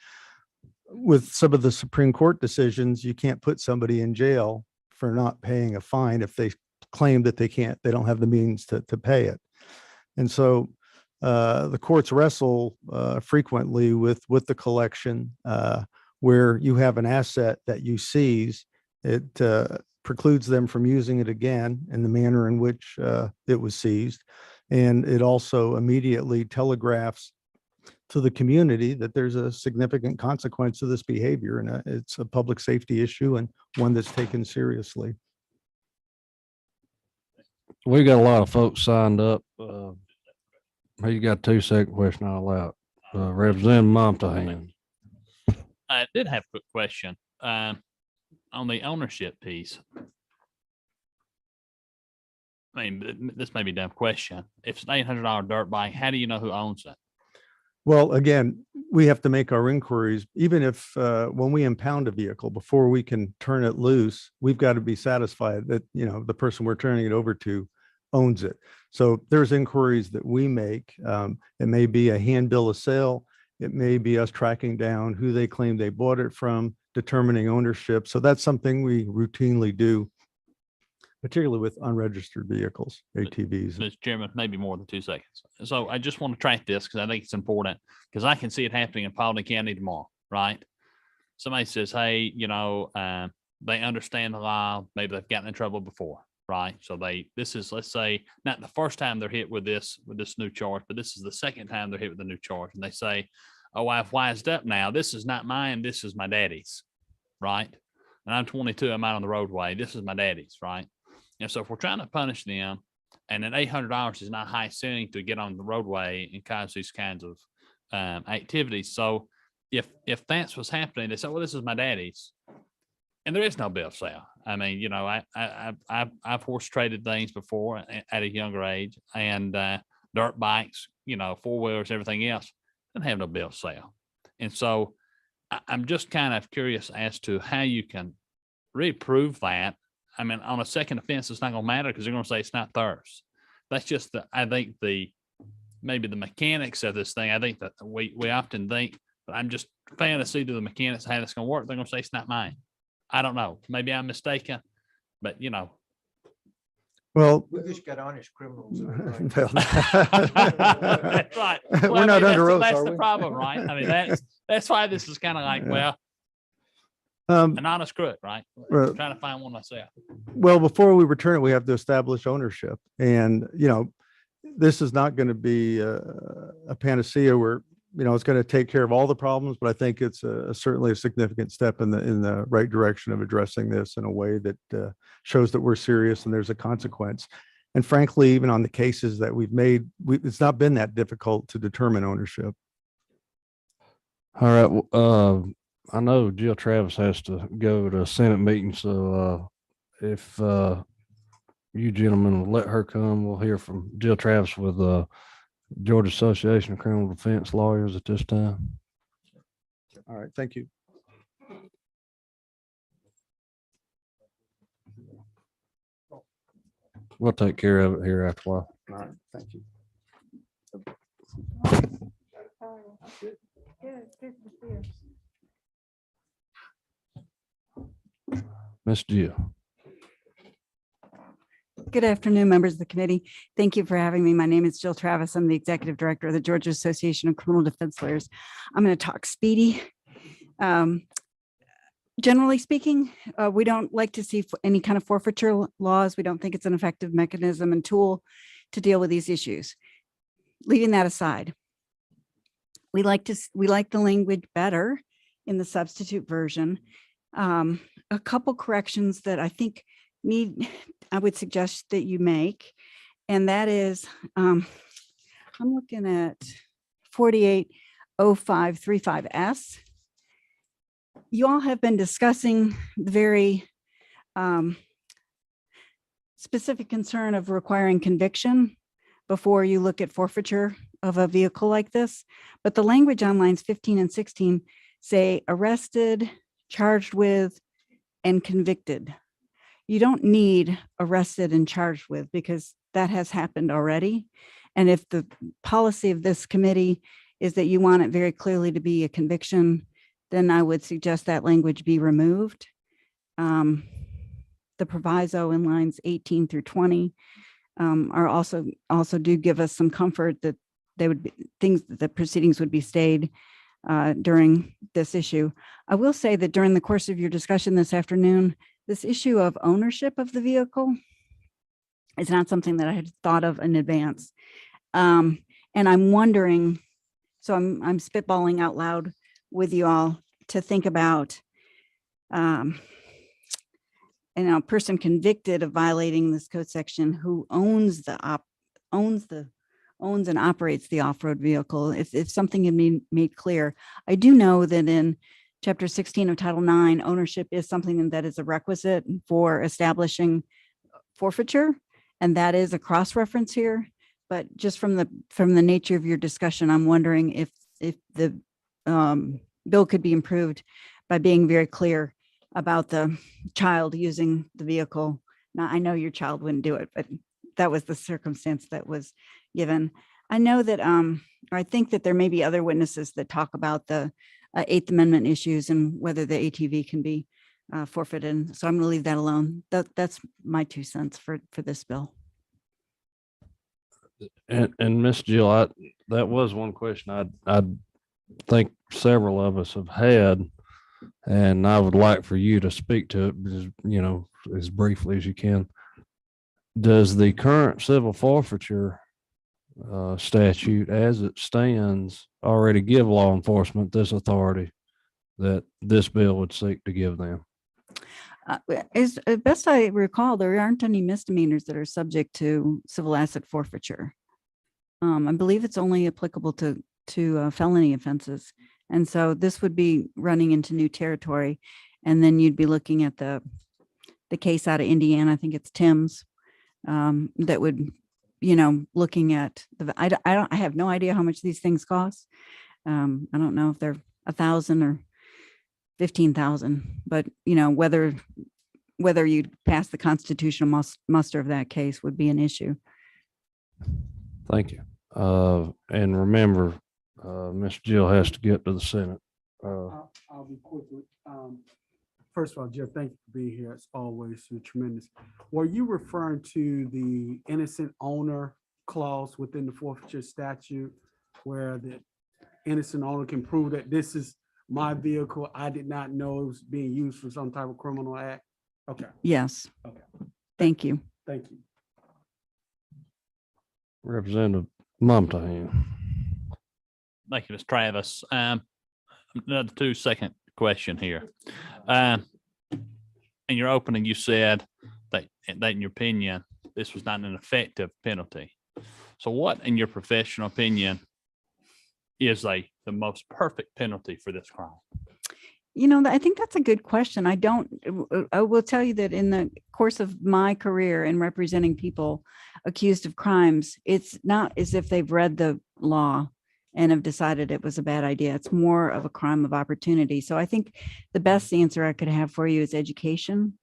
Speaker 8: with some of the Supreme Court decisions, you can't put somebody in jail for not paying a fine if they claim that they don't have the means to pay it. And so the courts wrestle frequently with the collection where you have an asset that you seize. It
Speaker 6: precludes them from using it again in the manner in which it was seized. And it also immediately telegraphs to the community that there's a significant consequence to this behavior, and it's a public safety issue and one that's taken seriously.
Speaker 7: We got a lot of folks signed up. You got a 2-second question I'll allow. Representative Montahan.
Speaker 21: I did have a quick question on the ownership piece. I mean, this may be a dumb question. If it's an $800 dirt bike, how do you know who owns it?
Speaker 6: Well, again, we have to make our inquiries, even if when we impound a vehicle, before we can turn it loose, we've got to be satisfied that, you know, the person we're turning it over to owns it. So there's inquiries that we make. It may be a hand bill of sale. It may be us tracking down who they claim they bought it from, determining ownership. So that's something we routinely do, particularly with unregistered vehicles, ATVs.
Speaker 21: Mr. Chairman, maybe more than 2 seconds. So I just want to track this because I think it's important, because I can see it happening in Paulding County tomorrow, right? Somebody says, hey, you know, they understand the law. Maybe they've gotten in trouble before, right? So this is, let's say, not the first time they're hit with this new charge, but this is the second time they're hit with a new charge. And they say, oh, I've wised up now. This is not mine. This is my daddy's, right? And I'm 22. I'm out on the roadway. This is my daddy's, right? And so if we're trying to punish them, and then $800 is not high ceiling to get on the roadway and cause these kinds of activities. So if that's what's happening, they say, well, this is my daddy's, and there is no bill of sale. I mean, you know, I've horse traded things before at a younger age, and dirt bikes, you know, 4-wheelers, everything else, didn't have no bill of sale. And so I'm just kind of curious as to how you can really prove that. I mean, on a second offense, it's not going to matter because they're going to say it's not theirs. That's just I think maybe the mechanics of this thing. I think that we often think, but I'm just failing to see to the mechanics how it's going to work. They're going to say it's not mine. I don't know. Maybe I'm mistaken, but you know.
Speaker 6: Well,
Speaker 20: We just got honest criminals.
Speaker 21: That's right. Well,
Speaker 6: We're not under oath,
Speaker 21: that's
Speaker 6: are
Speaker 21: the
Speaker 6: we?
Speaker 21: problem, right? I mean, that's why this is kind of like, well, an honest crook, right?
Speaker 6: Right.
Speaker 21: Trying to find one myself.
Speaker 6: Well, before we return it, we have to establish ownership. And, you know, this is not going to be a panacea where, you know, it's going to take care of all the problems, but I think it's certainly a significant step in the right direction of addressing this in a way that shows that we're serious and there's a consequence. And frankly, even on the cases that we've made, it's not been that difficult to determine ownership.
Speaker 7: All right. I know Jill Travis has to go to a Senate meeting, so if you gentlemen will let her come, we'll hear from Jill Travis with Georgia Association of Criminal Defense Lawyers at this time.
Speaker 6: All right, thank you.
Speaker 7: We'll take care of it here after a while.
Speaker 6: All right, thank you.
Speaker 7: Miss Jill.
Speaker 22: Good afternoon, members of the committee. Thank you for having me. My name is Jill Travis. I'm the Executive Director of the Georgia Association of Criminal Defense Lawyers. I'm going to talk speedy. Generally speaking, we don't like to see any kind of forfeiture laws. We don't think it's an effective mechanism and tool to deal with these issues. Leaving that aside, we like the language better in the substitute version. A couple corrections that I think I would suggest that you make, and that is, I'm looking at 480535S. You all have been discussing the very specific concern of requiring conviction before you look at forfeiture of a vehicle like this, but the language on lines 15 and 16 say arrested, charged with, and convicted. You don't need arrested and charged with, because that has happened already. And if the policy of this committee is that you want it very clearly to be a conviction, then I would suggest that language be removed. The proviso in lines 18 through 20 are also do give us some comfort that they would be the proceedings would be stayed during this issue. I will say that during the course of your discussion this afternoon, this issue of ownership of the vehicle is not something that I had thought of in advance. And I'm wondering, so I'm spitballing out loud with you all to think about, a person convicted of violating this code section who owns and operates the off-road vehicle. If something had been made clear, I do know that in Chapter 16 of Title 9, ownership is something that is a requisite for establishing forfeiture, and that is a cross-reference here. But just from the nature of your discussion, I'm wondering if the bill could be improved by being very clear about the child using the vehicle. Now, I know your child wouldn't do it, but that was the circumstance that was given. I know that, or I think that there may be other witnesses that talk about the Eighth Amendment issues and whether the ATV can be forfeited. So I'm going to leave that alone. That's my 2 cents for this bill.
Speaker 7: And Miss Jill, that was one question I think several of us have had, and I would like for you to speak to it, as briefly as you can. Does the current civil forfeiture statute as it stands already give law enforcement this authority that this bill would seek to give them?
Speaker 22: As best I recall, there aren't any misdemeanors that are subject to civil asset forfeiture. I believe it's only applicable to felony offenses. And so this would be running into new territory. And then you'd be looking at the case out of Indiana, I think it's Tim's, that would, looking at I have no idea how much these things cost. I don't know if they're 1,000 or 15,000, but whether you'd pass the constitutional muster of that case would be an issue.
Speaker 7: Thank you. And remember, Miss Jill has to get to the Senate.
Speaker 12: I'll be quickly. First of all, Jeff, thank you for being here. As always, you're tremendous. Were you referring to the innocent owner clause within the forfeiture statute where the innocent owner can prove that this is my vehicle, I did not know it was being used for some type of criminal act? Okay.
Speaker 22: Yes.
Speaker 12: Okay.
Speaker 22: Thank you.
Speaker 12: Thank you.
Speaker 7: Representative Mumtahan.
Speaker 21: Thank you, Ms. Travis. Another 2-second question here. In your opening, you said that in your opinion, this was not an effective penalty. So what, in your professional opinion, is the most perfect penalty for this crime?
Speaker 22: I think that's a good question. I will tell you that in the course of my career in representing people accused of crimes, it's not as if they've read the law and have decided it was a bad idea. It's more of a crime of opportunity. So I think the best answer I could have for you is education,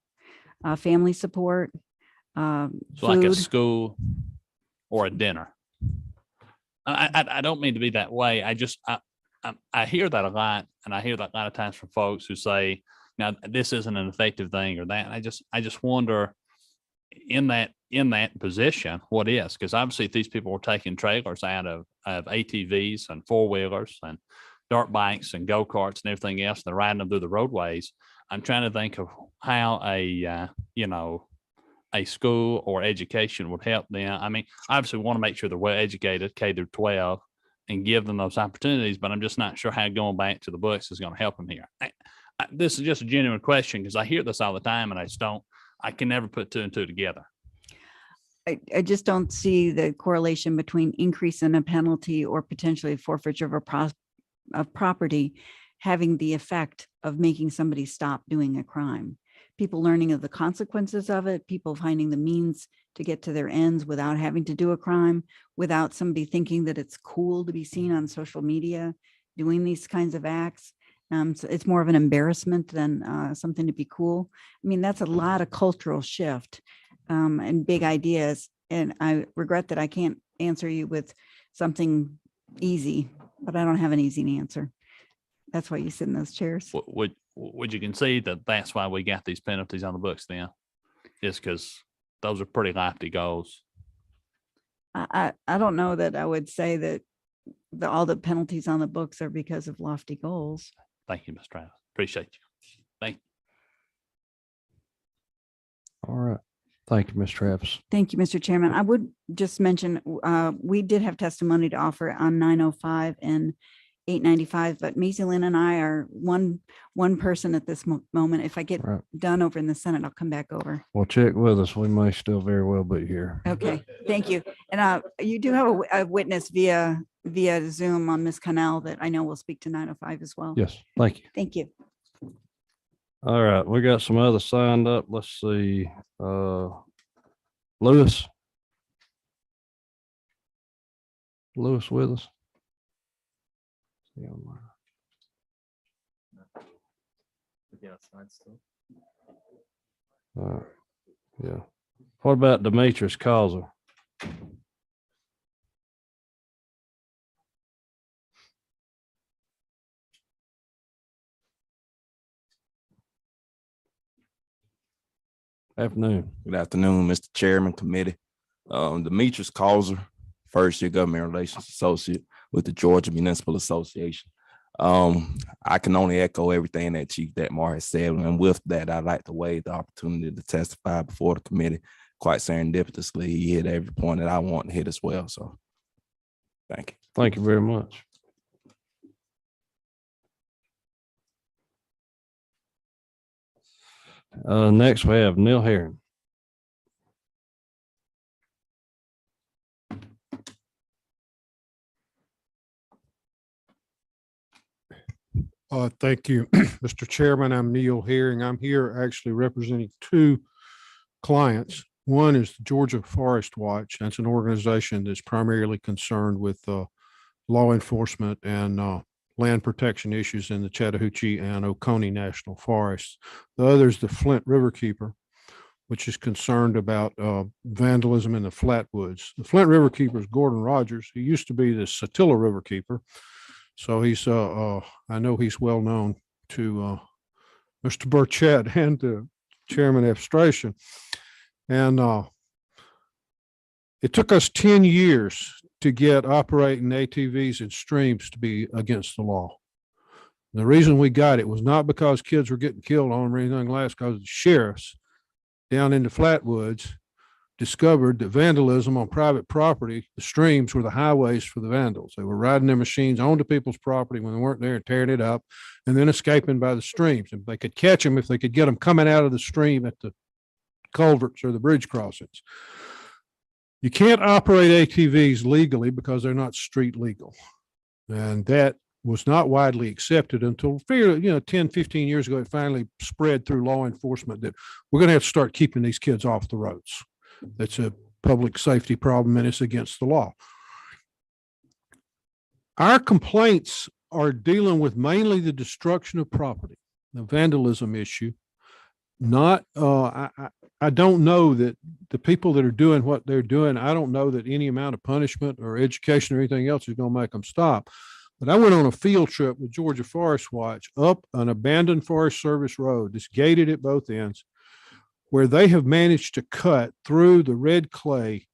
Speaker 22: family support,
Speaker 21: So like a
Speaker 22: food.
Speaker 21: school or a dinner. I don't mean to be that way. I hear that a lot, and I hear that a lot of times from folks who say, "Now this isn't an effective thing," or that. I just wonder, in that position, what is? Because obviously, if these people were taking trailers out of ATVs and 4-wheelers and dirt bikes and go karts and everything else, and they're riding them through the roadways. I'm trying to think of how a school or education would help them. I mean, obviously, we want to make sure they're well educated, K through 12. And give them those opportunities, but I'm just not sure how going back to the books is going to help them here. This is just a genuine question because I hear this all the time, and I can never put 2 and 2 together.
Speaker 22: I just don't see the correlation between increase in a penalty or potentially forfeiture of property having the effect of making somebody stop doing a crime. People learning of the consequences of it, people finding the means to get to their ends without having to do a crime, without somebody thinking that it's cool to be seen on social media doing these kinds of acts. So it's more of an embarrassment than something to be cool. I mean, that's a lot of cultural shift and big ideas. And I regret that I can't answer you with something easy, but I don't have an easy answer. That's why you sit in those chairs.
Speaker 21: Would you concede that that's why we got these penalties on the books then? Just because those are pretty lofty goals.
Speaker 22: I don't know that I would say that all the penalties on the books are because of lofty goals.
Speaker 21: Thank you, Ms. Travis. Appreciate you. Thank you.
Speaker 7: All right. Thank you, Ms. Travis.
Speaker 22: Thank you, Mr. Chairman. I would just mention, we did have testimony to offer on 905 and 895, but Maisy Lynn and I are one person at this moment. If I get
Speaker 7: Right.
Speaker 22: done over in the Senate, I'll come back over.
Speaker 7: Well, check with us. We may still very well be here.
Speaker 22: Okay, thank you. And you do have a witness via Zoom on Ms. Connell that I know will speak to 905 as well.
Speaker 7: Yes, thank you.
Speaker 22: Thank you.
Speaker 7: All right, we got some others signed up. Let's see. Lewis. Lewis with us? Yeah. What about Demetrius Causer? Afternoon.
Speaker 1: Good afternoon, Mr. Chairman, committee. Demetrius Causer, first year government relations associate with the Georgia Municipal Association. I can only echo everything that Chief Detmar has said. And with that, I'd like to waive the opportunity to testify before the committee. Quite serendipitously, he hit every point that I want to hit as well. So thank you.
Speaker 7: Thank you very much. Next we have Neil Herring.
Speaker 2: Thank you, Mr. Chairman. I'm Neil Herring. I'm here actually representing two clients. One is the Georgia Forest Watch. That's an organization that's primarily concerned with law enforcement and land protection issues in the Chattahoochee and Oconee National Forests. The other is the Flint Riverkeeper, which is concerned about vandalism in the Flatwoods. The Flint Riverkeeper is Gordon Rogers. He used to be the Satilla Riverkeeper. So he's, I know he's well known to Mr. Burchett and to Chairman Abstration. And it took us 10 years to get operating ATVs and streams to be against the law. The reason we got it was not because kids were getting killed on them or anything like that, because the sheriffs down in the Flatwoods discovered that vandalism on private property, the streams were the highways for the vandals. They were riding their machines onto people's property when they weren't there and tearing it up and then escaping by the streams. If they could catch them, if they could get them coming out of the stream at the culverts or the bridge crossings. You can't operate ATVs legally because they're not street legal. And that was not widely accepted until 10, 15 years ago, it finally spread through law enforcement that we're going to have to start keeping these kids off the roads. That's a public safety problem and it's against the law. Our complaints are dealing with mainly the destruction of property, the vandalism issue. Not, I don't know that the people that are doing what they're doing, I don't know that any amount of punishment or education or anything else is going to make them stop. But I went on a field trip with Georgia Forest Watch up an abandoned Forest Service road that's gated at both ends, where they have managed to cut through the red clay,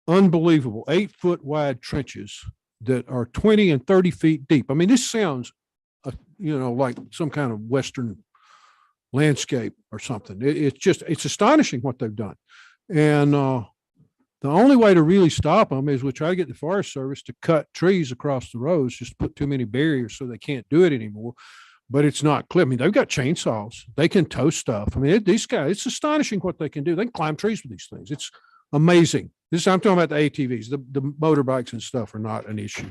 Speaker 2: unbelievable 8-foot wide trenches that are 20 and 30 feet deep. I mean, this sounds, like some kind of Western landscape or something. It's astonishing what they've done. And the only way to really stop them is we try to get the Forest Service to cut trees across the roads, just put too many barriers so they can't do it anymore. But it's not clear. I mean, they've got chainsaws. They can tow stuff. I mean, these guys, it's astonishing what they can do. They can climb trees with these things. It's amazing. I'm talking about the ATVs. The motorbikes and stuff are not an issue.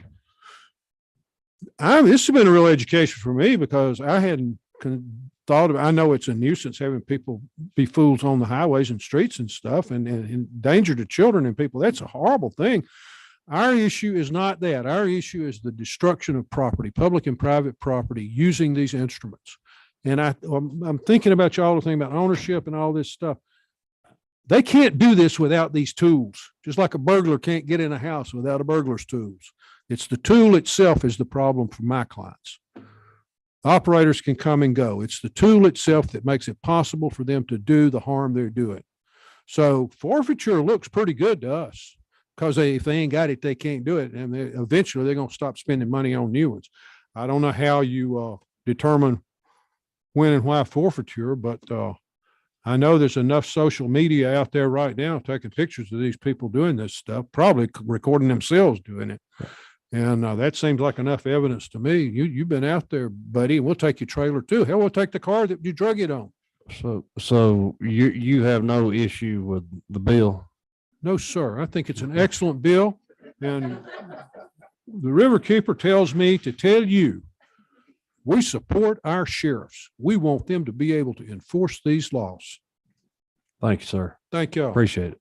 Speaker 2: This has been a real education for me because I hadn't thought about, I know it's a nuisance having people be fools on the highways and streets and stuff and danger to children and people. That's a horrible thing. Our issue is not that. Our issue is the destruction of property, public and private property, using these instruments. And I'm thinking about you all the thing about ownership and all this stuff. They can't do this without these tools, just like a burglar can't get in a house without a burglar's tools. It's the tool itself is the problem for my clients. Operators can come and go. It's the tool itself that makes it possible for them to do the harm they're doing. So forfeiture looks pretty good to us because if they ain't got it, they can't do it. And eventually they're going to stop spending money on new ones. I don't know how you determine when and why forfeiture, but I know there's enough social media out there right now taking pictures of these people doing this stuff, probably recording themselves doing it. And that seems like enough evidence to me. You've been out there, buddy. We'll take your trailer too. Hell, we'll take the car that you drug it on.
Speaker 7: So you have no issue with the bill?
Speaker 2: No, sir. I think it's an excellent bill. And the Riverkeeper tells me to tell you, we support our sheriffs. We want them to be able to enforce these laws.
Speaker 7: Thank you, sir.
Speaker 2: Thank you.
Speaker 7: Appreciate it.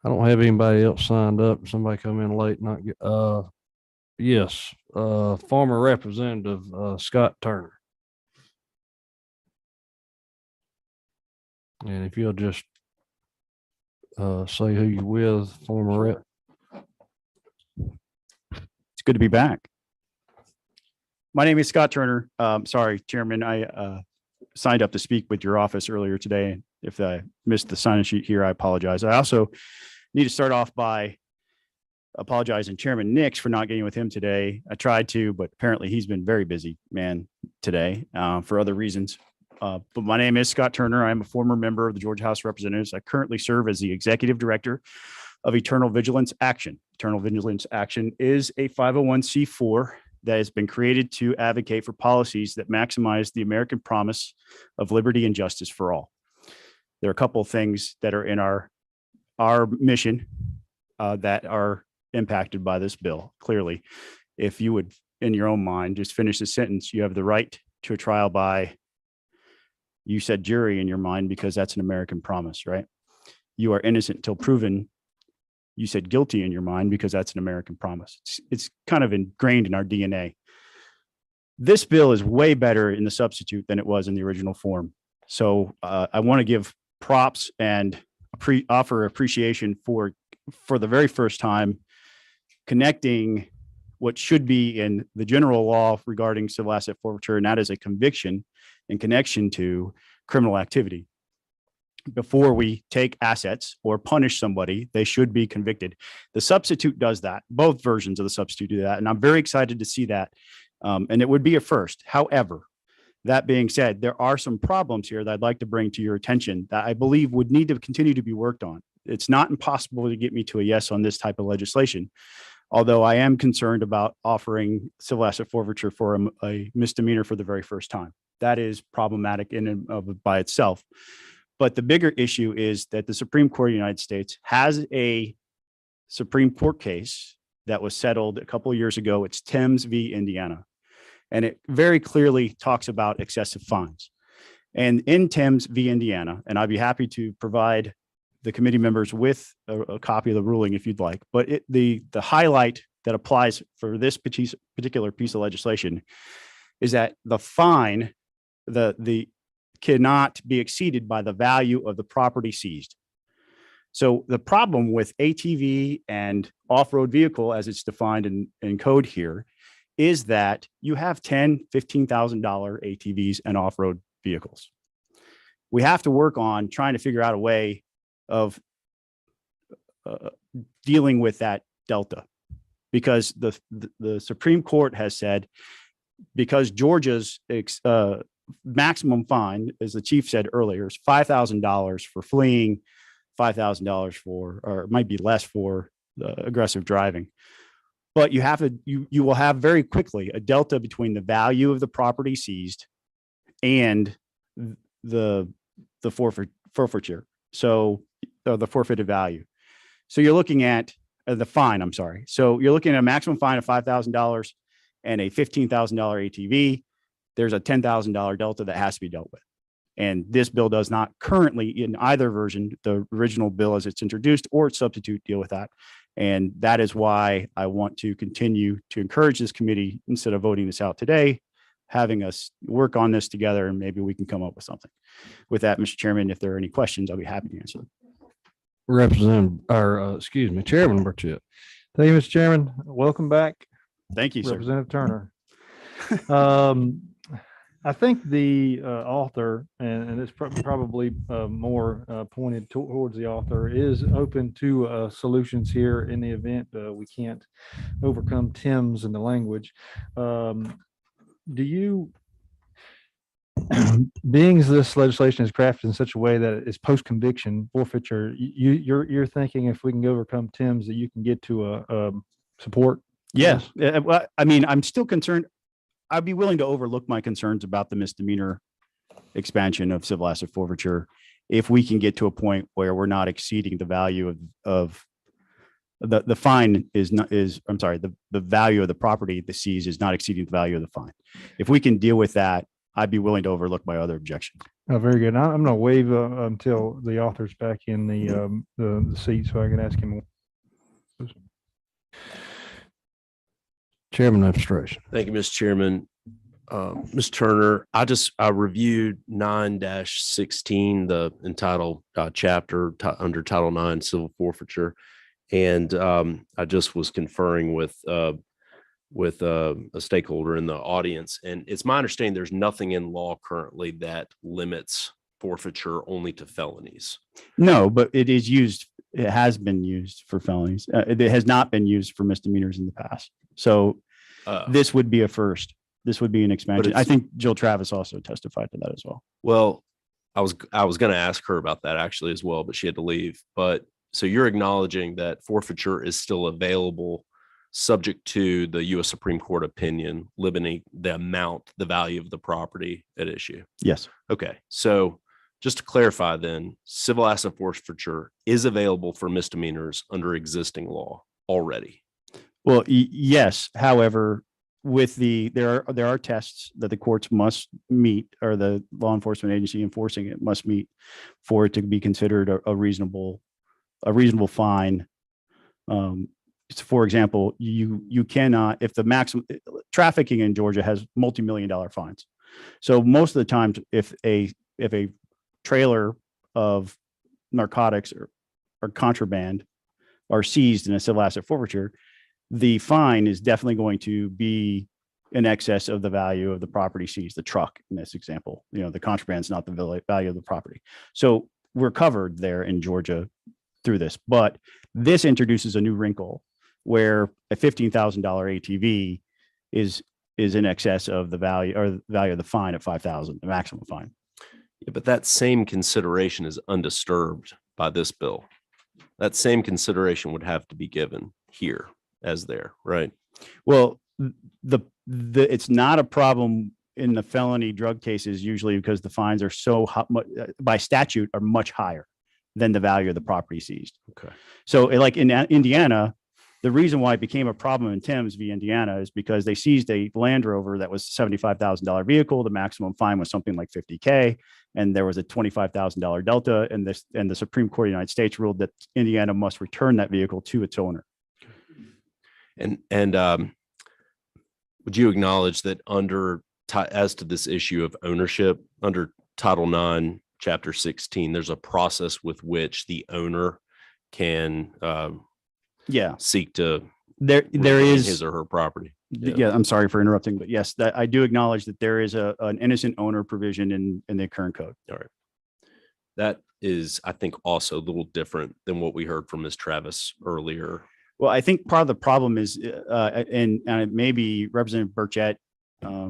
Speaker 7: I don't have anybody else signed up. Somebody come in late, not get, yes, former Representative, Scott Turner. And if you'll just, say who you with, former rep.
Speaker 10: It's good to be back. My name is Scott Turner. Sorry, Chairman, I signed up to speak with your office earlier today. If I missed the sign-in sheet here, I apologize. I also need to start off by apologizing Chairman Nix for not getting with him today. I tried to, but apparently he's been very busy, man, today for other reasons. But my name is Scott Turner. I am a former member of the Georgia House of Representatives. I currently serve as the Executive Director of Eternal Vigilance Action. Eternal Vigilance Action is a 501c4 that has been created to advocate for policies that maximize the American promise of liberty and justice for all. There are a couple of things that are in our mission that are impacted by this bill. Clearly, if you would, in your own mind, just finish the sentence, you have the right to a trial by, you said jury in your mind because that's an American promise, right? You are innocent until proven. You said guilty in your mind because that's an American promise. It's kind of ingrained in our DNA. This bill is way better in the substitute than it was in the original form. So I want to give props and offer appreciation for the very first time connecting what should be in the general law regarding civil asset forfeiture, and that is a conviction in connection to criminal activity. Before we take assets or punish somebody, they should be convicted. The substitute does that. Both versions of the substitute do that. And I'm very excited to see that. And it would be a first. However, that being said, there are some problems here that I'd like to bring to your attention that I believe would need to continue to be worked on. It's not impossible to get me to a yes on this type of legislation, although I am concerned about offering civil asset forfeiture for a misdemeanor for the very first time. That is problematic in and of by itself. But the bigger issue is that the Supreme Court of the United States has a Supreme Court case that was settled a couple of years ago. It's Thames v. Indiana. And it very clearly talks about excessive fines. And in Thames v. Indiana, and I'd be happy to provide the committee members with a copy of the ruling if you'd like, but the highlight that applies for this particular piece of legislation is that the fine, the cannot be exceeded by the value of the property seized. So the problem with ATV and off-road vehicle, as it's defined in code here, is that you have $10,000, $15,000 ATVs and off-road vehicles. We have to work on trying to figure out a way of dealing with that delta, because the Supreme Court has said, because Georgia's maximum fine, as the chief said earlier, is $5,000 for fleeing, $5,000 for, or it might be less for aggressive driving. But you have to, you will have very quickly a delta between the value of the property seized and the forfeiture. So the forfeited value. So you're looking at the fine, I'm sorry. So you're looking at a maximum fine of $5,000 and a $15,000 ATV. There's a $10,000 delta that has to be dealt with. And this bill does not currently, in either version, the original bill as it's introduced or its substitute, deal with that. And that is why I want to continue to encourage this committee, instead of voting this out today, having us work on this together, and maybe we can come up with something. With that, Mr. Chairman, if there are any questions, I'll be happy to answer them.
Speaker 7: Chairman Burchett.
Speaker 8: Thank you, Mr. Chairman. Welcome back.
Speaker 10: Thank you, sir.
Speaker 8: Representative Turner. I think the author, and it's probably more pointed towards the author, is open to solutions here in the event we can't overcome Tim's in the language. Do you, being as this legislation is crafted in such a way that it's post-conviction forfeiture, you're thinking if we can overcome Tim's that you can get to a support?
Speaker 10: Yes. Well, I mean, I'm still concerned. I'd be willing to overlook my concerns about the misdemeanor expansion of civil asset forfeiture if we can get to a point where we're not exceeding the value of the fine I'm sorry, the value of the property the seized is not exceeding the value of the fine. If we can deal with that, I'd be willing to overlook my other objections.
Speaker 8: Oh, very good. I'm going to waive until the author's back in the seat so I can ask him.
Speaker 7: Chairman administration.
Speaker 11: Thank you, Mr. Chairman. Ms. Turner, I reviewed 9-16, the entitled chapter under Title IX civil forfeiture. And I just was conferring with a stakeholder in the audience. And it's my understanding there's nothing in law currently that limits forfeiture only to felonies.
Speaker 10: No, but it is used. It has been used for felonies. It has not been used for misdemeanors in the past. So this would be a first. This would be an expansion. I think Jill Travis also testified to that as well.
Speaker 11: Well, I was going to ask her about that actually as well, but she had to leave. But so you're acknowledging that forfeiture is still available, subject to the U.S. Supreme Court opinion limiting the amount, the value of the property at issue.
Speaker 10: Yes.
Speaker 11: Okay. So just to clarify then, civil asset forfeiture is available for misdemeanors under existing law already.
Speaker 10: Well, yes. However, with there are tests that the courts must meet, or the law enforcement agency enforcing it must meet, for it to be considered a reasonable fine. For example, you cannot, if the maximum trafficking in Georgia has multi-million-dollar fines. So most of the times, if a trailer of narcotics or contraband are seized in a civil asset forfeiture, the fine is definitely going to be in excess of the value of the property seized, the truck in this example. The contraband is not the value of the property. So we're covered there in Georgia through this, but this introduces a new wrinkle where a $15,000 ATV is in excess of the value, or the value of the fine at $5,000, the maximum fine.
Speaker 11: Yeah, but that same consideration is undisturbed by this bill. That same consideration would have to be given here as there, right?
Speaker 10: Well, it's not a problem in the felony drug cases usually because the fines are so by statute are much higher than the value of the property seized.
Speaker 11: Okay.
Speaker 10: So like in Indiana, the reason why it became a problem in Thames v. Indiana is because they seized a Land Rover that was $75,000 vehicle. The maximum fine was something like $50K, and there was a $25,000 delta. And the Supreme Court of the United States ruled that Indiana must return that vehicle to its owner.
Speaker 11: And would you acknowledge that as to this issue of ownership under Title IX, Chapter 16, there's a process with which the owner can seek to
Speaker 10: there is
Speaker 11: his or her property.
Speaker 10: Yeah, I'm sorry for interrupting, but yes, that I do acknowledge that there is an innocent owner provision in the current code.
Speaker 11: All right. That is, I think, also a little different than what we heard from Ms. Travis earlier.
Speaker 10: Well, I think part of the problem is, and it may be Representative Burchett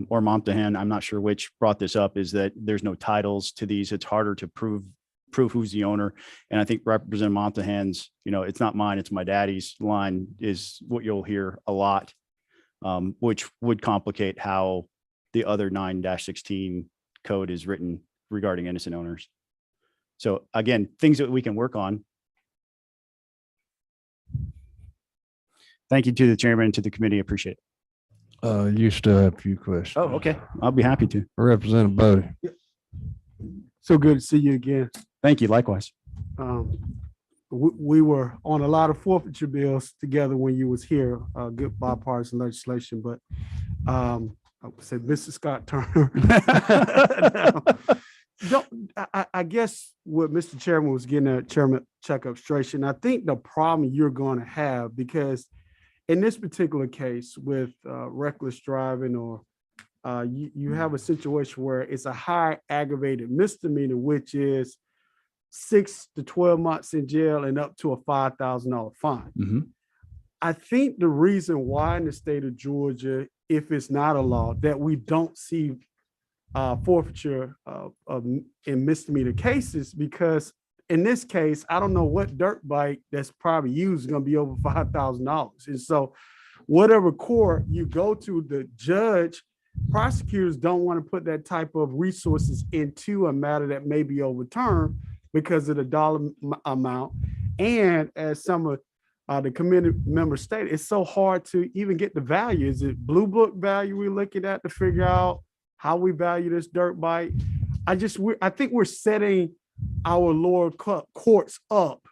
Speaker 10: or Montahan, I'm not sure which, brought this up, is that there's no titles to these. It's harder to prove who's the owner. And I think Representative Montahan's, it's not mine, it's my daddy's line is what you'll hear a lot, which would complicate how the other 9-16 code is written regarding innocent owners. So again, things that we can work on. Thank you to the chairman and to the committee. Appreciate it.
Speaker 7: You still have a few questions.
Speaker 10: Oh, okay. I'll be happy to.
Speaker 7: Representative Bodie.
Speaker 12: So good to see you again.
Speaker 10: Thank you. Likewise.
Speaker 12: We were on a lot of forfeiture bills together when you was here, good bipartisan legislation, but I would say Mr. Scott Turner. I guess what Mr. Chairman was getting at, Chairman Chuck Obstruction, I think the problem you're going to have, because in this particular case with reckless driving or you have a situation where it's a high aggravated misdemeanor, which is 6 to 12 months in jail and up to a $5,000 fine. I think the reason why in the state of Georgia, if it's not a law, that we don't see forfeiture in misdemeanor cases, because in this case, I don't know what dirt bike that's probably used is going to be over $5,000. And so whatever court you go to, the judge, prosecutors don't want to put that type of resources into a matter that may be overturned because of the dollar amount. And as some of the committee members stated, it's so hard to even get the value. Is it blue book value we're looking at to figure out how we value this dirt bike? I think we're setting our lower courts up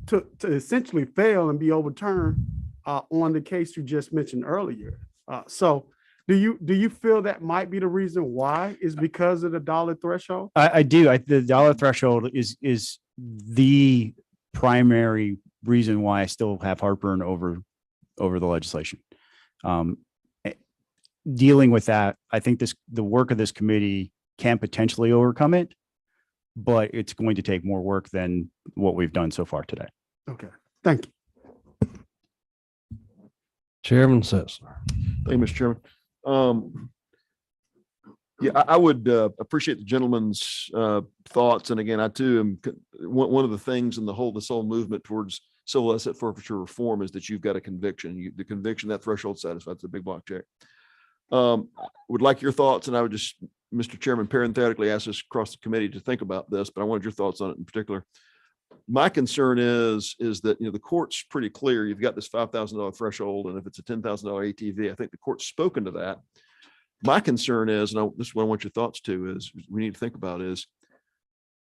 Speaker 12: to essentially fail and be overturned on the case you just mentioned earlier. So do you feel that might be the reason why is because of the dollar threshold?
Speaker 10: I do. The dollar threshold is the primary reason why I still have heartburn over the legislation. Dealing with that, I think the work of this committee can potentially overcome it, but it's going to take more work than what we've done so far today.
Speaker 12: Okay, thank you.
Speaker 7: Chairman Sessler.
Speaker 16: Thank you, Mr. Chairman. Yeah, I would appreciate the gentleman's thoughts. And again, I too am one of the things in this whole movement towards civil asset forfeiture reform is that you've got a conviction. The conviction, that threshold satisfied, it's a big block check. Would like your thoughts, and I would just, Mr. Chairman, parenthetically ask us across the committee to think about this, but I wanted your thoughts on it in particular. My concern is that, the court's pretty clear. You've got this $5,000 threshold, and if it's a $10,000 ATV, I think the court's spoken to that. My concern is, and this is what I want your thoughts to, is we need to think about is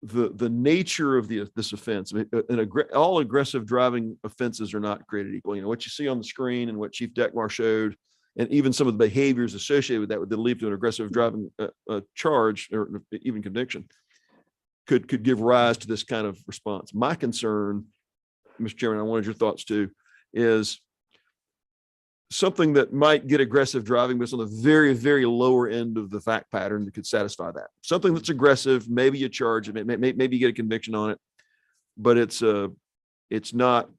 Speaker 16: the nature of this offense. I mean, all aggressive driving offenses are not created equal. What you see on the screen and what Chief Dekmar showed, and even some of the behaviors associated with that would lead to an aggressive driving charge or even conviction could give rise to this kind of response. My concern, Mr. Chairman, I wanted your thoughts too, is something that might get aggressive driving, but it's on the very, very lower end of the fact pattern that could satisfy that. Something that's aggressive, maybe you charge it, maybe you get a conviction on it, but it's not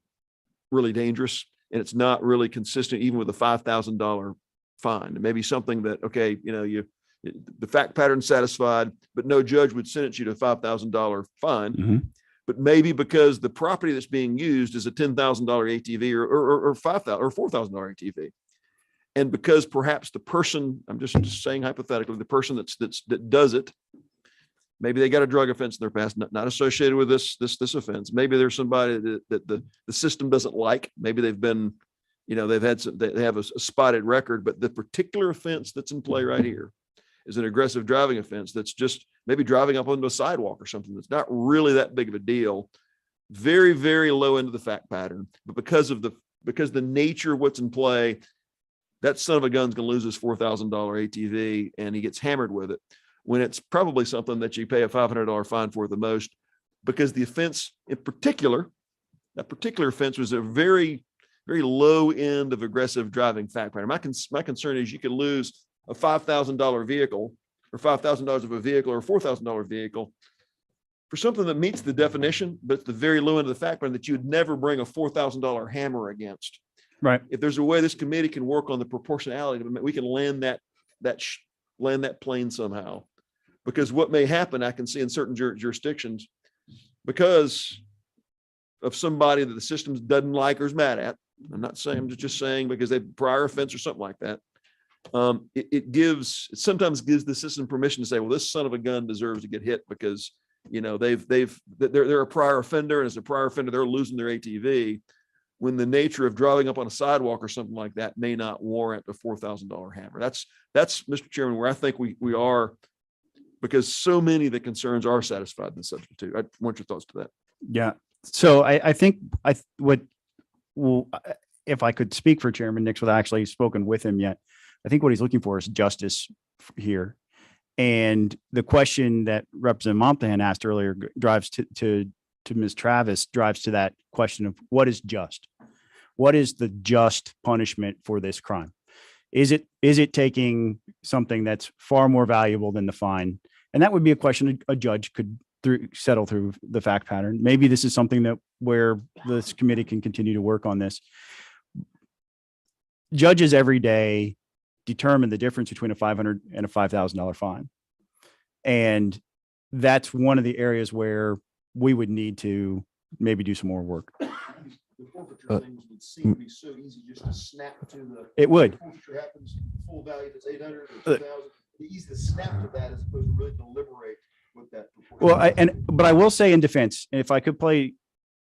Speaker 16: really dangerous. And it's not really consistent even with a $5,000 fine. And maybe something that, okay, the fact pattern satisfied, but no judge would sentence you to a $5,000 fine. But maybe because the property that's being used is a $10,000 ATV or $5,000 or $4,000 ATV. And because perhaps the person, I'm just saying hypothetically, the person that does it, maybe they got a drug offense in their past, not associated with this offense. Maybe there's somebody that the system doesn't like. Maybe they've been, they have a spotted record, but the particular offense that's in play right here is an aggressive driving offense that's just maybe driving up onto a sidewalk or something that's not really that big of a deal. Very, very low end of the fact pattern, but because the nature of what's in play, that son of a gun's going to lose his $4,000 ATV and he gets hammered with it, when it's probably something that you pay a $500 fine for the most, because the offense in particular, that particular offense was a very, very low end of aggressive driving fact pattern. My concern is you could lose a $5,000 vehicle or $5,000 of a vehicle or a $4,000 vehicle for something that meets the definition, but it's the very low end of the fact pattern that you would never bring a $4,000 hammer against.
Speaker 10: Right.
Speaker 16: If there's a way this committee can work on the proportionality, we can land that plane somehow. Because what may happen, I can see in certain jurisdictions, because of somebody that the system doesn't like or is mad at. I'm not saying, I'm just saying because they have prior offense or something like that. It sometimes gives the system permission to say, well, this son of a gun deserves to get hit because, they're a prior offender, and as a prior offender, they're losing their ATV, when the nature of driving up on a sidewalk or something like that may not warrant a $4,000 hammer. That's Mr. Chairman, where I think we are, because so many of the concerns are satisfied in the substitute. I want your thoughts to that.
Speaker 10: Yeah. So I think if I could speak for Chairman Nix without actually spoken with him yet, I think what he's looking for is justice here. And the question that Representative Montahan asked earlier drives to Ms. Travis, drives to that question of what is just? What is the just punishment for this crime? Is it taking something that's far more valuable than the fine? And that would be a question a judge could settle through the fact pattern. Maybe this is something that where this committee can continue to work on this. Judges every day determine the difference between a $500 and a $5,000 fine. And that's one of the areas where we would need to maybe do some more work.
Speaker 16: The forfeiture things would seem to be so easy just to snap to the.
Speaker 10: It would.
Speaker 16: Forfeiture happens, full value that's 800 or 2,000. The easy to snap to that as opposed to really deliberate with that.
Speaker 10: Well, but I will say in defense, if I could play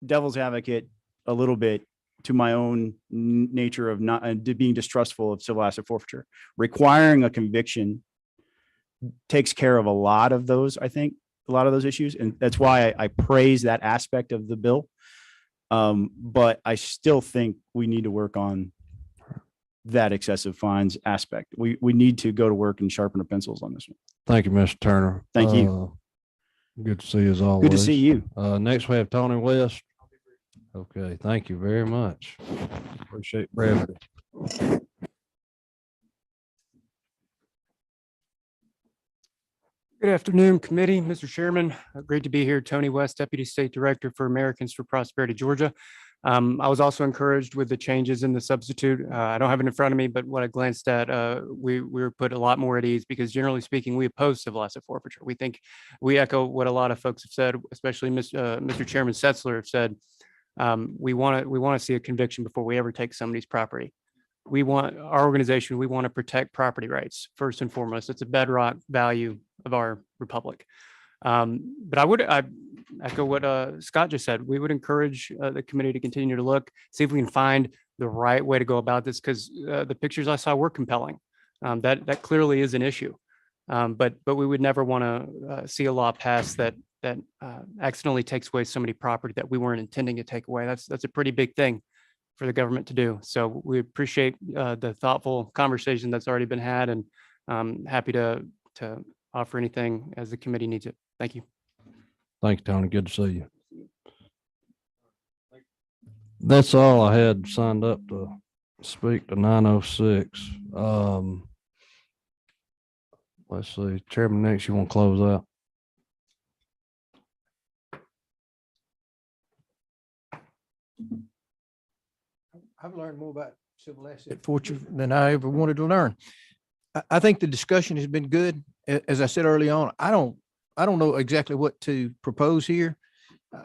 Speaker 10: devil's advocate a little bit to my own nature of not being distrustful of civil asset forfeiture, requiring a conviction takes care of a lot of those, I think, a lot of those issues. And that's why I praise that aspect of the bill. But I still think we need to work on that excessive fines aspect. We need to go to work and sharpen our pencils on this one.
Speaker 7: Thank you, Mr. Turner.
Speaker 10: Thank you.
Speaker 7: Good to see you as always.
Speaker 10: Good to see you.
Speaker 7: Next we have Tony West. Okay, thank you very much. Appreciate brevity.
Speaker 9: Good afternoon, committee, Mr. Chairman. Great to be here. Tony West, Deputy State Director for Americans for Prosperity, Georgia. I was also encouraged with the changes in the substitute. I don't have it in front of me, but what I glanced at, we were put a lot more at ease because generally speaking, we oppose civil asset forfeiture. We think we echo what a lot of folks have said, especially Mr. Chairman Setzler have said. We want to see a conviction before we ever take somebody's property. Our organization, we want to protect property rights first and foremost. It's a bedrock value of our republic. But I echo what Scott just said. We would encourage the committee to continue to look, see if we can find the right way to go about this, because the pictures I saw were compelling. That clearly is an issue. But we would never want to see a law passed that accidentally takes away somebody property that we weren't intending to take away. That's a pretty big thing for the government to do. So we appreciate the thoughtful conversation that's already been had, and happy to offer anything as the committee needs it. Thank you.
Speaker 7: Thank you, Tony. Good to see you. That's all I had signed up to speak to 906. Let's see, Chairman, next you want to close out?
Speaker 20: I've learned more about civil asset forfeiture than I ever wanted to learn. I think the discussion has been good. As I said early on, I don't know exactly what to propose here.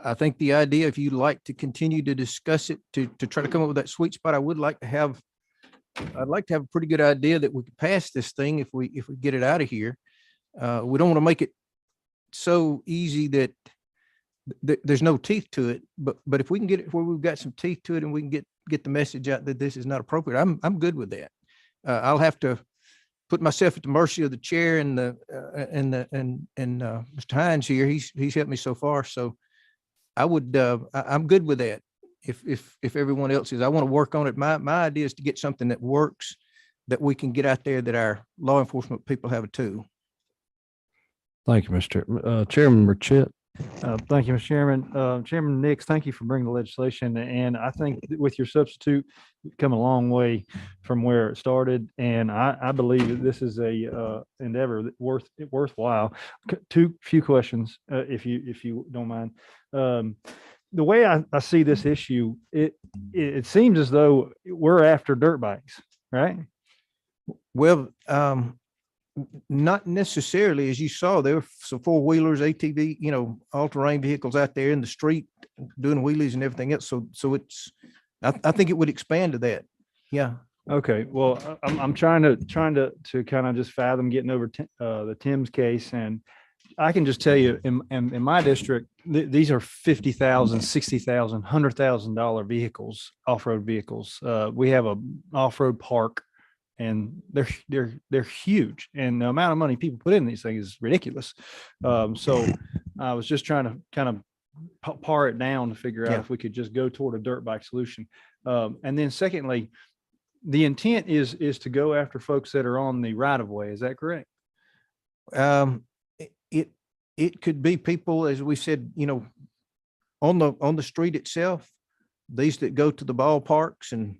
Speaker 20: I think the idea, if you'd like to continue to discuss it, to try to come up with that sweet spot, I'd like to have a pretty good idea that we could pass this thing if we get it out of here. We don't want to make it so easy that there's no teeth to it, but if we can get it where we've got some teeth to it and we can get the message out that this is not appropriate, I'm good with that. I'll have to put myself at the mercy of the chair and Mr. Hines here. He's helped me so far, so I'm good with that. If everyone else is, I want to work on it. My idea is to get something that works, that we can get out there, that our law enforcement people have a tool.
Speaker 7: Thank you, Mr. Chairman Burchett.
Speaker 8: Thank you, Mr. Chairman. Chairman Nix, thank you for bringing the legislation. And I think with your substitute, you've come a long way from where it started. And I believe that this is a endeavor that worthwhile. Few questions, if you don't mind. The way I see this issue, it seems as though we're after dirt bikes, right?
Speaker 20: Well, not necessarily. As you saw, there were some four-wheelers, ATV, all-terrain vehicles out there in the street doing wheelies and everything else. So it's, I think it would expand to that. Yeah.
Speaker 8: Okay. Well, I'm trying to kind of just fathom getting over the Tim's case, and I can just tell you in my district, these are $50,000, $60,000, $100,000 vehicles, off-road vehicles. We have an off-road park, and they're huge, and the amount of money people put in these things is ridiculous. So I was just trying to kind of par it down to figure out if we could just go toward a dirt bike solution. And then secondly, the intent is to go after folks that are on the right of way. Is that correct?
Speaker 20: It could be people, as we said, on the street itself, these that go to the ballparks and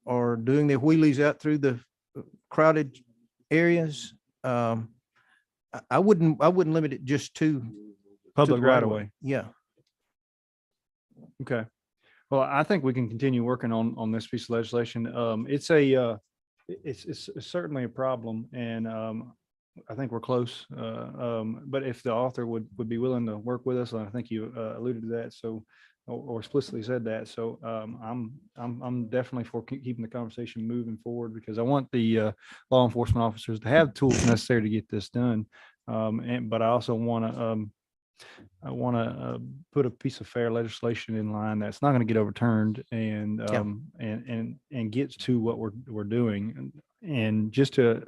Speaker 20: are doing their wheelies out through the crowded areas. I wouldn't limit it just to
Speaker 8: Public
Speaker 20: the
Speaker 8: right of way.
Speaker 20: Yeah.
Speaker 8: Okay. Well, I think we can continue working on this piece of legislation. It's a, it's certainly a problem, and I think we're close. But if the author would be willing to work with us, and I think you alluded to that, so or explicitly said that. So I'm definitely for keeping the conversation moving forward, because I want the law enforcement officers to have the tools necessary to get this done. But I also want to put a piece of fair legislation in line that's not going to get overturned, and gets to what we're doing. And just to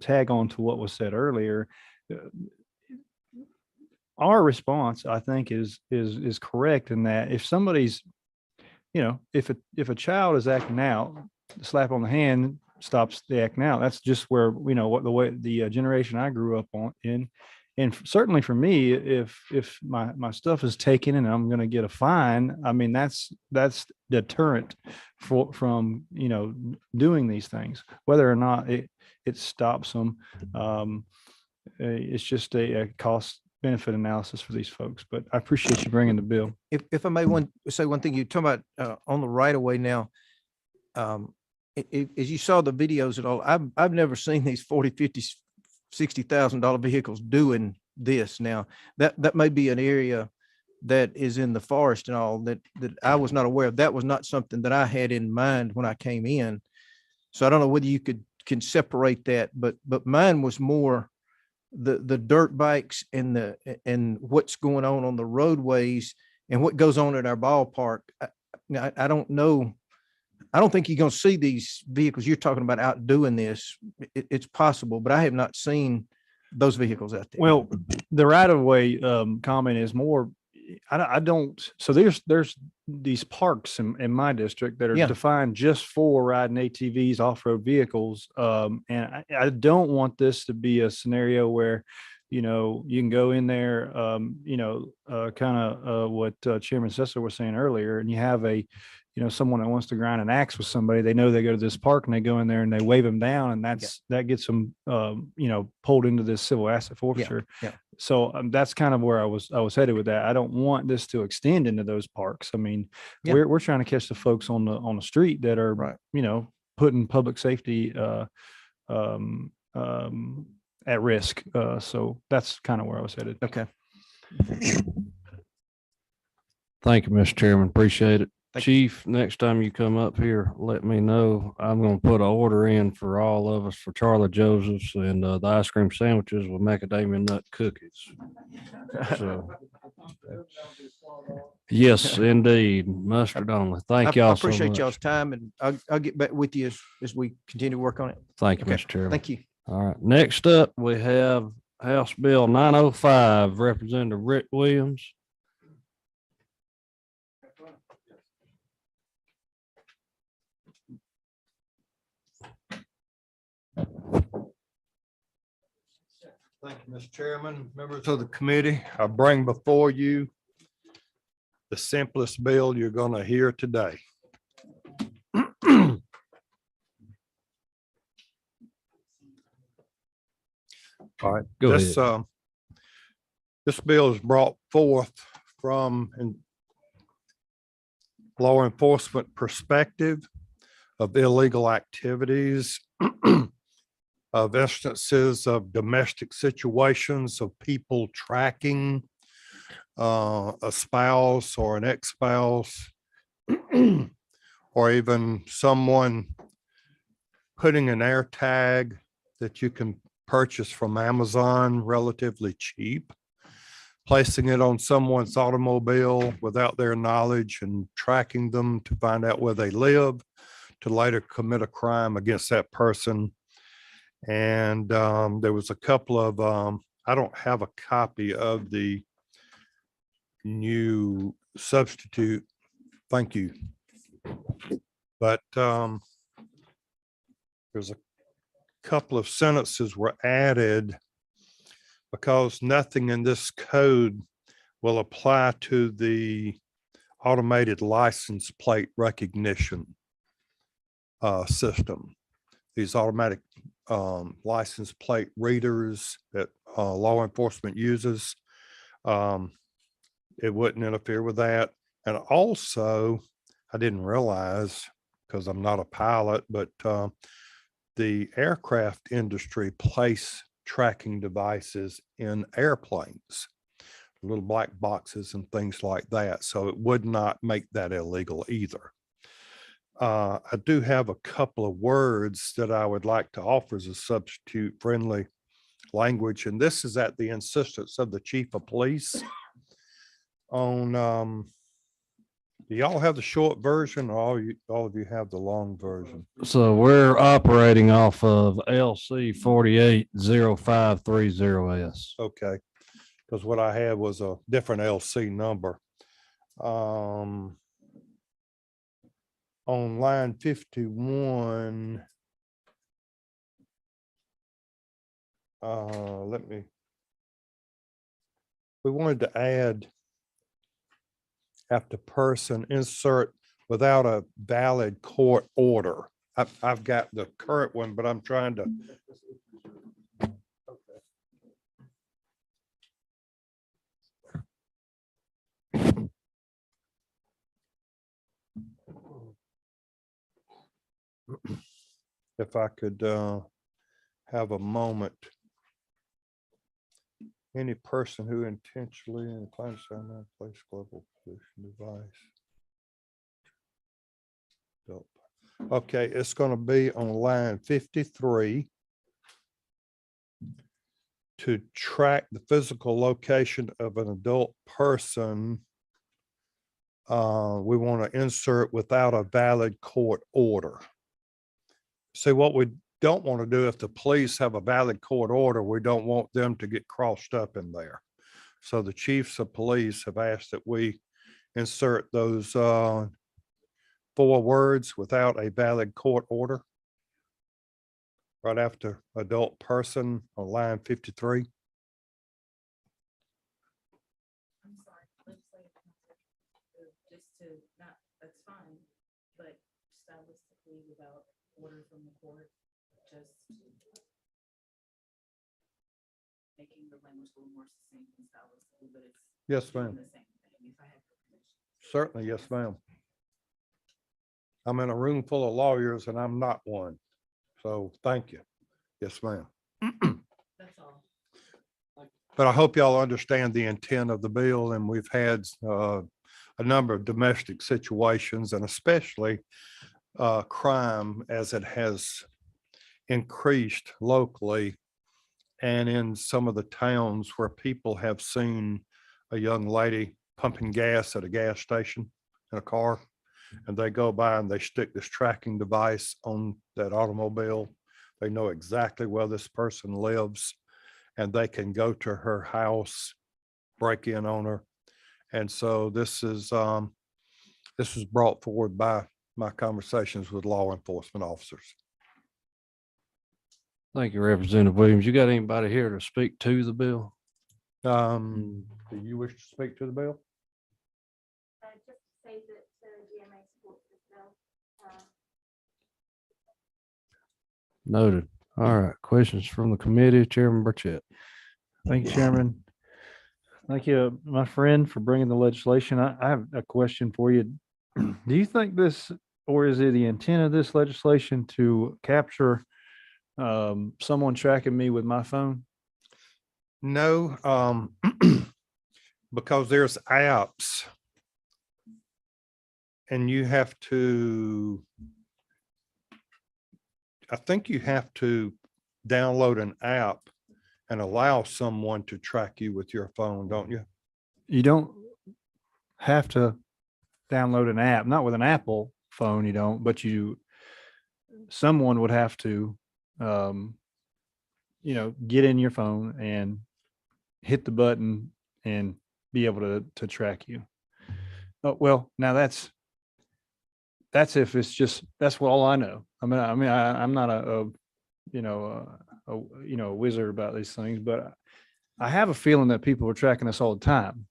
Speaker 8: tag on to what was said earlier, our response, I think, is correct in that if somebody's, if a child is acting out, the slap on the hand stops the acting out. That's just where, what the way the generation I grew up in. And certainly for me, if my stuff is taken and I'm going to get a fine, I mean, that's deterrent from doing these things, whether or not it stops them. It's just a cost benefit analysis for these folks. But I appreciate you bringing the bill.
Speaker 20: If I may say one thing, you talking about on the right of way now. As you saw the videos at all, I've never seen these 40, 50, $60,000 vehicles doing this. Now that may be an area that is in the forest and all that I was not aware of. That was not something that I had in mind when I came in. So I don't know whether you can separate that, but mine was more the dirt bikes and what's going on the roadways and what goes on at our ballpark. I don't know. I don't think you're going to see these vehicles you're talking about out doing this. It's possible, but I have not seen those vehicles out there.
Speaker 8: Well, the right of way comment is more, I don't, so there's these parks in my district that are defined just for riding ATVs, off-road vehicles. And I don't want this to be a scenario where, you can go in there, kind of what Chairman Sessler was saying earlier, and you have someone that wants to grind an axe with somebody. They know they go to this park and they go in there and they wave them down, and that gets them, pulled into this civil asset forfeiture. So that's kind of where I was headed with that. I don't want this to extend into those parks. I mean, we're trying to catch the folks on the street that are, putting public safety at risk. So that's kind of where I was headed.
Speaker 20: Okay.
Speaker 7: Thank you, Mr. Chairman. Appreciate it. Chief, next time you come up here, let me know. I'm going to put an order in for all of us for Charlie Joseph's and the ice cream sandwiches with macadamia nut cookies. So, yes, indeed. Mustard only. Thank y'all so much.
Speaker 20: I appreciate y'all's time, and I'll get back with you as we continue to work on it.
Speaker 7: Thank you, Mr. Chairman.
Speaker 20: Thank you.
Speaker 7: All right. Next up, we have House Bill 905, Representative Rick Williams.
Speaker 13: Thank you, Mr. Chairman, members of the committee. I bring before you the simplest bill you're going to hear today. All right,
Speaker 7: go ahead.
Speaker 13: This bill is brought forth from a law enforcement perspective of illegal activities, of instances of domestic situations of people tracking a spouse or an ex-spouse, or even someone putting an air tag that you can purchase from Amazon relatively cheap, placing it on someone's automobile without their knowledge and tracking them to find out where they live, to later commit a crime against that person. And there was a couple of, I don't have a copy of the new substitute. Thank you. But there's a couple of sentences were added because nothing in this code will apply to the automated license plate recognition. system. These automatic license plate readers that law enforcement uses. It wouldn't interfere with that. And also, I didn't realize, because I'm not a pilot, but the aircraft industry place tracking devices in airplanes, little black boxes and things like that. So it would not make that illegal either. I do have a couple of words that I would like to offer as a substitute friendly language, and this is at the insistence of the chief of police on, do y'all have the short version, or all of you have the long version?
Speaker 7: So we're operating off of LC 480530S.
Speaker 13: Okay, because what I had was a different LC number. On line 51, we wanted to add after person, insert without a valid court order. I've got the current one, but I'm trying to. If I could have a moment. Any person who intentionally inclines to place global pollution device. Okay, it's going to be on line 53. To track the physical location of an adult person, we want to insert without a valid court order. See, what we don't want to do, if the police have a valid court order, we don't want them to get crossed up in there. So the chiefs of police have asked that we insert those 4 words without a valid court order right after adult person on line 53.
Speaker 14: I'm sorry, legislative counsel, just to not, that's fine, but stylistically without order from the court, just making the language a little more succinct and stylistically, but it's
Speaker 13: Yes,
Speaker 14: doing
Speaker 13: ma'am.
Speaker 14: the same thing, if I have your permission.
Speaker 13: Certainly, yes, ma'am. I'm in a room full of lawyers and I'm not one. So thank you. Yes, ma'am.
Speaker 14: That's all.
Speaker 13: But I hope y'all understand the intent of the bill, and we've had a number of domestic situations, and especially crime as it has increased locally and in some of the towns where people have seen a young lady pumping gas at a gas station in a car, and they go by and they stick this tracking device on that automobile. They know exactly where this person lives, and they can go to her house, break in on her. And so this was brought forward by my conversations with law enforcement officers.
Speaker 7: Thank you, Representative Williams. You got anybody here to speak to the bill?
Speaker 13: Do you wish to speak to the bill?
Speaker 14: Just to say that GMA supports this bill.
Speaker 7: Noted. All right, questions from the committee, Chairman Burchett.
Speaker 8: Thank you, Chairman. Thank you, my friend, for bringing the legislation. I have a question for you. Do you think this, or is it the intent of this legislation to capture someone tracking me with my phone?
Speaker 13: No, because there's apps and you have to, I think you have to download an app and allow someone to track you with your phone, don't you?
Speaker 8: You don't have to download an app, not with an Apple phone, you don't, but someone would have to, get in your phone and hit the button and be able to track you. Oh, well, now that's if it's just, that's all I know. I'm not a wizard about these things, but I have a feeling that people are tracking us all the time.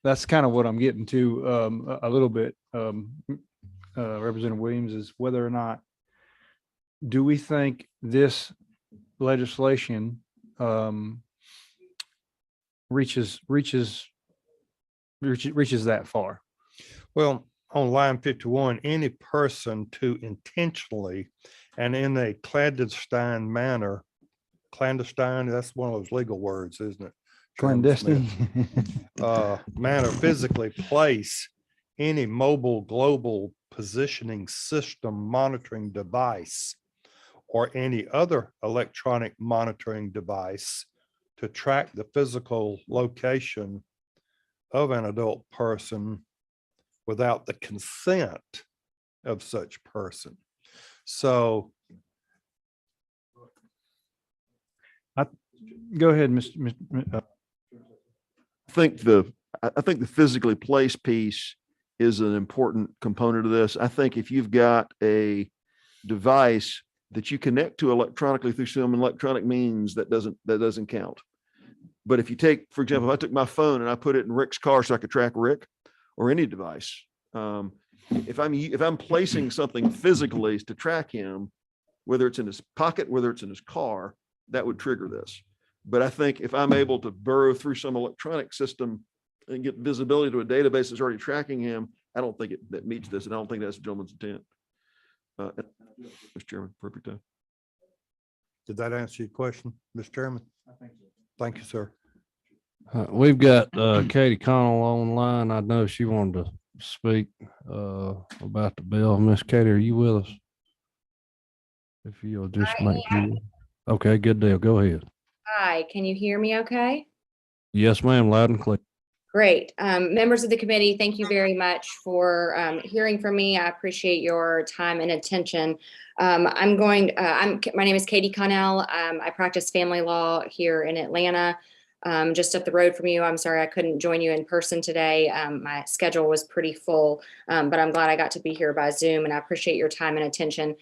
Speaker 8: That's kind of what I'm getting to a little bit, Representative Williams, is whether or not do we think this legislation reaches that far?
Speaker 13: Well, on line 51, any person to intentionally and in a clandestine manner, clandestine, that's one of those legal words, isn't it? Chairman Smith?
Speaker 8: Clandestine.
Speaker 13: Manner physically place any mobile global positioning system monitoring device or any other electronic monitoring device to track the physical location of an adult person without the consent of such person. So
Speaker 8: Go ahead, Mr.
Speaker 16: I think the physically placed piece is an important component of this. I think if you've got a device that you connect to electronically through some electronic means, that doesn't count. But if you take, for example, if I took my phone and I put it in Rick's car so I could track Rick or any device, if I'm placing something physically to track him, whether it's in his pocket, whether it's in his car, that would trigger this. But I think if I'm able to burrow through some electronic system and get visibility to a database that's already tracking him, I don't think that meets this, and I don't think that's the gentleman's intent. Mr. Chairman, appropriate time.
Speaker 13: did that answer your question, Mr. Chairman?
Speaker 8: I think so.
Speaker 13: Thank you, sir.
Speaker 7: We've got Katie Connell online. I know she wanted to speak about the bill. Miss Katie, are you with us? If you'll just make sure. Okay, good deal. Go ahead.
Speaker 15: Hi, can you hear me okay?
Speaker 7: Yes, ma'am, loud and clear.
Speaker 15: Great. Members of the committee, thank you very much for hearing from me. I appreciate your time and attention. My name is Katie Connell. I practice family law here in Atlanta, just up the road from you. I'm sorry I couldn't join you in person today. My schedule was pretty full, but I'm glad I got to be here by Zoom, and I appreciate your time and attention.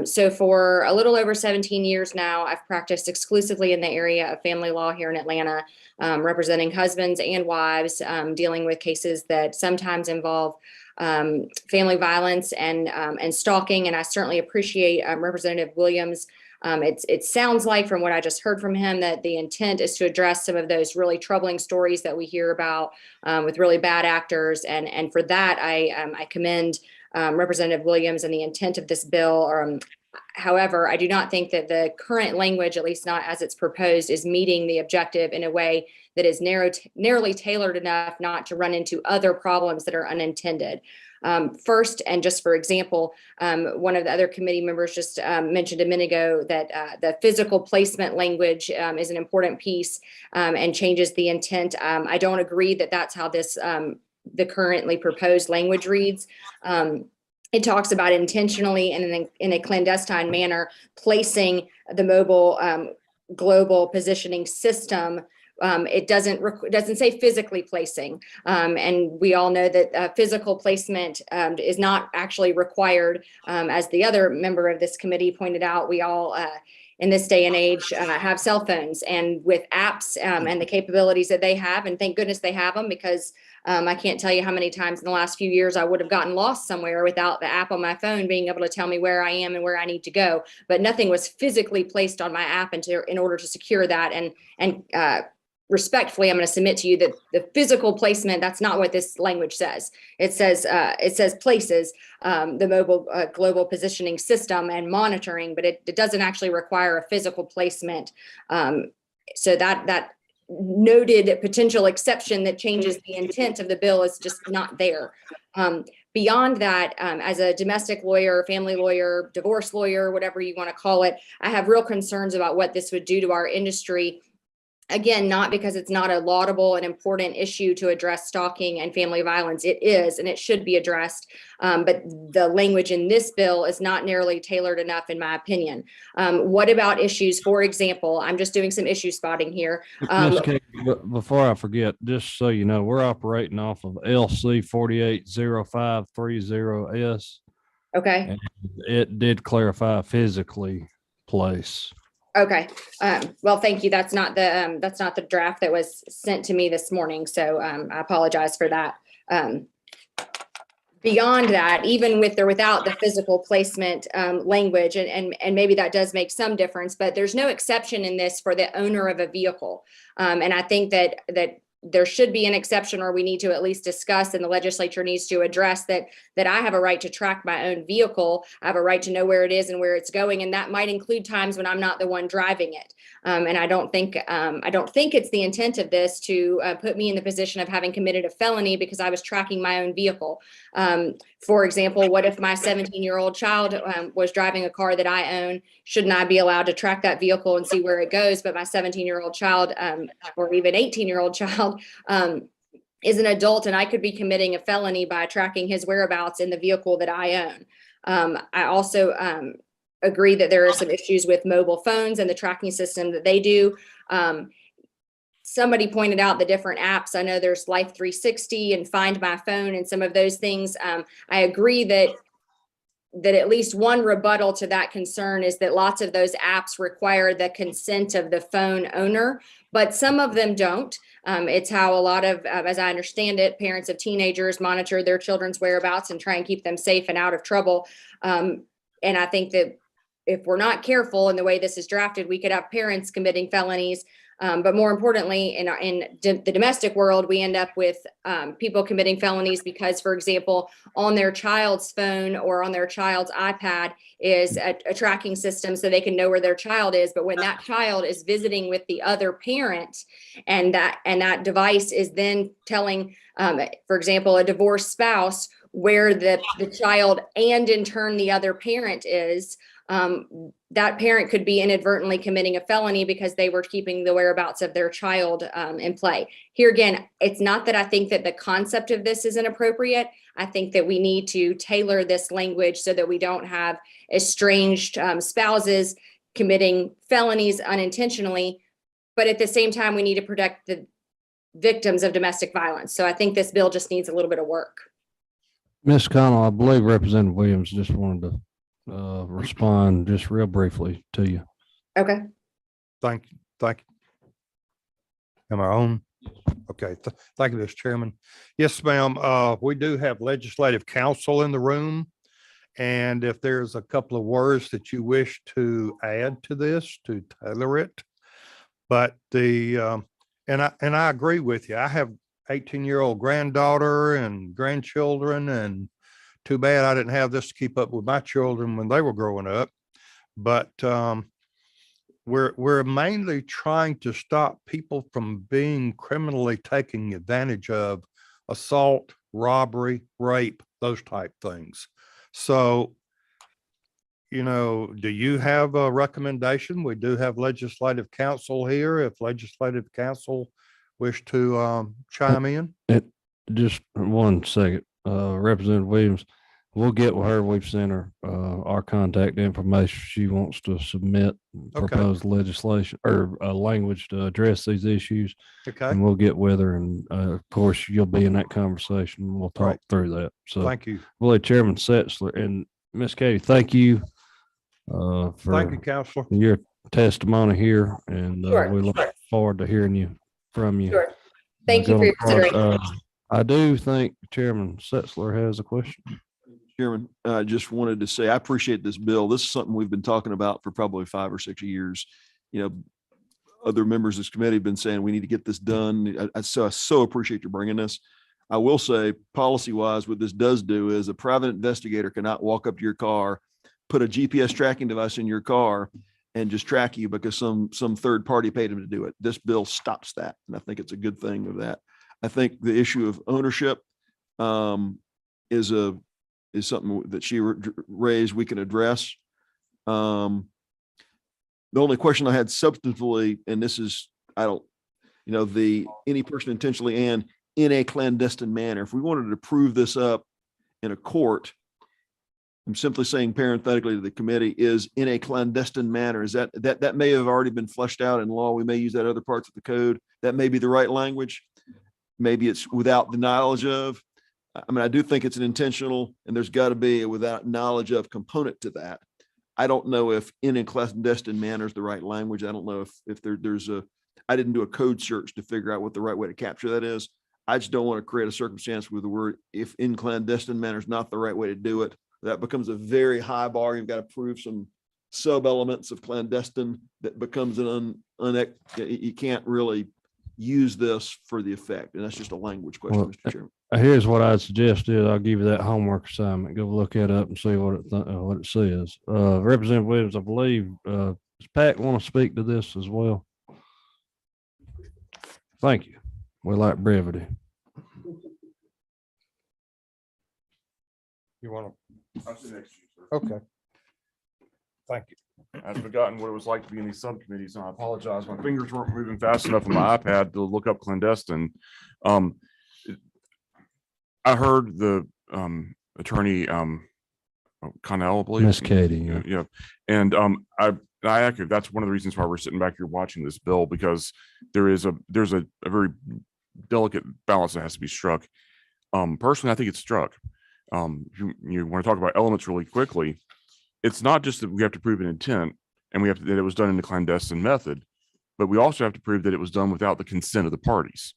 Speaker 15: So for a little over 17 years now, I've practiced exclusively in the area of family law here in Atlanta, representing husbands and wives, dealing with cases that sometimes involve family violence and stalking. And I certainly appreciate Representative Williams. It sounds like, from what I just heard from him, that the intent is to address some of those really troubling stories that we hear about with really bad actors. And for that, I commend Representative Williams and the intent of this bill. However, I do not think that the current language, at least not as it's proposed, is meeting the objective in a way that is narrowly tailored enough not to run into other problems that are unintended. First, and just for example, one of the other committee members just mentioned a minute ago that the physical placement language is an important piece and changes the intent. I don't agree that that's how this the currently proposed language reads. It talks about intentionally and in a clandestine manner placing the mobile global positioning system. It doesn't say physically placing, and we all know that physical placement is not actually required. As the other member of this committee pointed out, we all in this day and age have cell phones, and with apps and the capabilities that they have, and thank goodness they have them, because I can't tell you how many times in the last few years I would have gotten lost somewhere without the app on my phone being able to tell me where I am and where I need to go. But nothing was physically placed on my app in order to secure that. And respectfully, I'm going to submit to you that the physical placement, that's not what this language says. It says places the mobile global positioning system and monitoring, but it doesn't actually require a physical placement. So that noted potential exception that changes the intent of the bill is just not there. Beyond that, as a domestic lawyer, family lawyer, divorce lawyer, whatever you want to call it, I have real concerns about what this would do to our industry. Again, not because it's not a laudable and important issue to address stalking and family violence. It is, and it should be addressed. But the language in this bill is not narrowly tailored enough, in my opinion. What about issues, for example, I'm just doing some issue spotting here.
Speaker 7: Ms. Katie, before I forget, just so you know, we're operating off of LC 480530S.
Speaker 15: Okay.
Speaker 7: And it did clarify physically place.
Speaker 15: Okay. Well, thank you. That's not the draft that was sent to me this morning. So I apologize for that. beyond that, even with or without the physical placement language, and maybe that does make some difference, but there's no exception in this for the owner of a vehicle. And I think that there should be an exception, or we need to at least discuss, and the legislature needs to address that I have a right to track my own vehicle. I have a right to know where it is and where it's going, and that might include times when I'm not the one driving it. And I don't think it's the intent of this to put me in the position of having committed a felony because I was tracking my own vehicle. For example, what if my 17-year-old child was driving a car that I own? Shouldn't I be allowed to track that vehicle and see where it goes? But my 17-year-old child, or even 18-year-old child, is an adult, and I could be committing a felony by tracking his whereabouts in the vehicle that I own. I also agree that there are some issues with mobile phones and the tracking system that they do. Somebody pointed out the different apps. I know there's Life 360 and Find My Phone and some of those things. I agree that at least one rebuttal to that concern is that lots of those apps require the consent of the phone owner, but some of them don't. It's how a lot of, as I understand it, parents of teenagers monitor their children's whereabouts and try and keep them safe and out of trouble. And I think that if we're not careful in the way this is drafted, we could have parents committing felonies. But more importantly, in the domestic world, we end up with people committing felonies because, for example, on their child's phone or on their child's iPad is a tracking system so they can know where their child is. But when that child is visiting with the other parent and that device is then telling, for example, a divorced spouse where the child and in turn the other parent is, that parent could be inadvertently committing a felony because they were keeping the whereabouts of their child in play. Here again, it's not that I think that the concept of this is inappropriate. I think that we need to tailor this language so that we don't have estranged spouses committing felonies unintentionally, but at the same time, we need to protect the victims of domestic violence. So I think this bill just needs a little bit of work.
Speaker 7: Ms. Connell, I believe Representative Williams just wanted to respond just real briefly to you.
Speaker 15: Okay.
Speaker 13: Thank you. Am I on? Okay. Thank you, Mr. Chairman. Yes, ma'am. We do have legislative counsel in the room. And if there's a couple of words that you wish to add to this, to tailor it, but and I agree with you. I have 18-year-old granddaughter and grandchildren, and too bad I didn't have this to keep up with my children when they were growing up. But we're mainly trying to stop people from being criminally taking advantage of assault, robbery, rape, those type things. So, do you have a recommendation? We do have legislative counsel here. If legislative counsel wish to chime in.
Speaker 7: Just 1 second, Representative Williams, we'll get with her. We've sent her our contact information. She wants to submit proposed legislation or language to address these issues.
Speaker 13: Okay.
Speaker 7: And we'll get with her, and of course you'll be in that conversation. We'll talk through that. So
Speaker 13: thank you.
Speaker 7: Really, Chairman Setzler and Miss Katie, thank you for
Speaker 13: thank you, Counselor,
Speaker 7: your testimony here, and we look forward to hearing from you.
Speaker 15: Sure. Thank you for your consideration.
Speaker 7: I do think Chairman Setzler has a question.
Speaker 16: Chairman, I just wanted to say, I appreciate this bill. This is something we've been talking about for probably 5 or 6 years. Other members of this committee have been saying we need to get this done. I so appreciate you bringing this. I will say, policy wise, what this does do is a private investigator cannot walk up to your car, put a GPS tracking device in your car, and just track you because some third party paid him to do it. This bill stops that, and I think it's a good thing of that. I think the issue of ownership is something that she raised we can address. The only question I had substantively, and this is, any person intentionally and in a clandestine manner, if we wanted to prove this up in a court, I'm simply saying parenthetically to the committee, is in a clandestine manner. Is that may have already been fleshed out in law. We may use that other parts of the code. That may be the right language. Maybe it's without the knowledge of. I mean, I do think it's an intentional, and there's got to be a without knowledge of component to that. I don't know if in a clandestine manner is the right language. I don't know if there's I didn't do a code search to figure out what the right way to capture that is. I just don't want to create a circumstance where the word if in clandestine manner is not the right way to do it. That becomes a very high bar. You've got to prove some sub elements of clandestine that becomes you can't really use this for the effect. And that's just a language question,
Speaker 7: Well,
Speaker 16: Mr. Chairman.
Speaker 7: Here's what I'd suggest is I'll give you that homework assignment. Go look it up and see what it says. Representative Williams, I believe, does Pat want to speak to this as well? Thank you. We like brevity.
Speaker 17: You want to? I'll sit next to you, sir. Okay. Thank you. I've forgotten what it was like to be in these subcommittees, and I apologize. My fingers weren't moving fast enough on my iPad to look up clandestine. I heard the attorney Connell, I believe.
Speaker 7: Miss Katie.
Speaker 17: Yeah. And I echo, that's one of the reasons why we're sitting back here watching this bill, because there's a very delicate balance that has to be struck. Personally, I think it's struck. You want to talk about elements really quickly. It's not just that we have to prove an intent and we have to, that it was done in a clandestine method, but we also have to prove that it was done without the consent of the parties.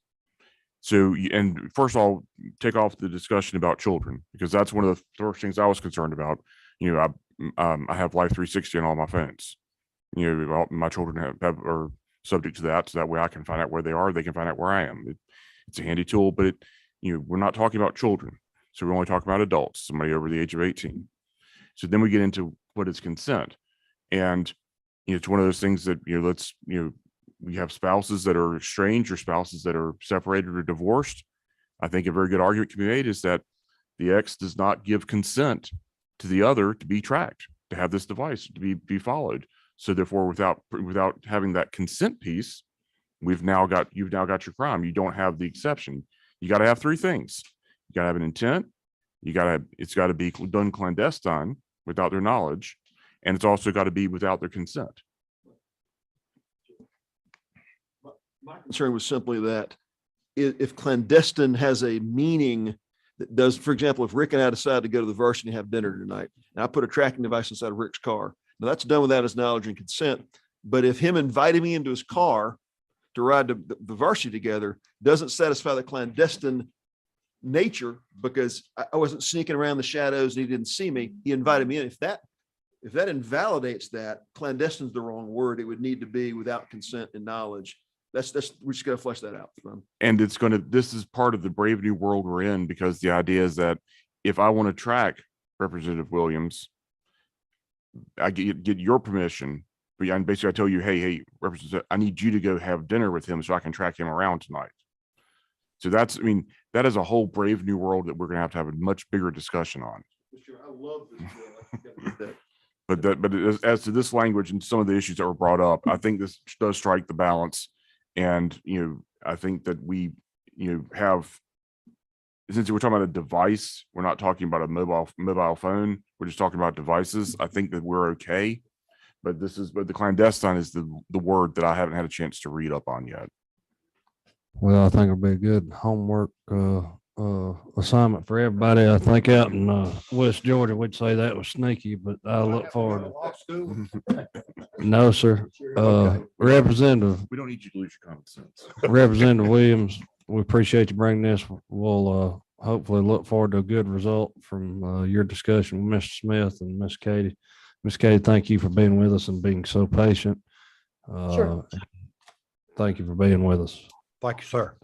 Speaker 17: So, and first of all, take off the discussion about children, because that's one of the first things I was concerned about. You know, I have Life 360 on all my phones. You know, my children are subject to that, so that way I can find out where they are. They can find out where I am. It's a handy tool, but we're not talking about children, so we're only talking about adults, somebody over the age of 18. So then we get into what is consent, and it's one of those things that we have spouses that are estranged or spouses that are separated or divorced. I think a very good argument can be made is that the ex does not give consent to the other to be tracked, to have this device to be followed. So therefore, without having that consent piece, you've now got your crime. You don't have the exception. You got to have three things. You got to have an intent. It's got to be done clandestine without their knowledge, and it's also got to be without their consent.
Speaker 16: My concern was simply that if clandestine has a meaning that does, for example, if Rick and I decide to go to the varsity and have dinner tonight, and I put a tracking device inside of Rick's car, now that's done without his knowledge and consent. But if him inviting me into his car to ride to the varsity together doesn't satisfy the clandestine nature, because I wasn't sneaking around the shadows and he didn't see me, he invited me in. If that invalidates that, clandestine is the wrong word. It would need to be without consent and knowledge. We're just got to flesh that out.
Speaker 17: And this is part of the brave new world we're in, because the idea is that if I want to track Representative Williams, I get your permission, but basically I tell you, hey, Representative, I need you to go have dinner with him so I can track him around tonight. So that is a whole brave new world that we're going to have a much bigger discussion on.
Speaker 16: I love this.
Speaker 17: But as to this language and some of the issues that were brought up, I think this does strike the balance. And, I think that we, have, since we're talking about a device, we're not talking about a mobile phone. We're just talking about devices. I think that we're okay. But the clandestine is the word that I haven't had a chance to read up on yet.
Speaker 7: Well, I think it'll be a good homework assignment for everybody. I think out in West Georgia, we'd say that was sneaky, but I look forward. No, sir. Representative.
Speaker 17: We don't need you to lose your common sense.
Speaker 7: Representative Williams, we appreciate you bringing this. We'll hopefully look forward to a good result from your discussion with Mr. Smith and Miss Katie. Miss Katie, thank you for being with us and being so patient.
Speaker 15: Sure.
Speaker 7: Thank you for being with us.
Speaker 13: Thank you, sir.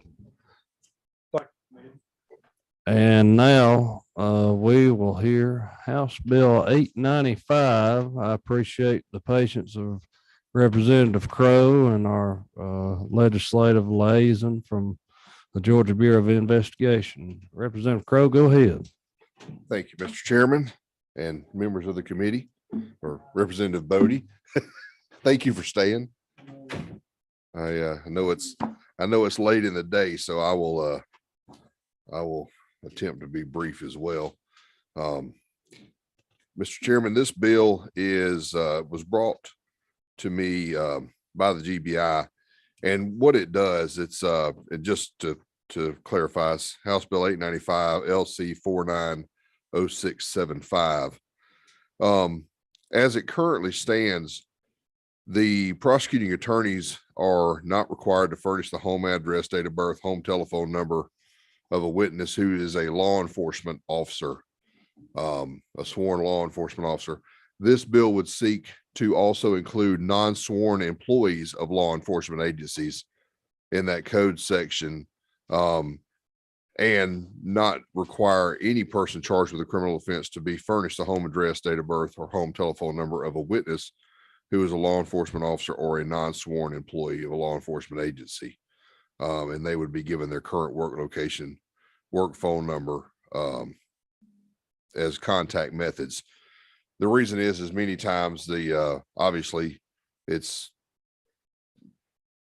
Speaker 7: And now we will hear House Bill 895. I appreciate the patience of Representative Crowe and our legislative liaison from the Georgia Bureau of Investigation. Representative Crowe, go ahead.
Speaker 18: Thank you, Mr. Chairman and members of the committee, or Representative Bodie. Thank you for staying. I know it's late in the day, so I will attempt to be brief as well. Mr. Chairman, this bill was brought to me by the GBI, and what it does, it's and just to clarify, it's House Bill 895 LC 490675. As it currently stands, the prosecuting attorneys are not required to furnish the home address, date of birth, home telephone number, of a witness who is a law enforcement officer, a sworn law enforcement officer. This bill would seek to also include non-sworn employees of law enforcement agencies in that code section, and not require any person charged with a criminal offense to be furnished the home address, date of birth, or home telephone number of a witness who is a law enforcement officer or a non-sworn employee of a law enforcement agency. And they would be given their current work location, work phone number, as contact methods. The reason is many times obviously it's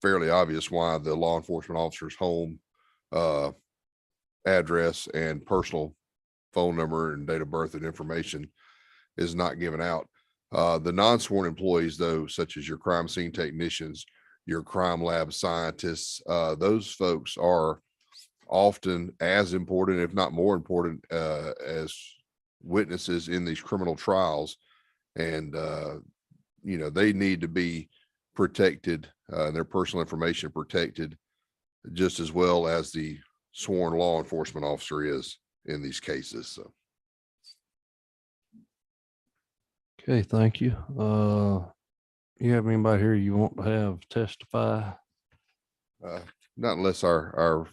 Speaker 18: fairly obvious why the law enforcement officer's home address and personal phone number and date of birth and information is not given out. The non-sworn employees, though, such as your crime scene technicians, your crime lab scientists, those folks are often as important, if not more important, as witnesses in these criminal trials. And, they need to be protected, their personal information protected just as well as the sworn law enforcement officer is in these cases. So.
Speaker 7: Okay, thank you. You have anybody here you want to have testify?
Speaker 18: Not unless our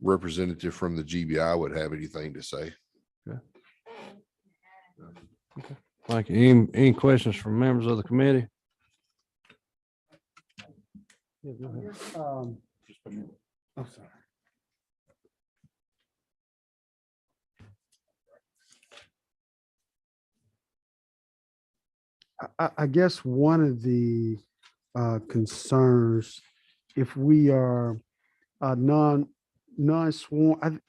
Speaker 18: representative from the GBI would have anything to say.
Speaker 7: Okay. Thank you. Any questions from members of the committee?
Speaker 12: I'm sorry. I guess one of the concerns, if we are a non-sworn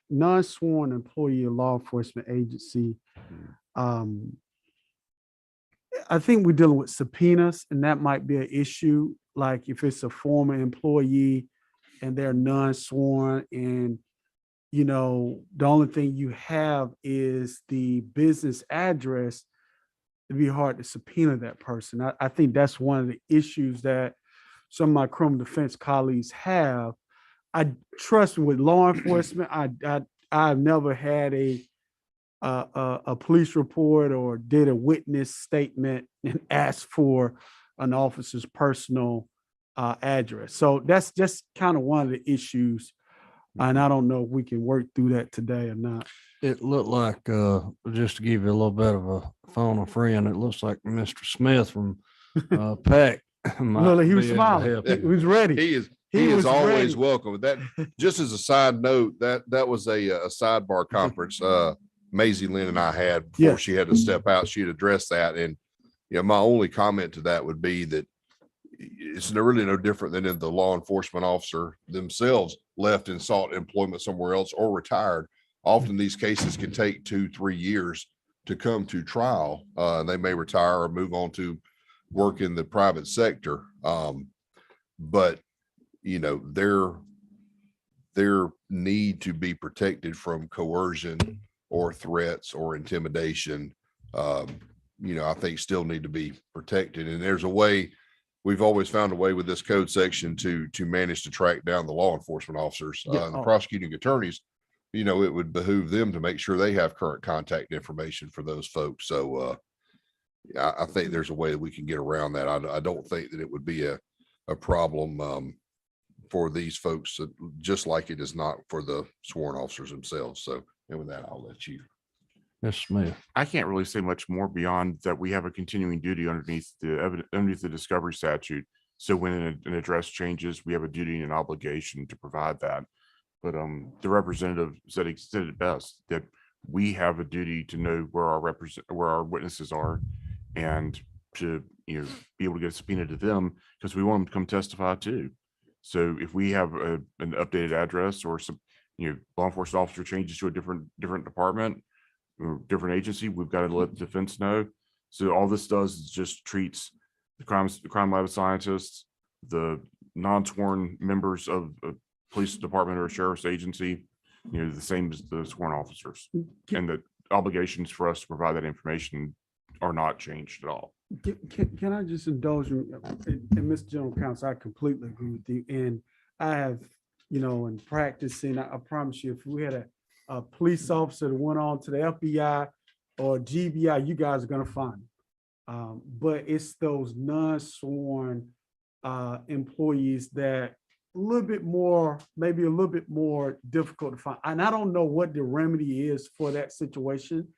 Speaker 12: employee of law enforcement agency, I think we're dealing with subpoenas, and that might be an issue. Like if it's a former employee and they're non-sworn, and the only thing you have is the business address, it'd be hard to subpoena that person. I think that's one of the issues that some of my criminal defense colleagues have. I trust with law enforcement. I've never had a police report or did a witness statement and asked for an officer's personal address. So that's just kind of one of the issues. And I don't know if we can work through that today or not.
Speaker 7: It looked like, just to give you a little bit of a phone a friend, it looks like Mr. Smith from PAC.
Speaker 12: Well, he was smiling. He was ready.
Speaker 18: He is
Speaker 12: was
Speaker 18: always
Speaker 12: ready.
Speaker 18: welcome. That just as a side note, that was a sidebar conference Maisie Lynn and I had before she had to step out. She had addressed that, and my only comment to that would be that it's really no different than if the law enforcement officer themselves left and sought employment somewhere else or retired. Often these cases can take 2-3 years to come to trial. They may retire or move on to work in the private sector. But their need to be protected from coercion or threats or intimidation, I think still need to be protected. And there's a way, we've always found a way with this code section to manage to track down the law enforcement officers and the prosecuting attorneys. It would behoove them to make sure they have current contact information for those folks. So I think there's a way that we can get around that. I don't think that it would be a problem for these folks, just like it is not for the sworn officers themselves. So, and with that, I'll let you.
Speaker 7: Yes, Smith.
Speaker 17: I can't really say much more beyond that. We have a continuing duty underneath the discovery statute. So when an address changes, we have a duty and an obligation to provide that. But the representative said it best, that we have a duty to know where our witnesses are, and to be able to get a subpoena to them, because we want them to come testify too. So if we have an updated address, or some law enforcement officer changes to a different department or different agency, we've got to let the defense know. So all this does is just treats the crime lab scientists, the non-sworn members of a police department or a sheriff's agency, the same as the sworn officers, and the obligations for us to provide that information are not changed at all.
Speaker 12: Can I just indulge you? And Mr. General Counsel, I completely agree with you. And I have and practicing, I promise you, if we had a police officer that went on to the FBI or GBI, you guys are gonna find them. But it's those non-sworn employees that maybe a little bit more difficult to find. And I don't know what the remedy is for that situation,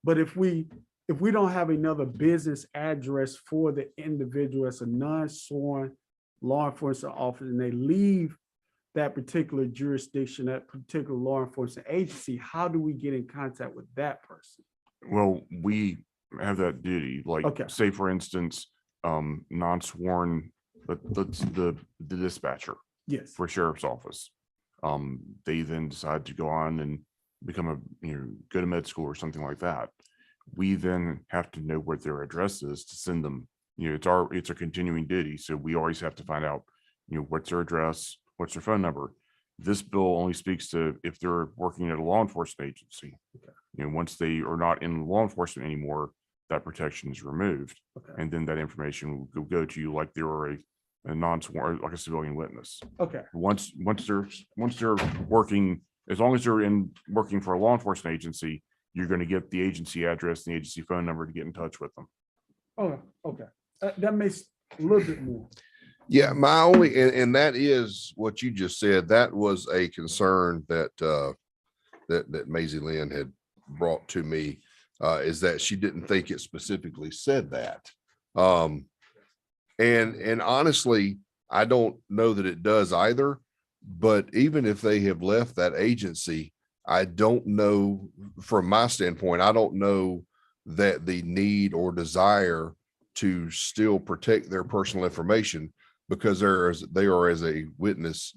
Speaker 12: but if we don't have another business address for the individual as a non-sworn law enforcement officer and they leave that particular jurisdiction, that particular law enforcement agency, how do we get in contact with that person?
Speaker 17: Well, we have that duty, like,
Speaker 12: Okay.
Speaker 17: say, for instance, non-sworn, but the dispatcher
Speaker 12: Yes.
Speaker 17: for sheriff's office. They then decide to go on and become go to med school or something like that. We then have to know what their address is to send them. It's a continuing duty. So we always have to find out, what's their address, what's their phone number. This bill only speaks to if they're working at a law enforcement agency. Once they are not in law enforcement anymore, that protection is removed.
Speaker 12: Okay.
Speaker 17: And then that information will go to you like they were a non-sworn, like a civilian witness.
Speaker 12: Okay.
Speaker 17: Once they're working, as long as they're working for a law enforcement agency, you're going to get the agency address and the agency phone number to get in touch with them.
Speaker 12: Okay. That makes a little bit more.
Speaker 18: Yeah, my only, and that is what you just said. That was a concern that that Maisie Lynn had brought to me, is that she didn't think it specifically said that. And honestly, I don't know that it does either. But even if they have left that agency, I don't know, from my standpoint, I don't know that the need or desire to still protect their personal information, because they are as a witness,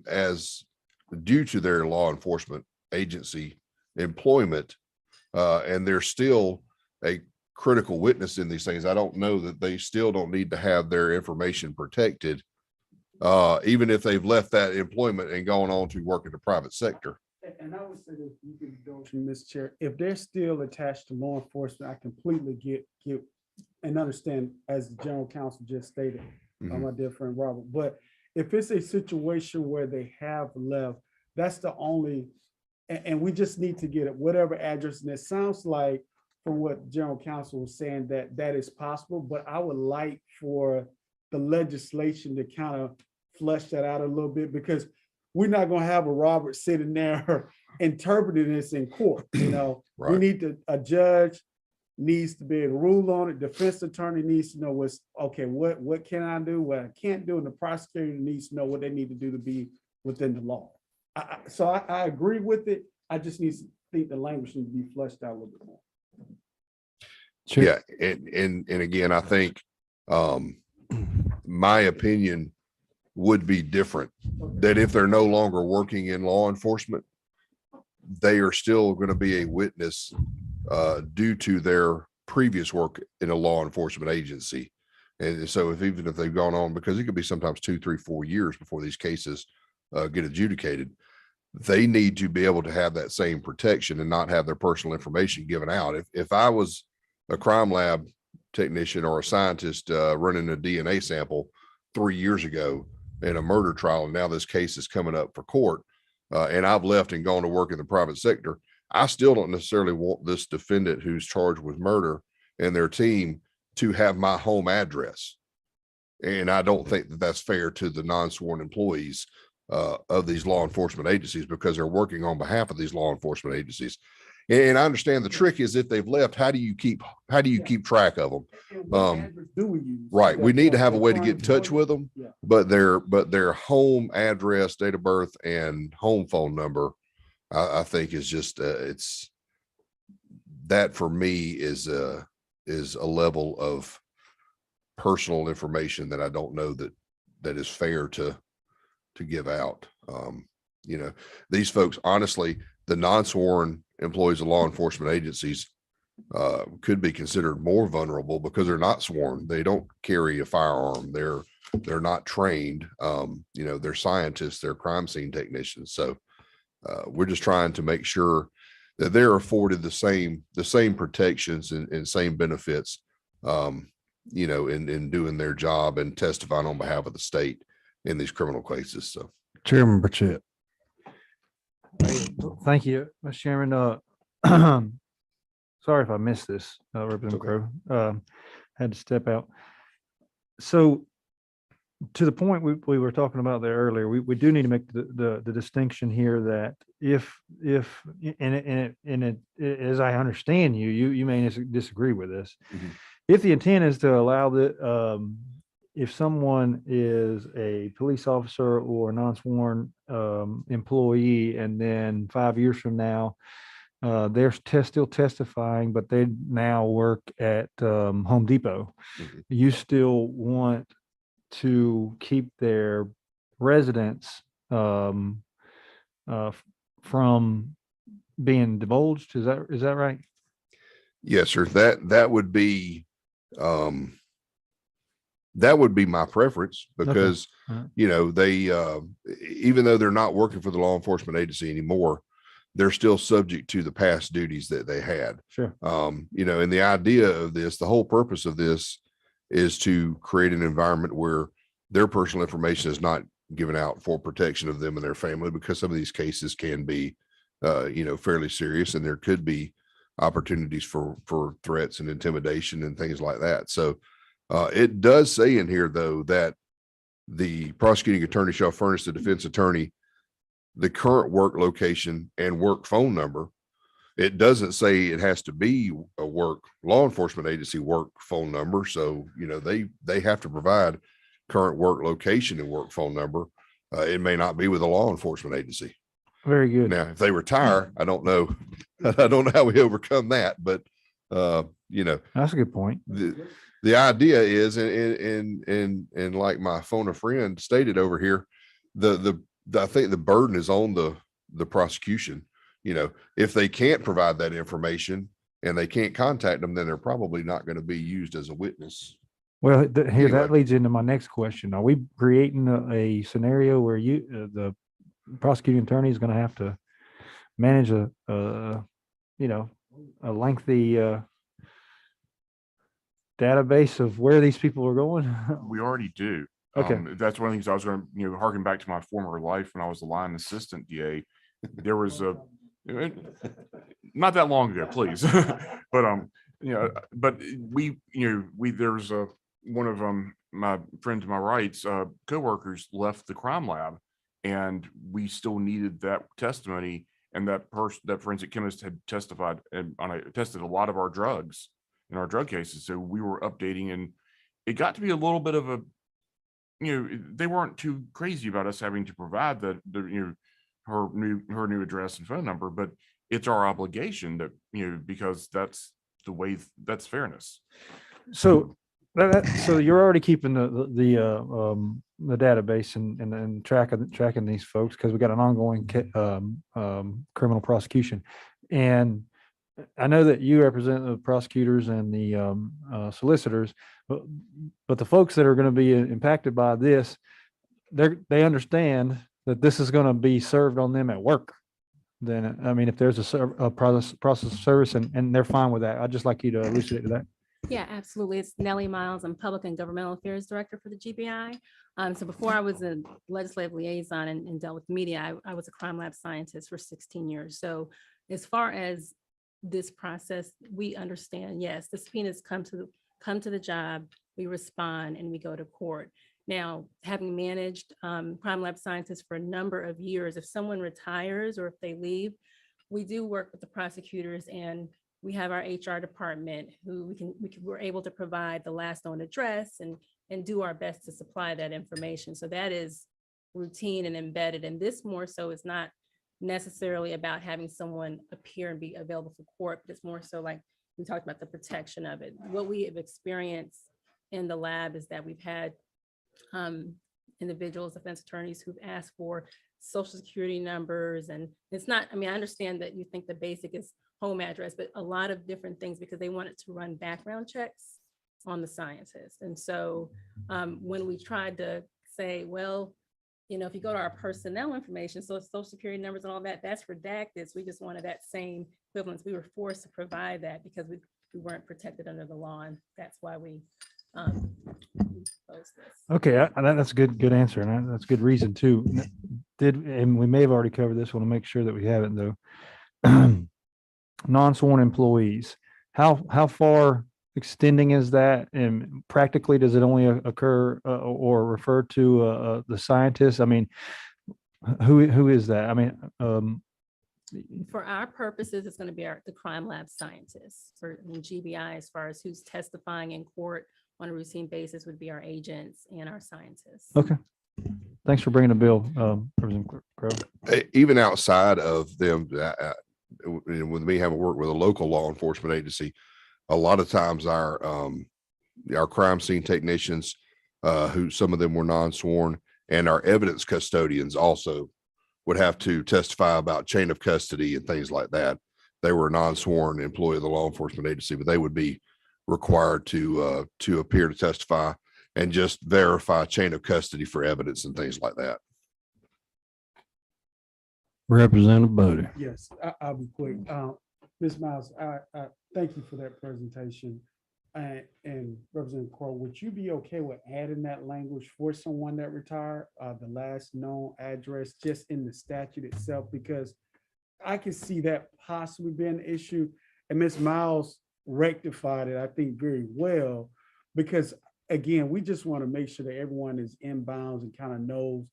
Speaker 18: as due to their law enforcement agency employment, and they're still a critical witness in these things. I don't know that they still don't need to have their information protected, even if they've left that employment and gone on to work in the private sector.
Speaker 12: And I would say that you can indulge me, Mr. Chair, if they're still attached to law enforcement, I completely get and understand, as the general counsel just stated, my dear friend Robert. But if it's a situation where they have left, that's the only, and we just need to get it, whatever address. And it sounds like, from what general counsel was saying, that is possible, but I would like for the legislation to kind of flesh that out a little bit, because we're not going to have a Robert sitting there interpreting this in court.
Speaker 18: Right.
Speaker 12: We need a judge needs to be able to rule on it. Defense attorney needs to know what can I do, what I can't do, and the prosecutor needs to know what they need to do to be within the law. So I agree with it. I just think the language needs to be fleshed out a little bit more.
Speaker 8: Sure.
Speaker 18: Yeah, and again, I think my opinion would be different, that if they're no longer working in law enforcement, they are still going to be a witness due to their previous work in a law enforcement agency. And so even if they've gone on, because it could be sometimes 2, 3, 4 years before these cases get adjudicated, they need to be able to have that same protection and not have their personal information given out. If I was a crime lab technician or a scientist running a DNA sample 3 years ago in a murder trial, and now this case is coming up for court, and I've left and gone to work in the private sector, I still don't necessarily want this defendant who's charged with murder and their team to have my home address. And I don't think that that's fair to the non-sworn employees of these law enforcement agencies, because they're working on behalf of these law enforcement agencies. And I understand the trick is, if they've left, how do you keep track of them?
Speaker 12: Do we use?
Speaker 18: Right. We need to have a way to get in touch with them,
Speaker 12: Yeah.
Speaker 18: but their home address, date of birth, and home phone number, I think is just, it's that for me is a level of personal information that I don't know that is fair to give out. These folks, honestly, the non-sworn employees of law enforcement agencies could be considered more vulnerable because they're not sworn. They don't carry a firearm. They're not trained. They're scientists, they're crime scene technicians. So we're just trying to make sure that they're afforded the same protections and same benefits, in doing their job and testifying on behalf of the state in these criminal cases. So
Speaker 8: Chairman Burchett. Thank you, Mr. Chairman. Sorry if I missed this, Representative Crowe. Had to step out. So to the point we were talking about there earlier, we do need to make the distinction here that if as I understand you may disagree with this.
Speaker 18: Mhm.
Speaker 8: If the intent is to allow if someone is a police officer or a non-sworn employee, and then 5 years from now, they're still testifying, but they now work at Home Depot,
Speaker 18: Mhm.
Speaker 8: you still want to keep their residents from being divulged. Is that right?
Speaker 18: Yes, sir. That would be my preference, because
Speaker 8: Alright.
Speaker 18: you know, they even though they're not working for the law enforcement agency anymore, they're still subject to the past duties that they had.
Speaker 8: Sure.
Speaker 18: You know, and the idea of this, the whole purpose of this is to create an environment where their personal information is not given out for protection of them and their family, because some of these cases can be you know, fairly serious, and there could be opportunities for threats and intimidation and things like that. So it does say in here, though, that the prosecuting attorney shall furnish the defense attorney the current work location and work phone number. It doesn't say it has to be a work law enforcement agency work phone number. So, you know, they have to provide current work location and work phone number. It may not be with a law enforcement agency.
Speaker 8: Very good.
Speaker 18: Now, if they retire, I don't know. I don't know how we overcome that, but you know,
Speaker 8: That's a good point.
Speaker 18: The idea is, and like my phone a friend stated over here, I think the burden is on the prosecution. You know, if they can't provide that information and they can't contact them, then they're probably not going to be used as a witness.
Speaker 8: Well, here,
Speaker 18: Anyway.
Speaker 8: that leads into my next question. Are we creating a scenario where the prosecuting attorney is going to have to manage a lengthy database of where these people are going?
Speaker 17: We already do.
Speaker 8: Okay.
Speaker 17: That's one of the things I was going to, harken back to my former life when I was the line assistant DA. There was not that long ago, please. But, there was one of my friend to my right's coworkers left the crime lab, and we still needed that testimony. And that forensic chemist had testified and tested a lot of our drugs in our drug cases. So we were updating, and it got to be a little bit of a, they weren't too crazy about us having to provide her new address and phone number, but it's our obligation that, because that's the way, that's fairness.
Speaker 8: So so you're already keeping the database and tracking these folks, because we got an ongoing criminal prosecution. And I know that you represent the prosecutors and the solicitors, but the folks that are going to be impacted by this, they understand that this is going to be served on them at work. Then, I mean, if there's a process of service and they're fine with that, I'd just like you to elucidate to that.
Speaker 3: Yeah, absolutely. It's Nellie Miles. I'm Public and Governmental Affairs Director for the GBI. So before I was a legislative liaison and dealt with media, I was a crime lab scientist for 16 years. So as far as this process, we understand, yes, the subpoenas come to the job, we respond, and we go to court. Now, having managed crime lab scientists for a number of years, if someone retires or if they leave, we do work with the prosecutors, and we have our HR department who we're able to provide the last known address and do our best to supply that information. So that is routine and embedded. And this more so is not necessarily about having someone appear and be available for court, but it's more so like we talked about the protection of it. What we have experienced in the lab is that we've had individuals, defense attorneys who've asked for social security numbers. And it's not, I mean, I understand that you think the basic is home address, but a lot of different things, because they wanted to run background checks on the scientists. And so when we tried to say, well, if you go to our personnel information, so social security numbers and all that, that's redacted. So we just wanted that same equivalence. We were forced to provide that because we weren't protected under the law. And that's why we post this.
Speaker 8: Okay, that's a good answer, and that's a good reason too. And we may have already covered this, want to make sure that we haven't though. Non-sworn employees, how far extending is that? And practically, does it only occur or refer to the scientists? I mean, who is that? I mean,
Speaker 3: For our purposes, it's going to be the crime lab scientists. For GBI, as far as who's testifying in court on a routine basis, would be our agents and our scientists.
Speaker 8: okay. Thanks for bringing the bill, Representative Crowe.
Speaker 18: Even outside of them, with me having worked with a local law enforcement agency, a lot of times our crime scene technicians, who some of them were non-sworn, and our evidence custodians also would have to testify about chain of custody and things like that. They were a non-sworn employee of the law enforcement agency, but they would be required to appear to testify and just verify chain of custody for evidence and things like that.
Speaker 7: Representative Bodie.
Speaker 12: Yes, I'll be quick. Ms. Miles, I thank you for that presentation. And Representative Crowe, would you be okay with adding that language for someone that retired, the last known address just in the statute itself? Because I can see that possibly being an issue. And Ms. Miles rectified it, I think, very well, because again, we just want to make sure that everyone is in bounds and kind of knows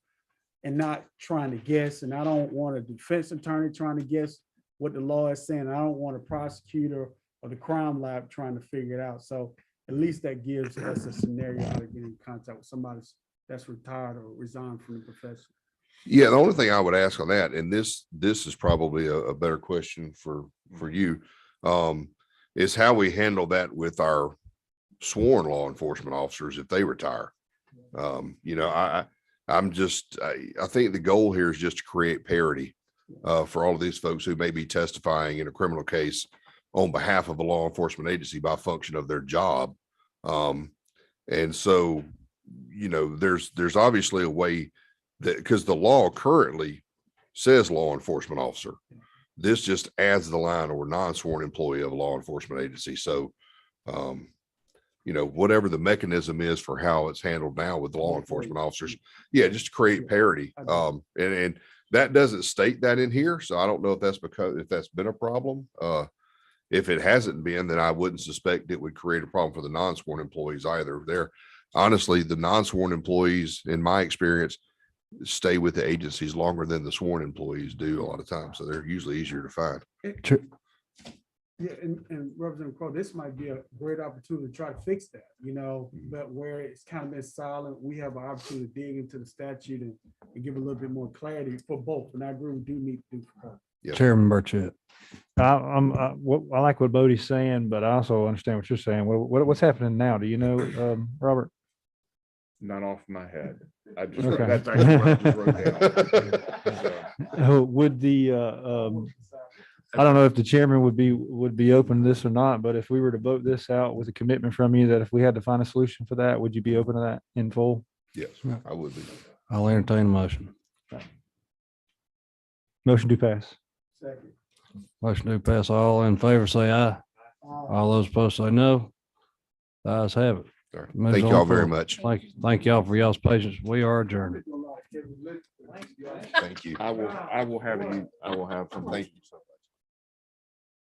Speaker 12: and not trying to guess. And I don't want a defense attorney trying to guess what the law is saying. I don't want a prosecutor or the crime lab trying to figure it out. So at least that gives us a scenario how to get in contact with somebody that's retired or resigned from the profession.
Speaker 18: Yeah, the only thing I would ask on that, and this is probably a better question for you, is how we handle that with our sworn law enforcement officers if they retire. You know, I think the goal here is just to create parity for all of these folks who may be testifying in a criminal case on behalf of a law enforcement agency by function of their job. And so, you know, there's obviously a way that, because the law currently says law enforcement officer, this just adds the line or non-sworn employee of a law enforcement agency. So, you know, whatever the mechanism is for how it's handled now with the law enforcement officers, yeah, just to create parity. And that doesn't state that in here. So I don't know if that's if that's been a problem. If it hasn't been, then I wouldn't suspect it would create a problem for the non-sworn employees either. They're honestly, the non-sworn employees, in my experience, stay with the agencies longer than the sworn employees do a lot of times. So they're usually easier to find.
Speaker 12: Yeah, and Representative Crowe, this might be a great opportunity to try to fix that, you know, but where it's kind of been silent, we have an opportunity to dig into the statute and give a little bit more clarity for both. And I agree, we do need to do for both.
Speaker 18: Yep.
Speaker 8: Chairman Burchett. I like what Bodie's saying, but I also understand what you're saying. What's happening now? Do you know, Robert?
Speaker 17: Not off my head. I just
Speaker 8: Okay.
Speaker 17: that's actually what I just wrote down.
Speaker 8: Would the I don't know if the chairman would be open to this or not, but if we were to vote this out with a commitment from you that if we had to find a solution for that, would you be open to that in full?
Speaker 18: Yes, I would be.
Speaker 7: I'll entertain a motion.
Speaker 8: Motion to pass.
Speaker 12: Second.
Speaker 7: Motion to pass. All in favor, say aye. All those opposed say no. The ayes have it.
Speaker 18: All right.
Speaker 7: Moves
Speaker 18: Thank
Speaker 7: on
Speaker 18: y'all very
Speaker 7: forward.
Speaker 18: much.
Speaker 7: Thank y'all for y'all's patience. We are adjourned.
Speaker 18: Thank you.
Speaker 17: I will have some. Thank you. So.